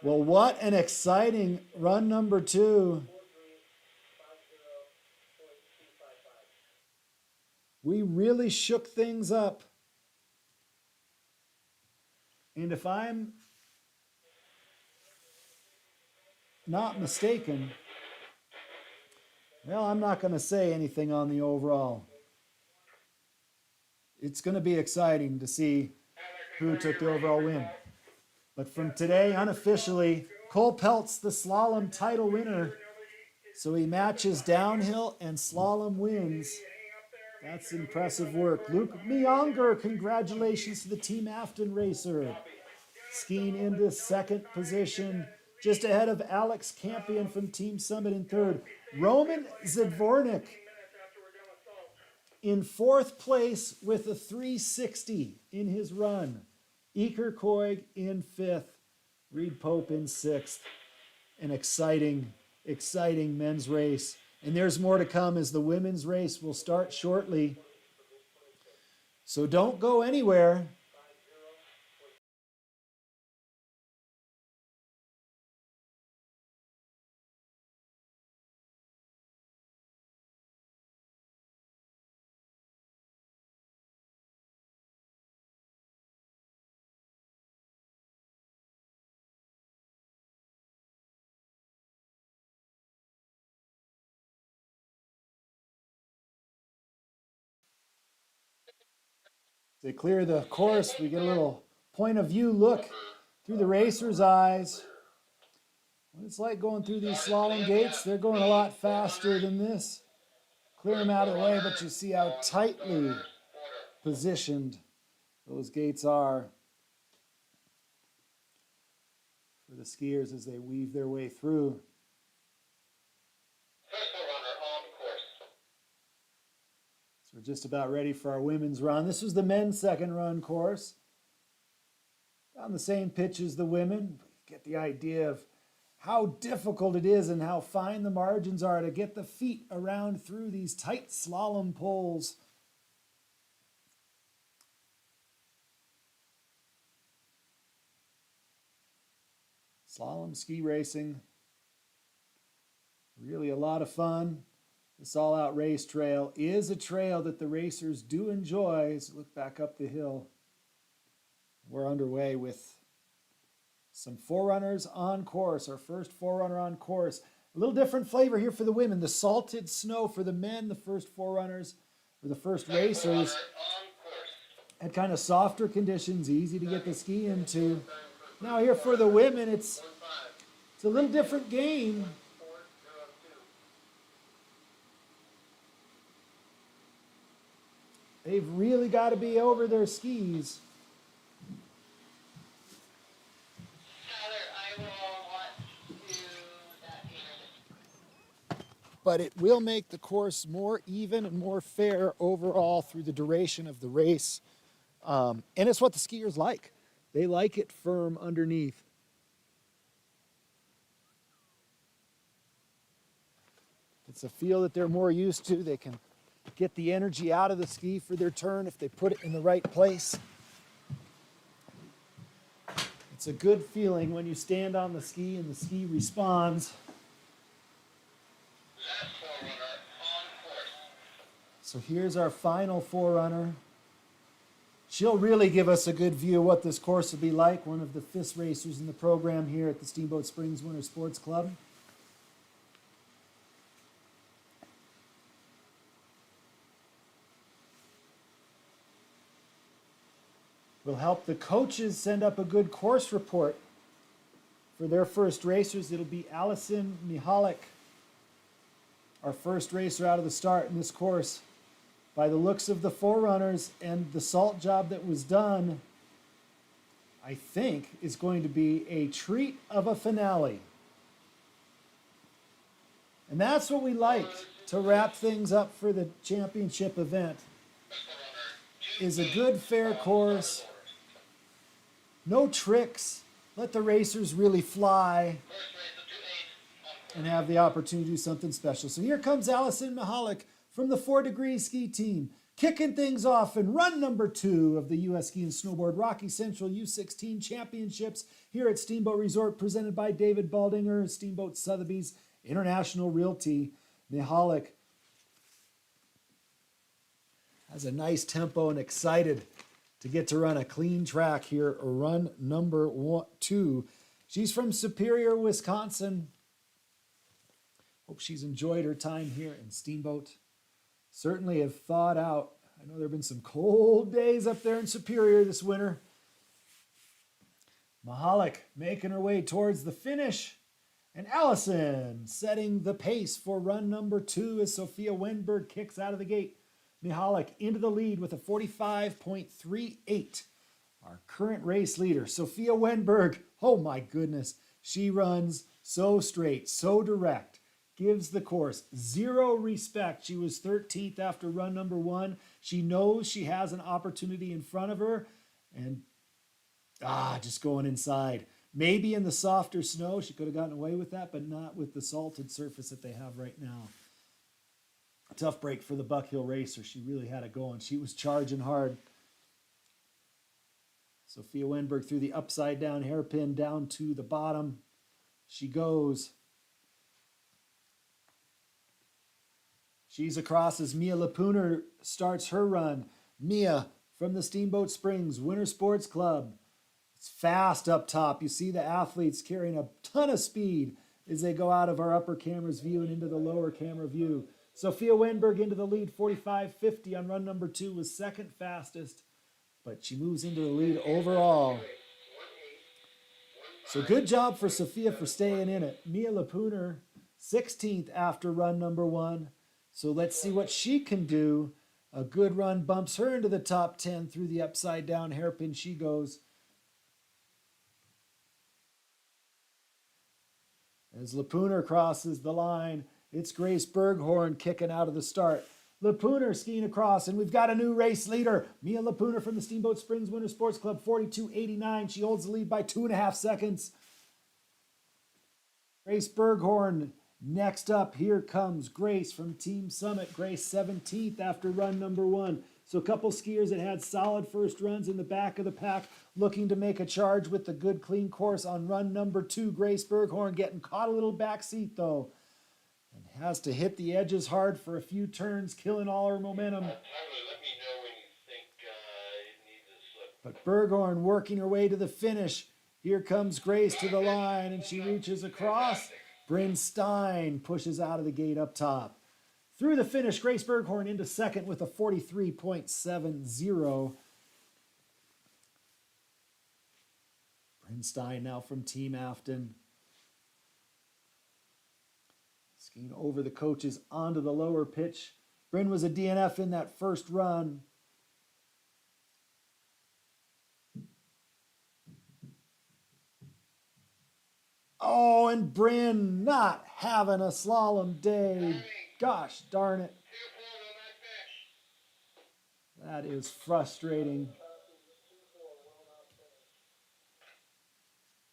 Well, what an exciting run number 2. We really shook things up. And if I'm not mistaken, well, I'm not going to say anything on the overall. It's going to be exciting to see who took the overall win. But from today, unofficially, Cole Pelt's the slalom title winner. So he matches downhill and slalom wins. That's impressive work. Luke Mionger, congratulations to the Team Afton racer. Skiing into second position, just ahead of Alex Campion from Team Summit in third. Roman Zidvornik in fourth place with a 360 in his run. Iker Koig in fifth. Reed Pope in sixth. An exciting men's race. And there's more to come as the women's race will start shortly. So don't go anywhere. They clear the course, we get a little point of view look through the racer's eyes. What it's like going through these slalom gates, they're going a lot faster than this. Clear them out of the way, but you see how tightly positioned those gates are for the skiers as they weave their way through. So we're just about ready for our women's run. This was the men's second run course. On the same pitch as the women. Get the idea of how difficult it is and how fine the margins are to get the feet around through these tight slalom poles. Slalom ski racing. Really a lot of fun. This all-out race trail is a trail that the racers do enjoy. As we look back up the hill, we're underway with some forerunners on course. Our first forerunner on course. A little different flavor here for the women. The salted snow for the men. The first forerunners, or the first racers, had kind of softer conditions, easy to get the ski into. Now here for the women, it's a little different game. They've really got to be over their skis. But it will make the course more even and more fair overall through the duration of the race. And it's what the skiers like. They like it firm underneath. It's a feel that they're more used to. They can get the energy out of the ski for their turn if they put it in the right place. It's a good feeling when you stand on the ski and the ski responds. So here's our final forerunner. She'll really give us a good view of what this course will be like. One of the FIS racers in the program here at the Steamboat Springs Winter Sports Club. We'll help the coaches send up a good course report for their first racers. It'll be Allison Mihalik, our first racer out of the start in this course. By the looks of the forerunners and the salt job that was done, I think is going to be a treat of a finale. And that's what we like to wrap things up for the championship event, is a good, fair course. No tricks. Let the racers really fly and have the opportunity to do something special. So here comes Allison Mihalik from the 4 Degrees ski team, kicking things off in run number 2 of the U.S. Ski and Snowboard Rocky Central U16 Championships here at Steamboat Resort, presented by David Baldinger, Steamboat Sotheby's International Realty. Mihalik has a nice tempo and excited to get to run a clean track here, run number 2. She's from Superior, Wisconsin. Hope she's enjoyed her time here in Steamboat. Certainly have thawed out. I know there have been some cold days up there in Superior this winter. Mihalik making her way towards the finish. And Allison setting the pace for run number 2 as Sophia Wenberg kicks out of the gate. Mihalik into the lead with a 45.38. Our current race leader, Sophia Wenberg. Oh my goodness. She runs so straight, so direct. Gives the course zero respect. She was 13th after run number 1. She knows she has an opportunity in front of her. And just going inside. Maybe in the softer snow, she could have gotten away with that, but not with the salted surface that they have right now. A tough break for the Buck Hill racer. She really had it going. She was charging hard. Sophia Wenberg through the upside down hairpin down to the bottom. She goes. She's across as Mia Lapuner starts her run. Mia from the Steamboat Springs Winter Sports Club. It's fast up top. You see the athletes carrying a ton of speed as they go out of our upper camera's view and into the lower camera view. Sophia Wenberg into the lead, 45.50 on run number 2, was second fastest, but she moves into the lead overall. So good job for Sophia for staying in it. Mia Lapuner, 16th after run number 1. So let's see what she can do. A good run bumps her into the top 10 through the upside down hairpin. She goes. As Lapuner crosses the line, it's Grace Berghorn kicking out of the start. Lapuner skiing across, and we've got a new race leader. Mia Lapuner from the Steamboat Springs Winter Sports Club, 42.89. She holds the lead by 2.5 seconds. Grace Berghorn next up. Here comes Grace from Team Summit. Grace 17th after run number 1. So a couple skiers that had solid first runs in the back of the pack looking to make a charge with the good clean course on run number 2. Grace Berghorn getting caught a little backseat though. And has to hit the edges hard for a few turns, killing all her momentum. Tyler, let me know when you think it needs a slip. But Berghorn working her way to the finish. Here comes Grace to the line and she reaches across. Bryn Stein pushes out of the gate up top. Through the finish, Grace Berghorn into second with a 43.70. Bryn Stein now from Team Afton. Skiing over the coaches onto the lower pitch. Bryn was a DNF in that first run. Oh, and Bryn not having a slalom day. Gosh darn it. That is frustrating.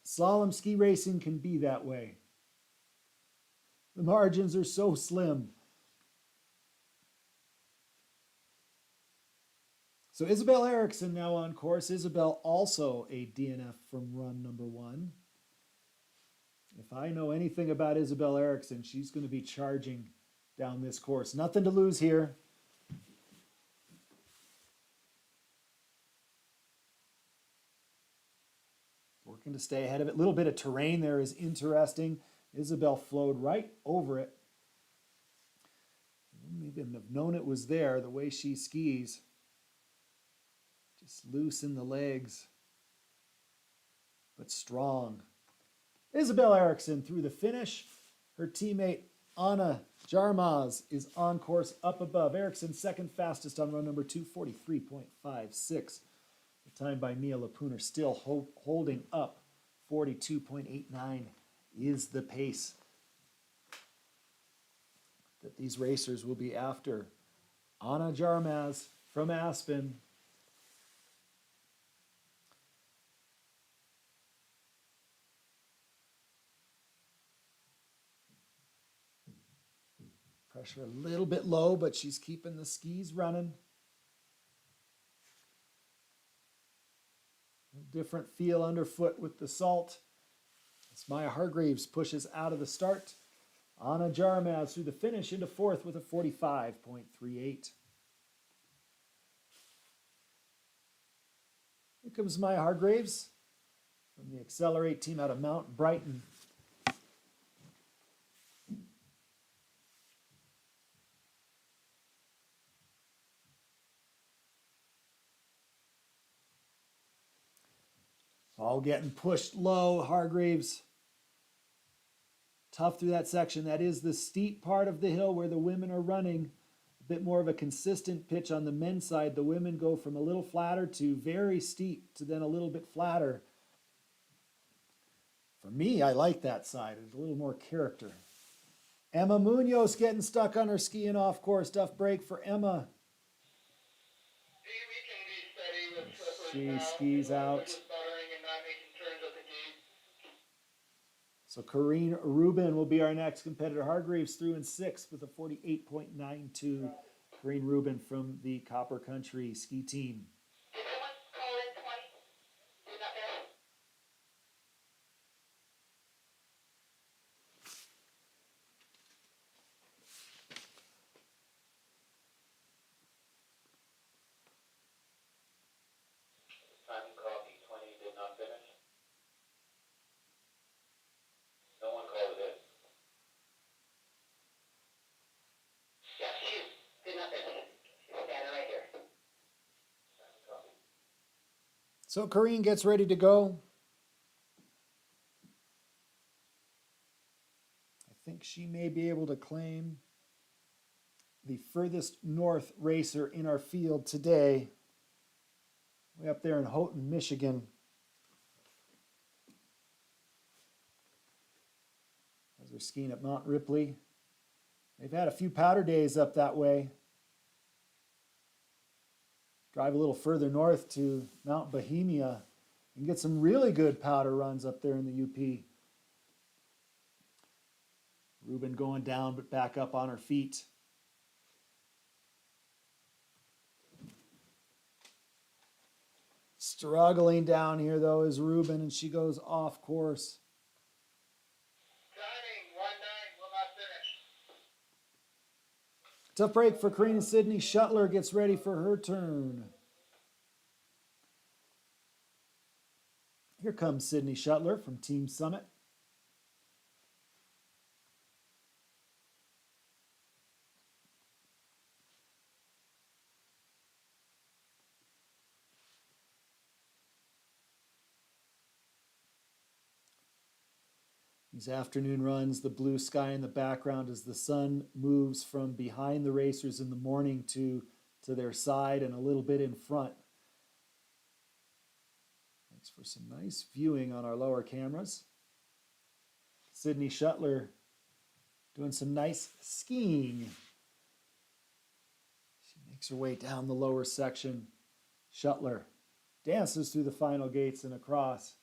Slalom ski racing can be that way. The margins are so slim. So Isabel Eriksson now on course. Isabel also a DNF from run number 1. If I know anything about Isabel Eriksson, she's going to be charging down this course. Nothing to lose here. Working to stay ahead of it. A little bit of terrain there is interesting. Isabel flowed right over it. Wouldn't even have known it was there the way she skis. Just loose in the legs, but strong. Isabel Eriksson through the finish. Her teammate Anna Jarmaz is on course up above. Eriksson second fastest on run number 2, 43.56. The time by Mia Lapuner still holding up. 42.89 is the pace that these racers will be after. Anna Jarmaz from Aspen. Pressure a little bit low, but she's keeping the skis running. Different feel underfoot with the salt. As Maya Hargreaves pushes out of the start. Anna Jarmaz through the finish into fourth with a 45.38. Here comes Maya Hargreaves from the Accelerate team out of Mount Brighton. All getting pushed low. Hargreaves tough through that section. That is the steep part of the hill where the women are running. A bit more of a consistent pitch on the men's side. The women go from a little flatter to very steep to then a little bit flatter. For me, I like that side. There's a little more character. Emma Munoz getting stuck on her ski and off course. Tough break for Emma. She skis out. So Corrine Rubin will be our next competitor. Hargreaves through in sixth with a 48.92. Corrine Rubin from the Copper Country ski team. So Corrine gets ready to go. I think she may be able to claim the furthest north racer in our field today. Way up there in Houghton, Michigan. As they're skiing at Mount Ripley. They've had a few powder days up that way. Drive a little further north to Mount Bohemia and get some really good powder runs up there in the UP. Rubin going down but back up on her feet. Struggling down here, though, is Ruben, and she goes off course. Timing, 1-9, will not finish. Tough break for Karina Sydney. Shuttler gets ready for her turn. Here comes Sydney Shuttler from Team Summit. These afternoon runs, the blue sky in the background as the sun moves from behind the racers in the morning to their side and a little bit in front. Makes for some nice viewing on our lower cameras. Sydney Shuttler doing some nice skiing. She makes her way down the lower section. Shuttler dances through the final gates and across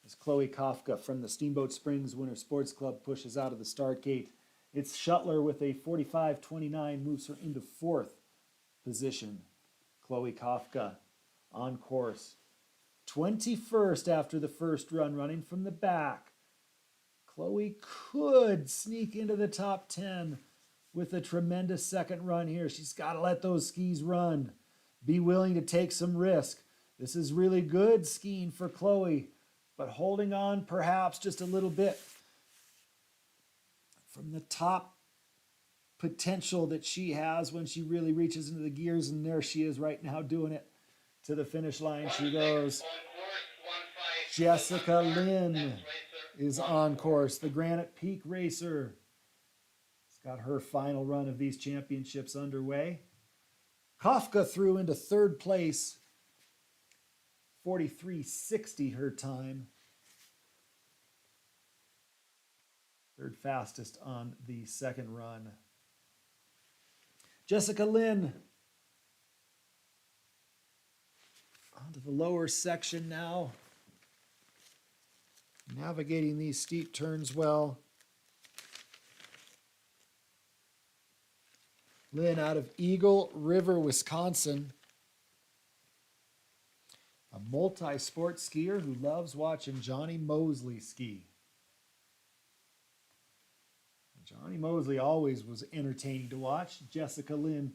as Chloe Kafka from the Steamboat Springs Winter Sports Club pushes out of the start gate. It's Shuttler with a 45.29, moves her into fourth position. Chloe Kafka on course. 21st after the first run, running from the back. Chloe could sneak into the top 10 with a tremendous second run here. She's got to let those skis run. Be willing to take some risk. This is really good skiing for Chloe, but holding on perhaps just a little bit from the top potential that she has when she really reaches into the gears, and there she is right now doing it to the finish line. She goes. Jessica Lynn is on course, the Granite Peak racer. It's got her final run of these championships underway. Kafka threw into third place, 43.60 her time. Third fastest on the second run. Jessica Lynn onto the lower section now. Navigating these steep turns well. Lynn out of Eagle River, Wisconsin. A multi-sport skier who loves watching Johnny Mosley ski. Johnny Mosley always was entertaining to watch. Jessica Lynn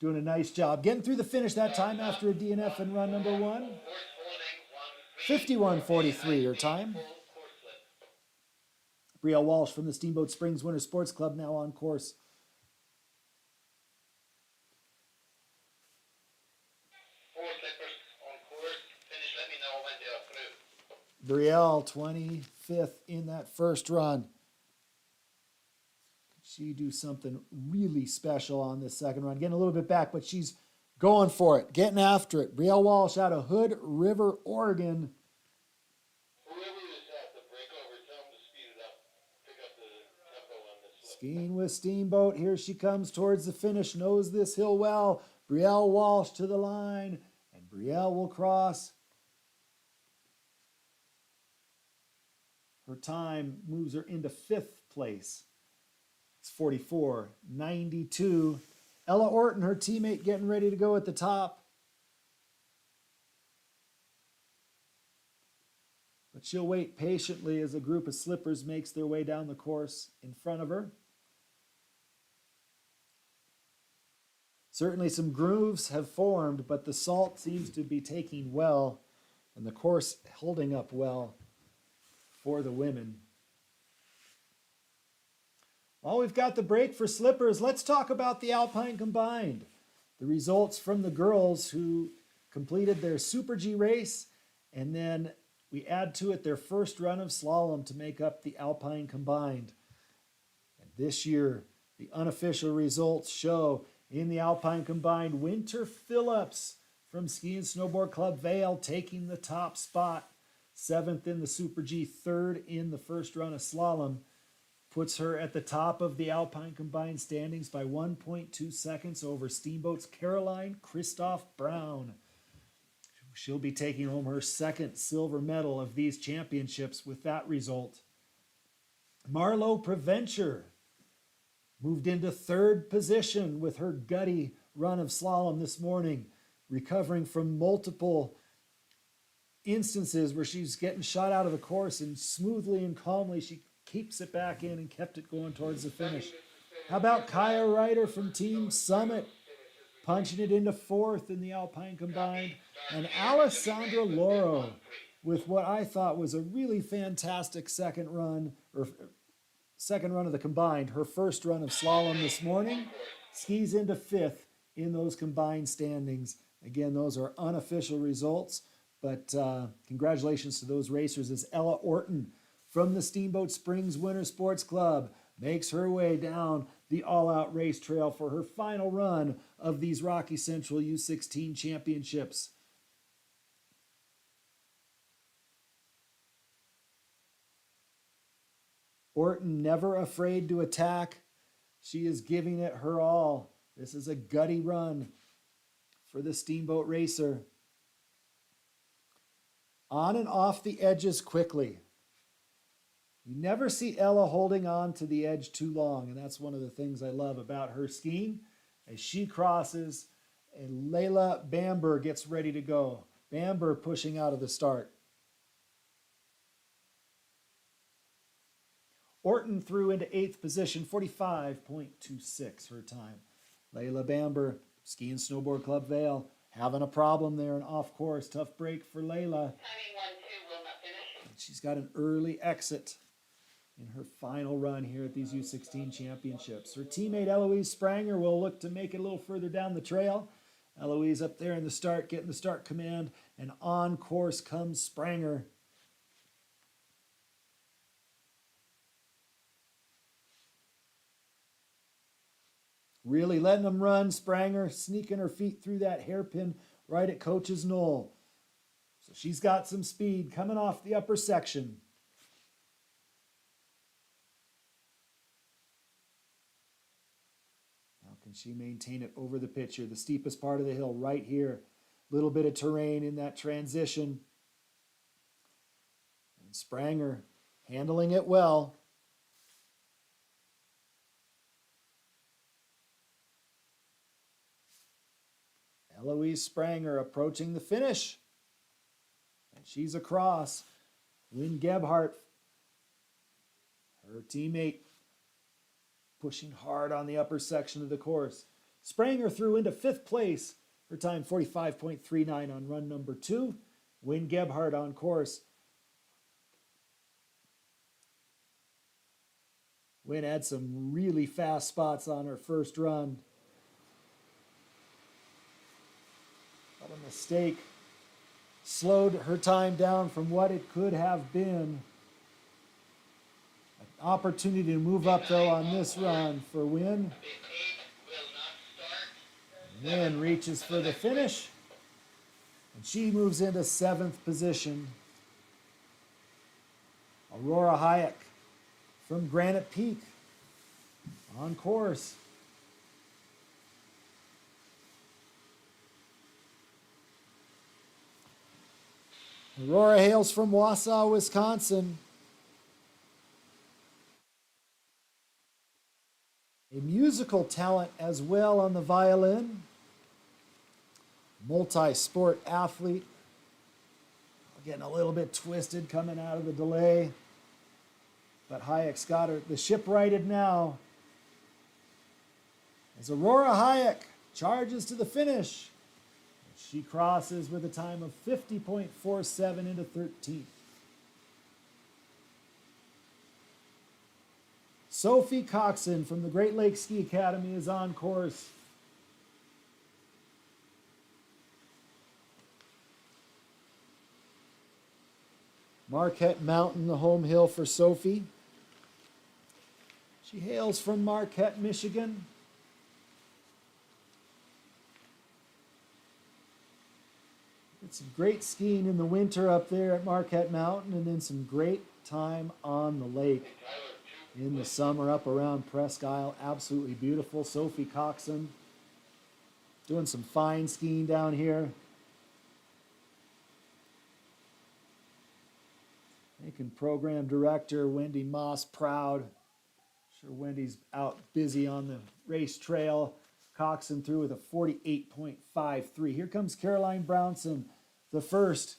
doing a nice job. Getting through the finish that time after a DNF in run number one. 51.43 her time. Brielle Walsh from the Steamboat Springs Winter Sports Club now on course. Four slippers on course. Finish, let me know when they are through. Brielle, 25th in that first run. She do something really special on this second run. Getting a little bit back, but she's going for it, getting after it. Brielle Walsh out of Hood River, Oregon. Skiing with Steamboat. Here she comes towards the finish. Knows this hill well. Brielle Walsh to the line. And Brielle will cross. Her time moves her into fifth place. It's 44.92. Ella Orton, her teammate, getting ready to go at the top. But she'll wait patiently as a group of slippers makes their way down the course in front of her. Certainly some grooves have formed, but the salt seems to be taking well, and the course holding up well for the women. While we've got the break for slippers, let's talk about the Alpine Combined. The results from the girls who completed their Super G race, and then we add to it their first run of slalom to make up the Alpine Combined. And this year, the unofficial results show in the Alpine Combined, Winter Phillips from Ski and Snowboard Club Vail taking the top spot. 7th in the Super G, 3rd in the first run of slalom. Puts her at the top of the Alpine Combined standings by 1.2 seconds over Steamboat's Caroline Christoph Brown. She'll be taking home her second silver medal of these championships with that result. Marlo Preventure moved into 3rd position with her gutty run of slalom this morning, recovering from multiple instances where she's getting shot out of the course and smoothly and calmly she keeps it back in and kept it going towards the finish. How about Kaya Ryder from Team Summit punching it into fourth in the Alpine combined, and Alessandra Loro with what I thought was a really fantastic second run of the combined. Her first run of slalom this morning skis into fifth in those combined standings. Again, those are unofficial results, but congratulations to those racers as Ella Orton from the Steamboat Springs Winter Sports Club makes her way down the all-out race trail for her final run of these Rocky Central U16 championships. Orton never afraid to attack. She is giving it her all. This is a gutty run for the Steamboat racer. On and off the edges quickly. You never see Ella holding on to the edge too long, and that's one of the things I love about her skiing. As she crosses, and Layla Bamber gets ready to go. Bamber pushing out of the start. Orton threw into 8th position, 45.26 her time. Layla Bamber, Ski and Snowboard Club Vale, having a problem there, and off course. Tough break for Layla. She's got an early exit in her final run here at these U16 championships. Her teammate Eloise Spranger will look to make it a little further down the trail. Eloise up there in the start, getting the start command, and on course comes Spranger. Really letting them run. Spranger sneaking her feet through that hairpin right at Coach's Knoll. So she's got some speed coming off the upper section. How can she maintain it over the pitch here? The steepest part of the hill right here. Little bit of terrain in that transition. And Spranger handling it well. Eloise Spranger approaching the finish. And she's across. Lynn Gebhardt, her teammate, pushing hard on the upper section of the course. Spranger threw into 5th place. Her time 45.39 on run number 2. Lynn Gebhardt on course. Lynn had some really fast spots on her first run. But a mistake slowed her time down from what it could have been. An opportunity to move up, though, on this run for Wynn. Wynn reaches for the finish, and she moves into 7th position. Aurora Hayek from Granite Peak on course. Aurora hails from Wausau, Wisconsin. A musical talent as well on the violin. Multi-sport athlete. Getting a little bit twisted coming out of the delay. But Hayek's got the ship righted now. As Aurora Hayek charges to the finish. She crosses with a time of 50.47 into 13th. Sophie Coxon from the Great Lakes Ski Academy is on course. Marquette Mountain, the home hill for Sophie. She hails from Marquette, Michigan. It's some great skiing in the winter up there at Marquette Mountain, and then some great time on the lake in the summer up around Presque Isle. Absolutely beautiful. Sophie Coxon doing some fine skiing down here. Making program director Wendy Moss proud. Sure Wendy's out busy on the race trail. Coxon through with a 48.53. Here comes Caroline Brownson, the first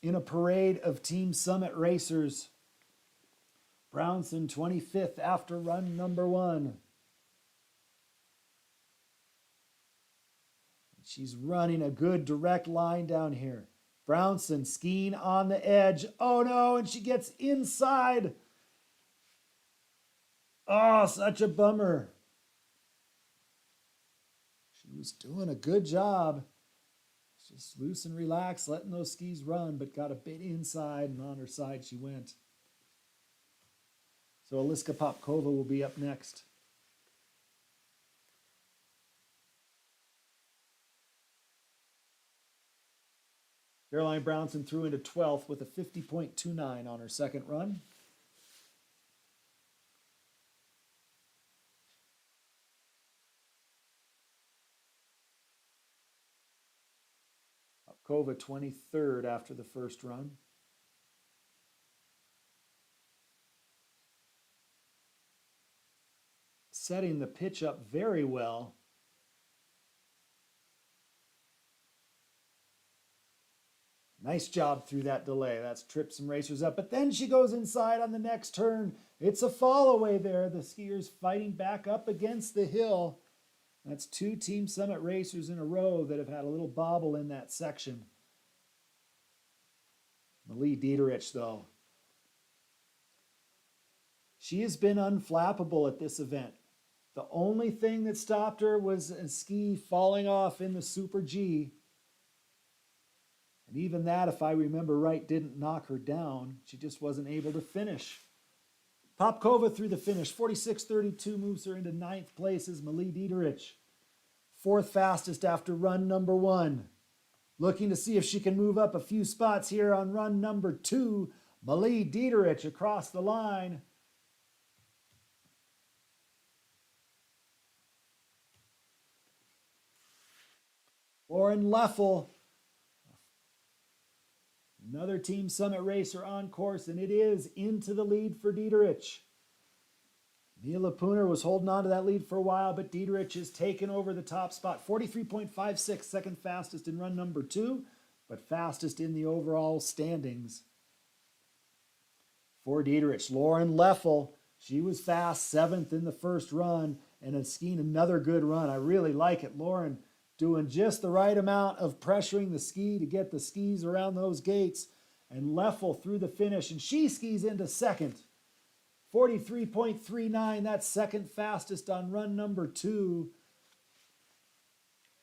in a parade of Team Summit racers. Brownson 25th after run number 1. She's running a good direct line down here. Brownson skiing on the edge. Oh no, and she gets inside. Oh, such a bummer. She was doing a good job. Just loose and relaxed, letting those skis run, but got a bit inside, and on her side she went. So Aliska Popkova will be up next. Caroline Brownson threw into 12th with a 50.29 on her second run. Popkova 23rd after the first run. Setting the pitch up very well. Nice job through that delay. That's tripped some racers up. But then she goes inside on the next turn. It's a fall away there. The skiers fighting back up against the hill. That's 2 Team Summit racers in a row that have had a little bobble in that section. Malie Dieterich, though. She has been unflappable at this event. The only thing that stopped her was a ski falling off in the Super G. And even that, if I remember right, didn't knock her down. She just wasn't able to finish. Popkova through the finish. 46.32 moves her into 9th place as Malie Dieterich. 4th fastest after run number 1. Looking to see if she can move up a few spots here on run number 2. Malie Dieterich across the line. Lauren Leffel, another Team Summit racer on course, and it is into the lead for Dieterich. Mia Lapuner was holding on to that lead for a while, but Dieterich has taken over the top spot. 43.56, second fastest in run number 2, but fastest in the overall standings. For Dieterich, Lauren Leffel, she was fast, 7th in the first run, and has skiing another good run. I really like it. Lauren doing just the right amount of pressuring the ski to get the skis around those gates. And Leffel through the finish, and she skis into 2nd. 43.39, that's 2nd fastest on run number 2.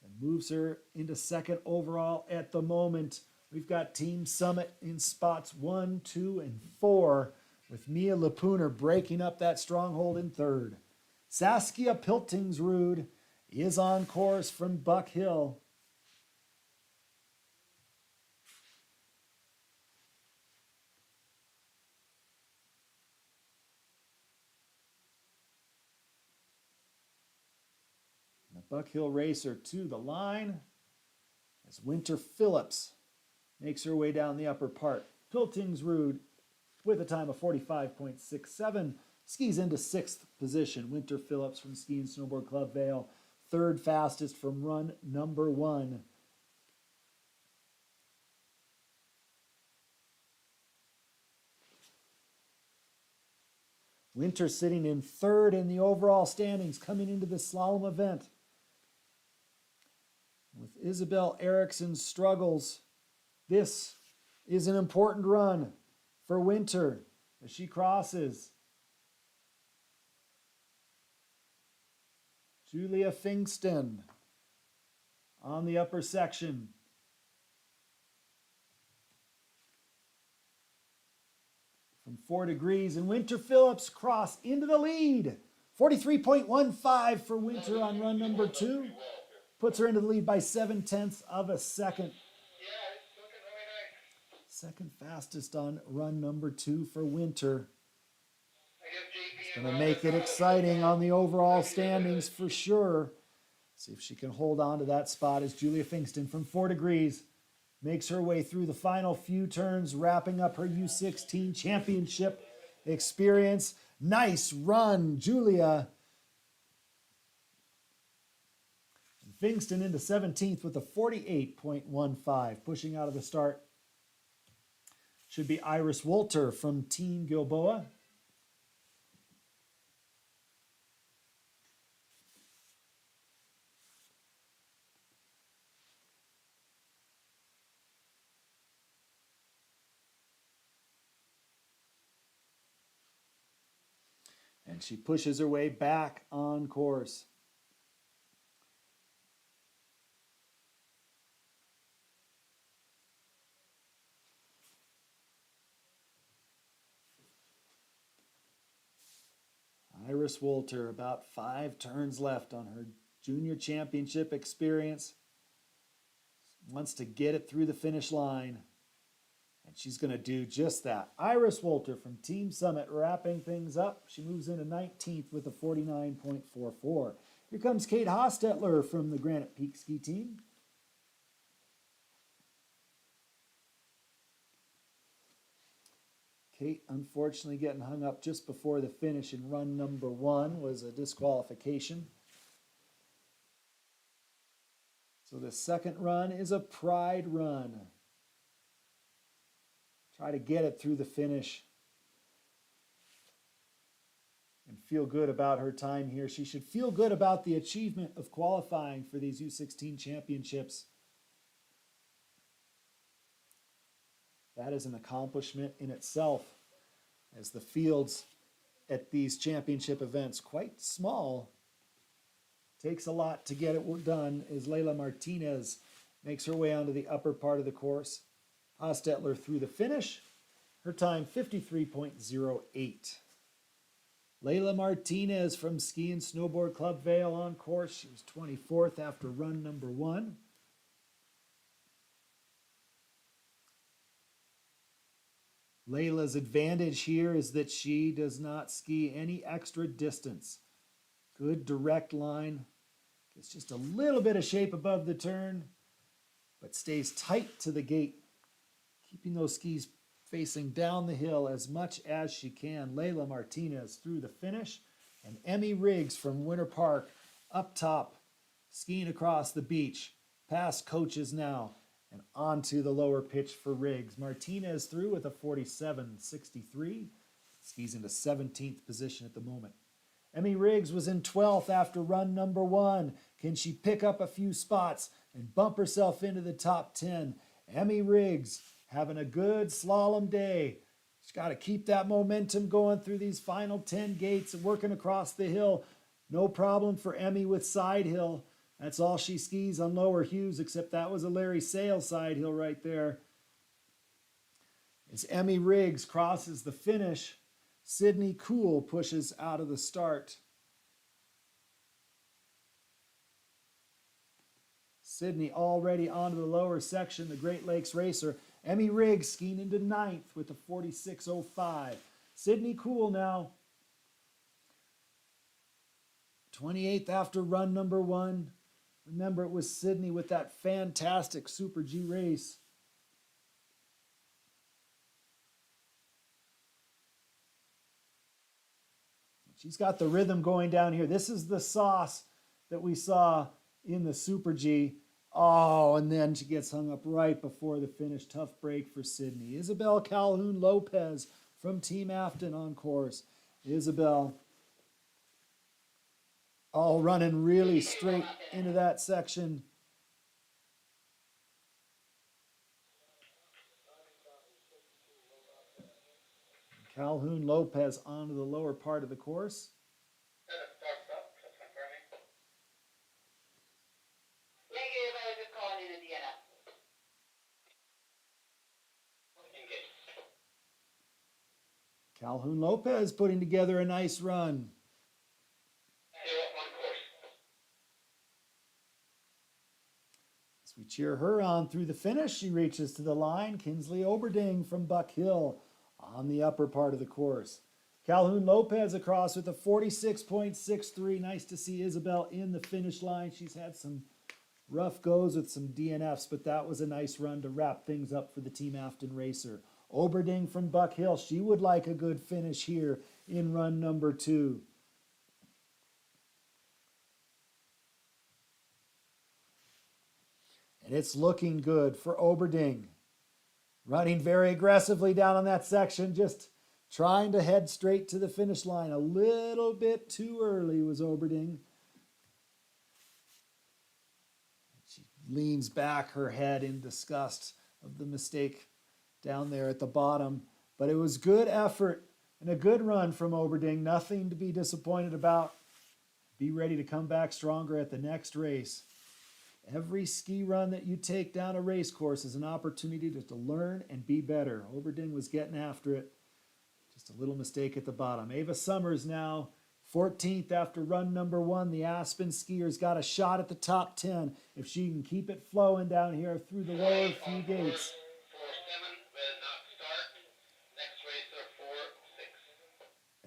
And moves her into 2nd overall at the moment. We've got Team Summit in spots 1, 2, and 4, with Mia Lapuner breaking up that stronghold in 3rd. Saskia Piltingsrud is on course from Buck Hill. And the Buck Hill racer to the line as Winter Phillips makes her way down the upper part. Piltingsrud with a time of 45.67 skis into 6th position. Winter Phillips from Ski and Snowboard Club Vale, 3rd fastest from run number 1. Winter sitting in 3rd in the overall standings coming into the slalom event. With Isabel Erikson's struggles, this is an important run for Winter as she crosses. Julia Fingston on the upper section. From 4 degrees, and Winter Phillips cross into the lead. 43.15 for Winter on run number 2. Puts her into the lead by 7/10 of a second. Second fastest on run number 2 for Winter. It's going to make it exciting on the overall standings for sure. See if she can hold on to that spot as Julia Fingston from 4 degrees makes her way through the final few turns, wrapping up her U16 championship experience. Nice run, Julia. Fingston into 17th with a 48.15, pushing out of the start. should be Iris Wolter from Team Gilboa. And she pushes her way back on course. Iris Wolter, about 5 turns left on her junior championship experience. Wants to get it through the finish line. And she's going to do just that. Iris Wolter from Team Summit wrapping things up. She moves into 19th with a 49.44. Here comes Kate Hostetler from the Granite Peak Ski Team. Kate, unfortunately, getting hung up just before the finish in run number 1 was a disqualification. So the second run is a pride run. Try to get it through the finish and feel good about her time here. She should feel good about the achievement of qualifying for these U16 championships. That is an accomplishment in itself, as the fields at these championship events quite small. Takes a lot to get it done as Layla Martinez makes her way onto the upper part of the course. Hostetler through the finish. Her time 53.08. Layla Martinez from Ski and Snowboard Club Vale on course. She was 24th after run number 1. Layla's advantage here is that she does not ski any extra distance. Good direct line. Gets just a little bit of shape above the turn, but stays tight to the gate, keeping those skis facing down the hill as much as she can. Layla Martinez through the finish, and Emmy Riggs from Winter Park up top, skiing across the beach, past coaches now, and onto the lower pitch for Riggs. Martinez through with a 47.63, skis into 17th position at the moment. Emmy Riggs was in 12th after run number 1. Can she pick up a few spots and bump herself into the top 10? Emmy Riggs having a good slalom day. She's got to keep that momentum going through these final 10 gates and working across the hill. No problem for Emmy with side hill. That's all she skis on Lower Hughes, except that was a Larry Sale side hill right there. As Emmy Riggs crosses the finish, Sydney Cool pushes out of the start. Sydney already onto the lower section, the Great Lakes racer. Emmy Riggs skiing into 9th with a 46.05. Sydney Cool now 28th after run number 1. Remember, it was Sydney with that fantastic Super G race. She's got the rhythm going down here. This is the sauce that we saw in the Super G. Oh, and then she gets hung up right before the finish. Tough break for Sydney. Isabel Calhoun Lopez from Team Afton on course. Isabel all running really straight into that section. Calhoun Lopez onto the lower part of the course. Negative, I was just calling in Indiana. Calhoun Lopez putting together a nice run. As we cheer her on through the finish, she reaches to the line. Kinsley Oberding from Buck Hill on the upper part of the course. Calhoun Lopez across with a 46.63. Nice to see Isabel in the finish line. She's had some rough goes with some DNFs, but that was a nice run to wrap things up for the Team Afton racer. Oberding from Buck Hill. She would like a good finish here in run number 2. And it's looking good for Oberding. Running very aggressively down on that section, just trying to head straight to the finish line. A little bit too early was Oberding. She leans back her head in disgust of the mistake down there at the bottom. But it was good effort and a good run from Oberding. Nothing to be disappointed about. Be ready to come back stronger at the next race. Every ski run that you take down a race course is an opportunity to learn and be better. Oberding was getting after it. Just a little mistake at the bottom. Ava Summers now 14th after run number 1. The Aspen skiers got a shot at the top 10 if she can keep it flowing down here through the lower few gates.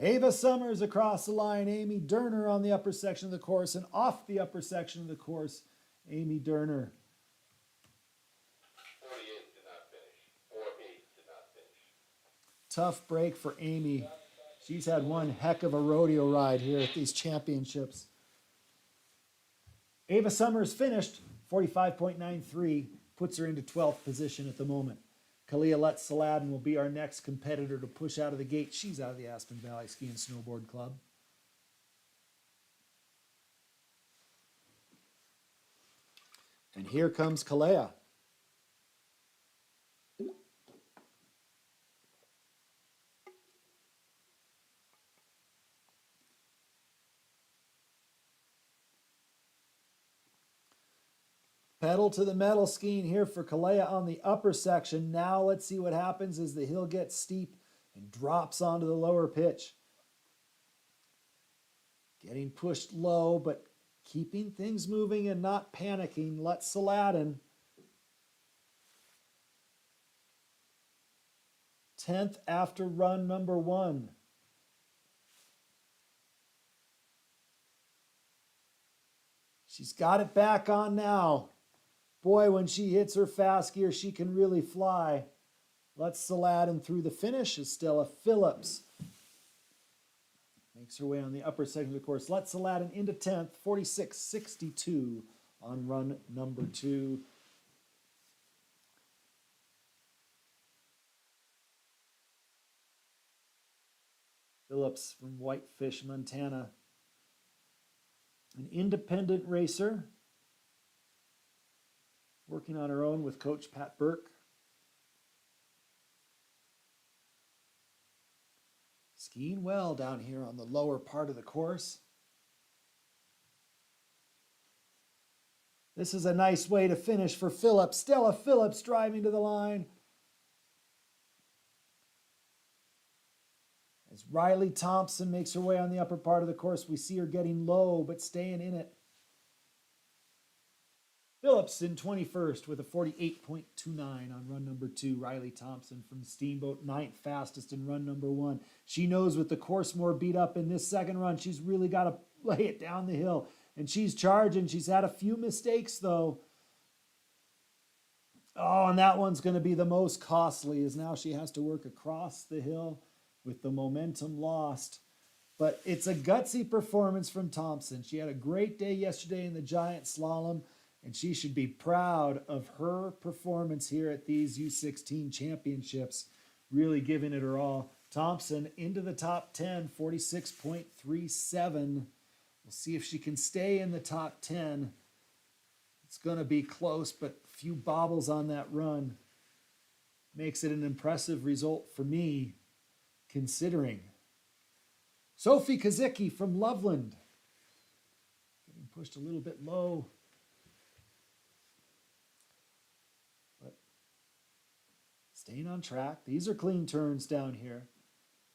Ava Summers across the line. Amy Derner on the upper section of the course, and off the upper section of the course, Amy Derner. 48 did not finish. 48 did not finish. Tough break for Amy. She's had one heck of a rodeo ride here at these championships. Ava Summers finished 45.93, puts her into 12th position at the moment. Kalia Lutz-Saladin will be our next competitor to push out of the gate. She's out of the Aspen Valley Ski and Snowboard Club. And here comes Kalea. Pedal to the metal skiing here for Kalea on the upper section. Now let's see what happens as the hill gets steep and drops onto the lower pitch. Getting pushed low, but keeping things moving and not panicking. Lutz-Saladin. 10th after run number 1. She's got it back on now. Boy, when she hits her fast gear, she can really fly. Lutz-Saladin through the finish is Stella Phillips. Makes her way on the upper section of the course. Lutz-Saladin into 10th, 46.62 on run number 2. Phillips from Whitefish, Montana. An independent racer. Working on her own with Coach Pat Burke. Skiing well down here on the lower part of the course. This is a nice way to finish for Phillips. Stella Phillips driving to the line. As Riley Thompson makes her way on the upper part of the course, we see her getting low but staying in it. Phillips in 21st with a 48.29 on run number 2. Riley Thompson from Steamboat, 9th fastest in run number 1. She knows with the course more beat up in this second run, she's really got to lay it down the hill. And she's charging. She's had a few mistakes, though. Oh, and that one's going to be the most costly, as now she has to work across the hill with the momentum lost. But it's a gutsy performance from Thompson. She had a great day yesterday in the giant slalom, and she should be proud of her performance here at these U16 championships, really giving it her all. Thompson into the top 10, 46.37. We'll see if she can stay in the top 10. It's going to be close, but a few bobbles on that run makes it an impressive result for me, considering. Sophie Kazicki from Loveland. Getting pushed a little bit low. Staying on track. These are clean turns down here.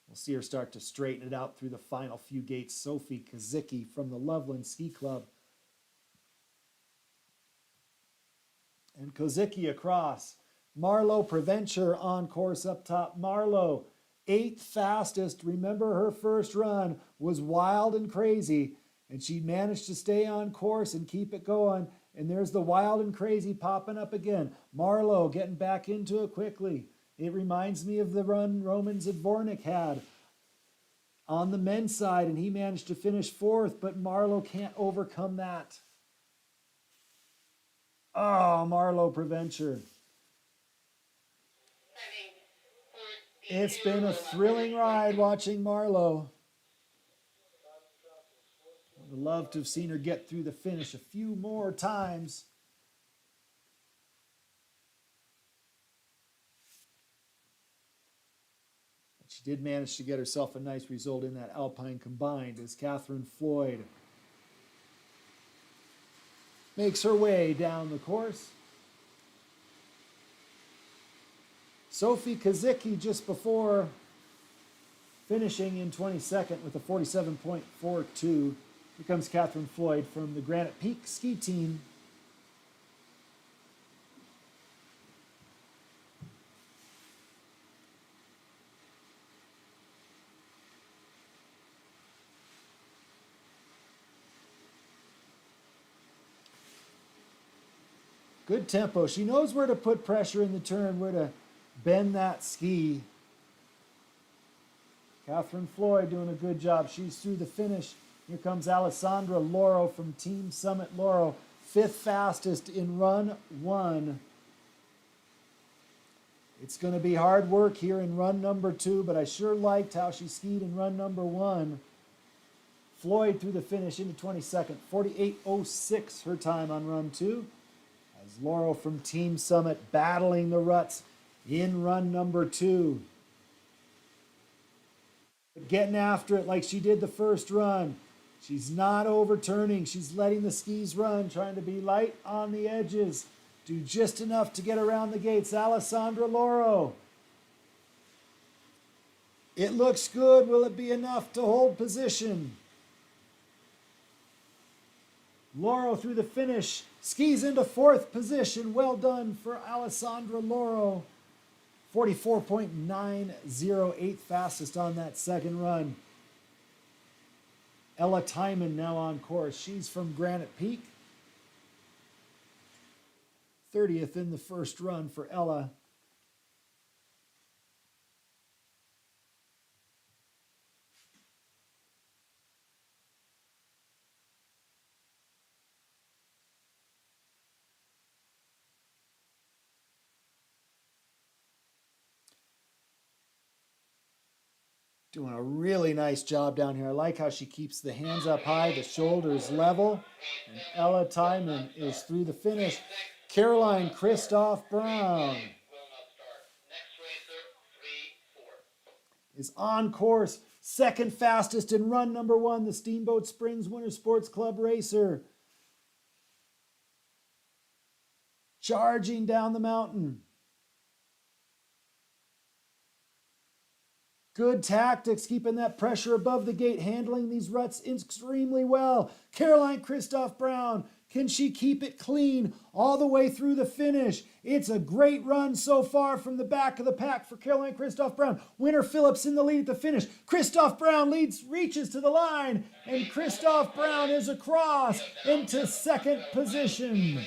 We'll see her start to straighten it out through the final few gates. Sophie Kazicki from the Loveland Ski Club. And Kazicki across. Marlo Preventure on course up top. Marlo, 8th fastest. Remember, her first run was wild and crazy, and she managed to stay on course and keep it going. And there's the wild and crazy popping up again. Marlo getting back into it quickly. It reminds me of the run Roman Zadvornik had on the men's side, and he managed to finish 4th, but Marlo can't overcome that. Oh, Marlo Preventure. It's been a thrilling ride watching Marlo. Would love to have seen her get through the finish a few more times. But she did manage to get herself a nice result in that alpine combined as Catherine Floyd makes her way down the course. Sophie Kazicki just before finishing in 22nd with a 47.42. Here comes Catherine Floyd from the Granite Peak ski team. Good tempo. She knows where to put pressure in the turn, where to bend that ski. Catherine Floyd doing a good job. She's through the finish. Here comes Alessandra Loro from Team Summit Loro, 5th fastest in run 1. It's going to be hard work here in run number 2, but I sure liked how she skied in run number 1. Floyd through the finish into 22nd, 48.06 her time on run 2. As Loro from Team Summit battling the ruts in run number 2. Getting after it like she did the first run. She's not overturning. She's letting the skis run, trying to be light on the edges. Do just enough to get around the gates. Alessandra Loro. It looks good. Will it be enough to hold position? Loro through the finish. Skis into 4th position. Well done for Alessandra Loro. 44.908 fastest on that second run. Ella Timon now on course. She's from Granite Peak. 30th in the first run for Ella. Doing a really nice job down here. I like how she keeps the hands up high, the shoulders level. And Ella Timon is through the finish. Caroline Christoph Brown is on course. 2nd fastest in run number 1, the Steamboat Springs Winter Sports Club racer. Charging down the mountain. Good tactics, keeping that pressure above the gate, handling these ruts extremely well. Caroline Christoph Brown, can she keep it clean all the way through the finish? It's a great run so far from the back of the pack for Caroline Christoph Brown. Winner Phillips in the lead at the finish. Christoph Brown reaches to the line, and Christoph Brown is across into 2nd position.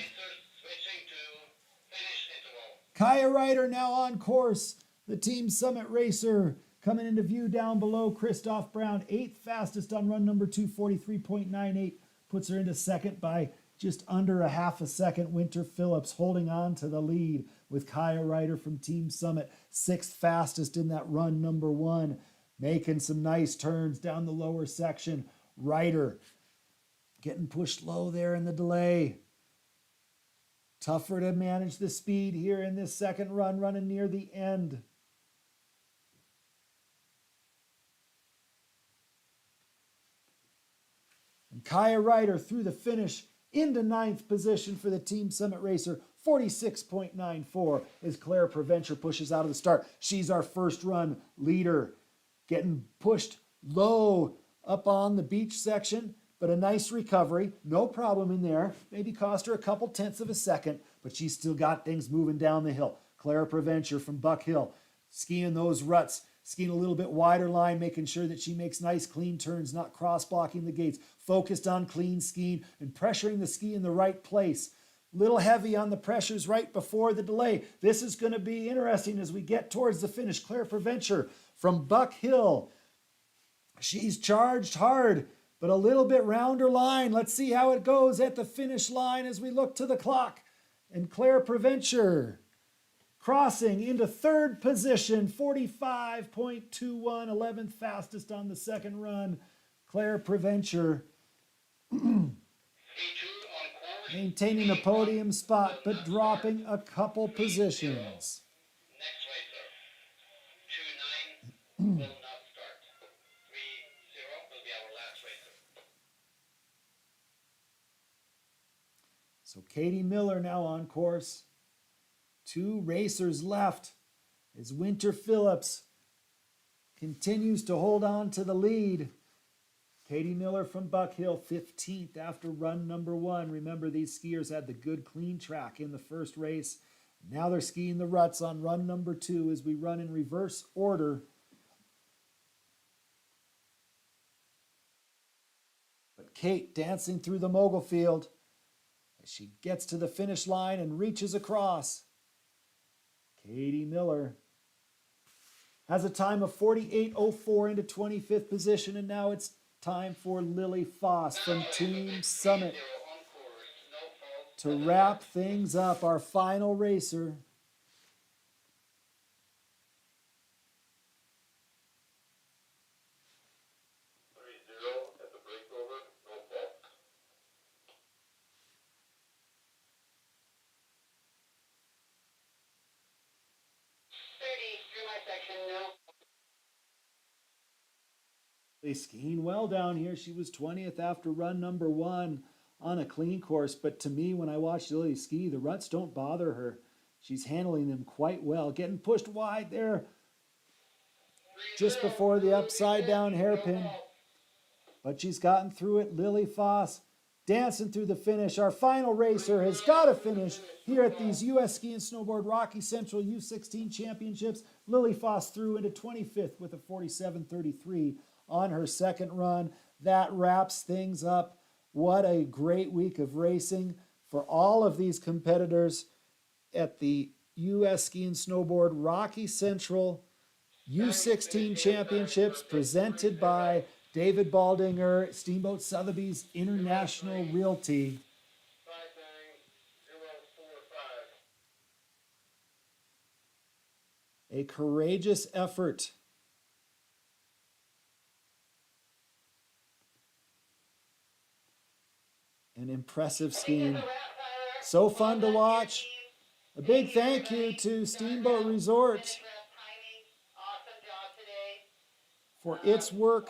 Kaya Ryder now on course, the Team Summit racer. Coming into view down below, Christoph Brown, 8th fastest on run number 2, 43.98. Puts her into 2nd by just under a half a second. Winter Phillips holding on to the lead with Kaya Ryder from Team Summit, 6th fastest in that run number 1. Making some nice turns down the lower section. Ryder getting pushed low there in the delay. Tougher to manage the speed here in this second run, running near the end. And Kaya Ryder through the finish into 9th position for the Team Summit racer, 46.94 as Claire Preventure pushes out of the start. She's our first run leader, getting pushed low up on the beach section, but a nice recovery, no problem in there. Maybe cost her a couple tenths of a second, but she's still got things moving down the hill. Claire Preventure from Buck Hill, skiing those ruts, skiing a little bit wider line, making sure that she makes nice clean turns, not cross-blocking the gates, focused on clean skiing and pressuring the ski in the right place. Little heavy on the pressures right before the delay. This is going to be interesting as we get towards the finish. Claire Preventure from Buck Hill. She's charged hard, but a little bit rounder line. Let's see how it goes at the finish line as we look to the clock. And Claire Preventure Crossing into third position, 45.21, 11th fastest on the second run, Claire Preventure. Maintaining a podium spot, but dropping a couple positions. Next racer, 2-9 will not start. 3-0 will be our last racer. So Katie Miller now on course. 2 racers left as Winter Phillips continues to hold on to the lead. Katie Miller from Buck Hill, 15th after run number 1. Remember, these skiers had the good clean track in the first race. Now they're skiing the ruts on run number 2 as we run in reverse order. But Kate dancing through the mogul field as she gets to the finish line and reaches across. Katie Miller has a time of 48.04 into 25th position, and now it's time for Lily Foss from Team Summit to wrap things up, our final racer. Skiing well down here. She was 20th after run number 1 on a clean course. But to me, when I watch Lily ski, the ruts don't bother her. She's handling them quite well. Getting pushed wide there just before the upside down hairpin. But she's gotten through it. Lily Foss dancing through the finish. Our final racer has got to finish here at these U.S. Ski and Snowboard Rocky Central U16 Championships. Lily Foss through into 25th with a 47.33 on her second run. That wraps things up. What a great week of racing for all of these competitors at the U.S. Ski and Snowboard Rocky Central U16 Championships presented by David Baldinger, Steamboat Sotheby's International Realty. A courageous effort. An impressive skiing. So fun to watch. A big thank you to Steamboat Resort for its work,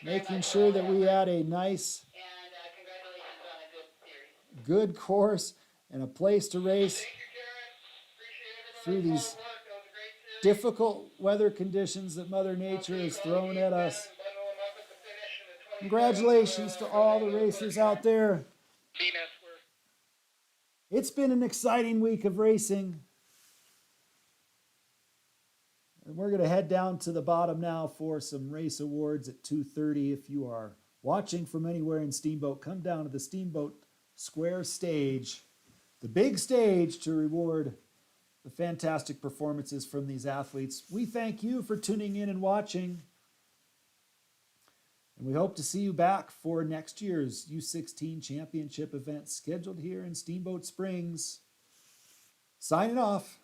making sure that we had a nice, good course and a place to race through these difficult weather conditions that Mother Nature has thrown at us. Congratulations to all the racers out there. It's been an exciting week of racing. And we're going to head down to the bottom now for some race awards at 2:30. If you are watching from anywhere in Steamboat, come down to the Steamboat Square stage, the big stage, to reward the fantastic performances from these athletes. We thank you for tuning in and watching. And we hope to see you back for next year's U16 Championship event scheduled here in Steamboat Springs. Signing off.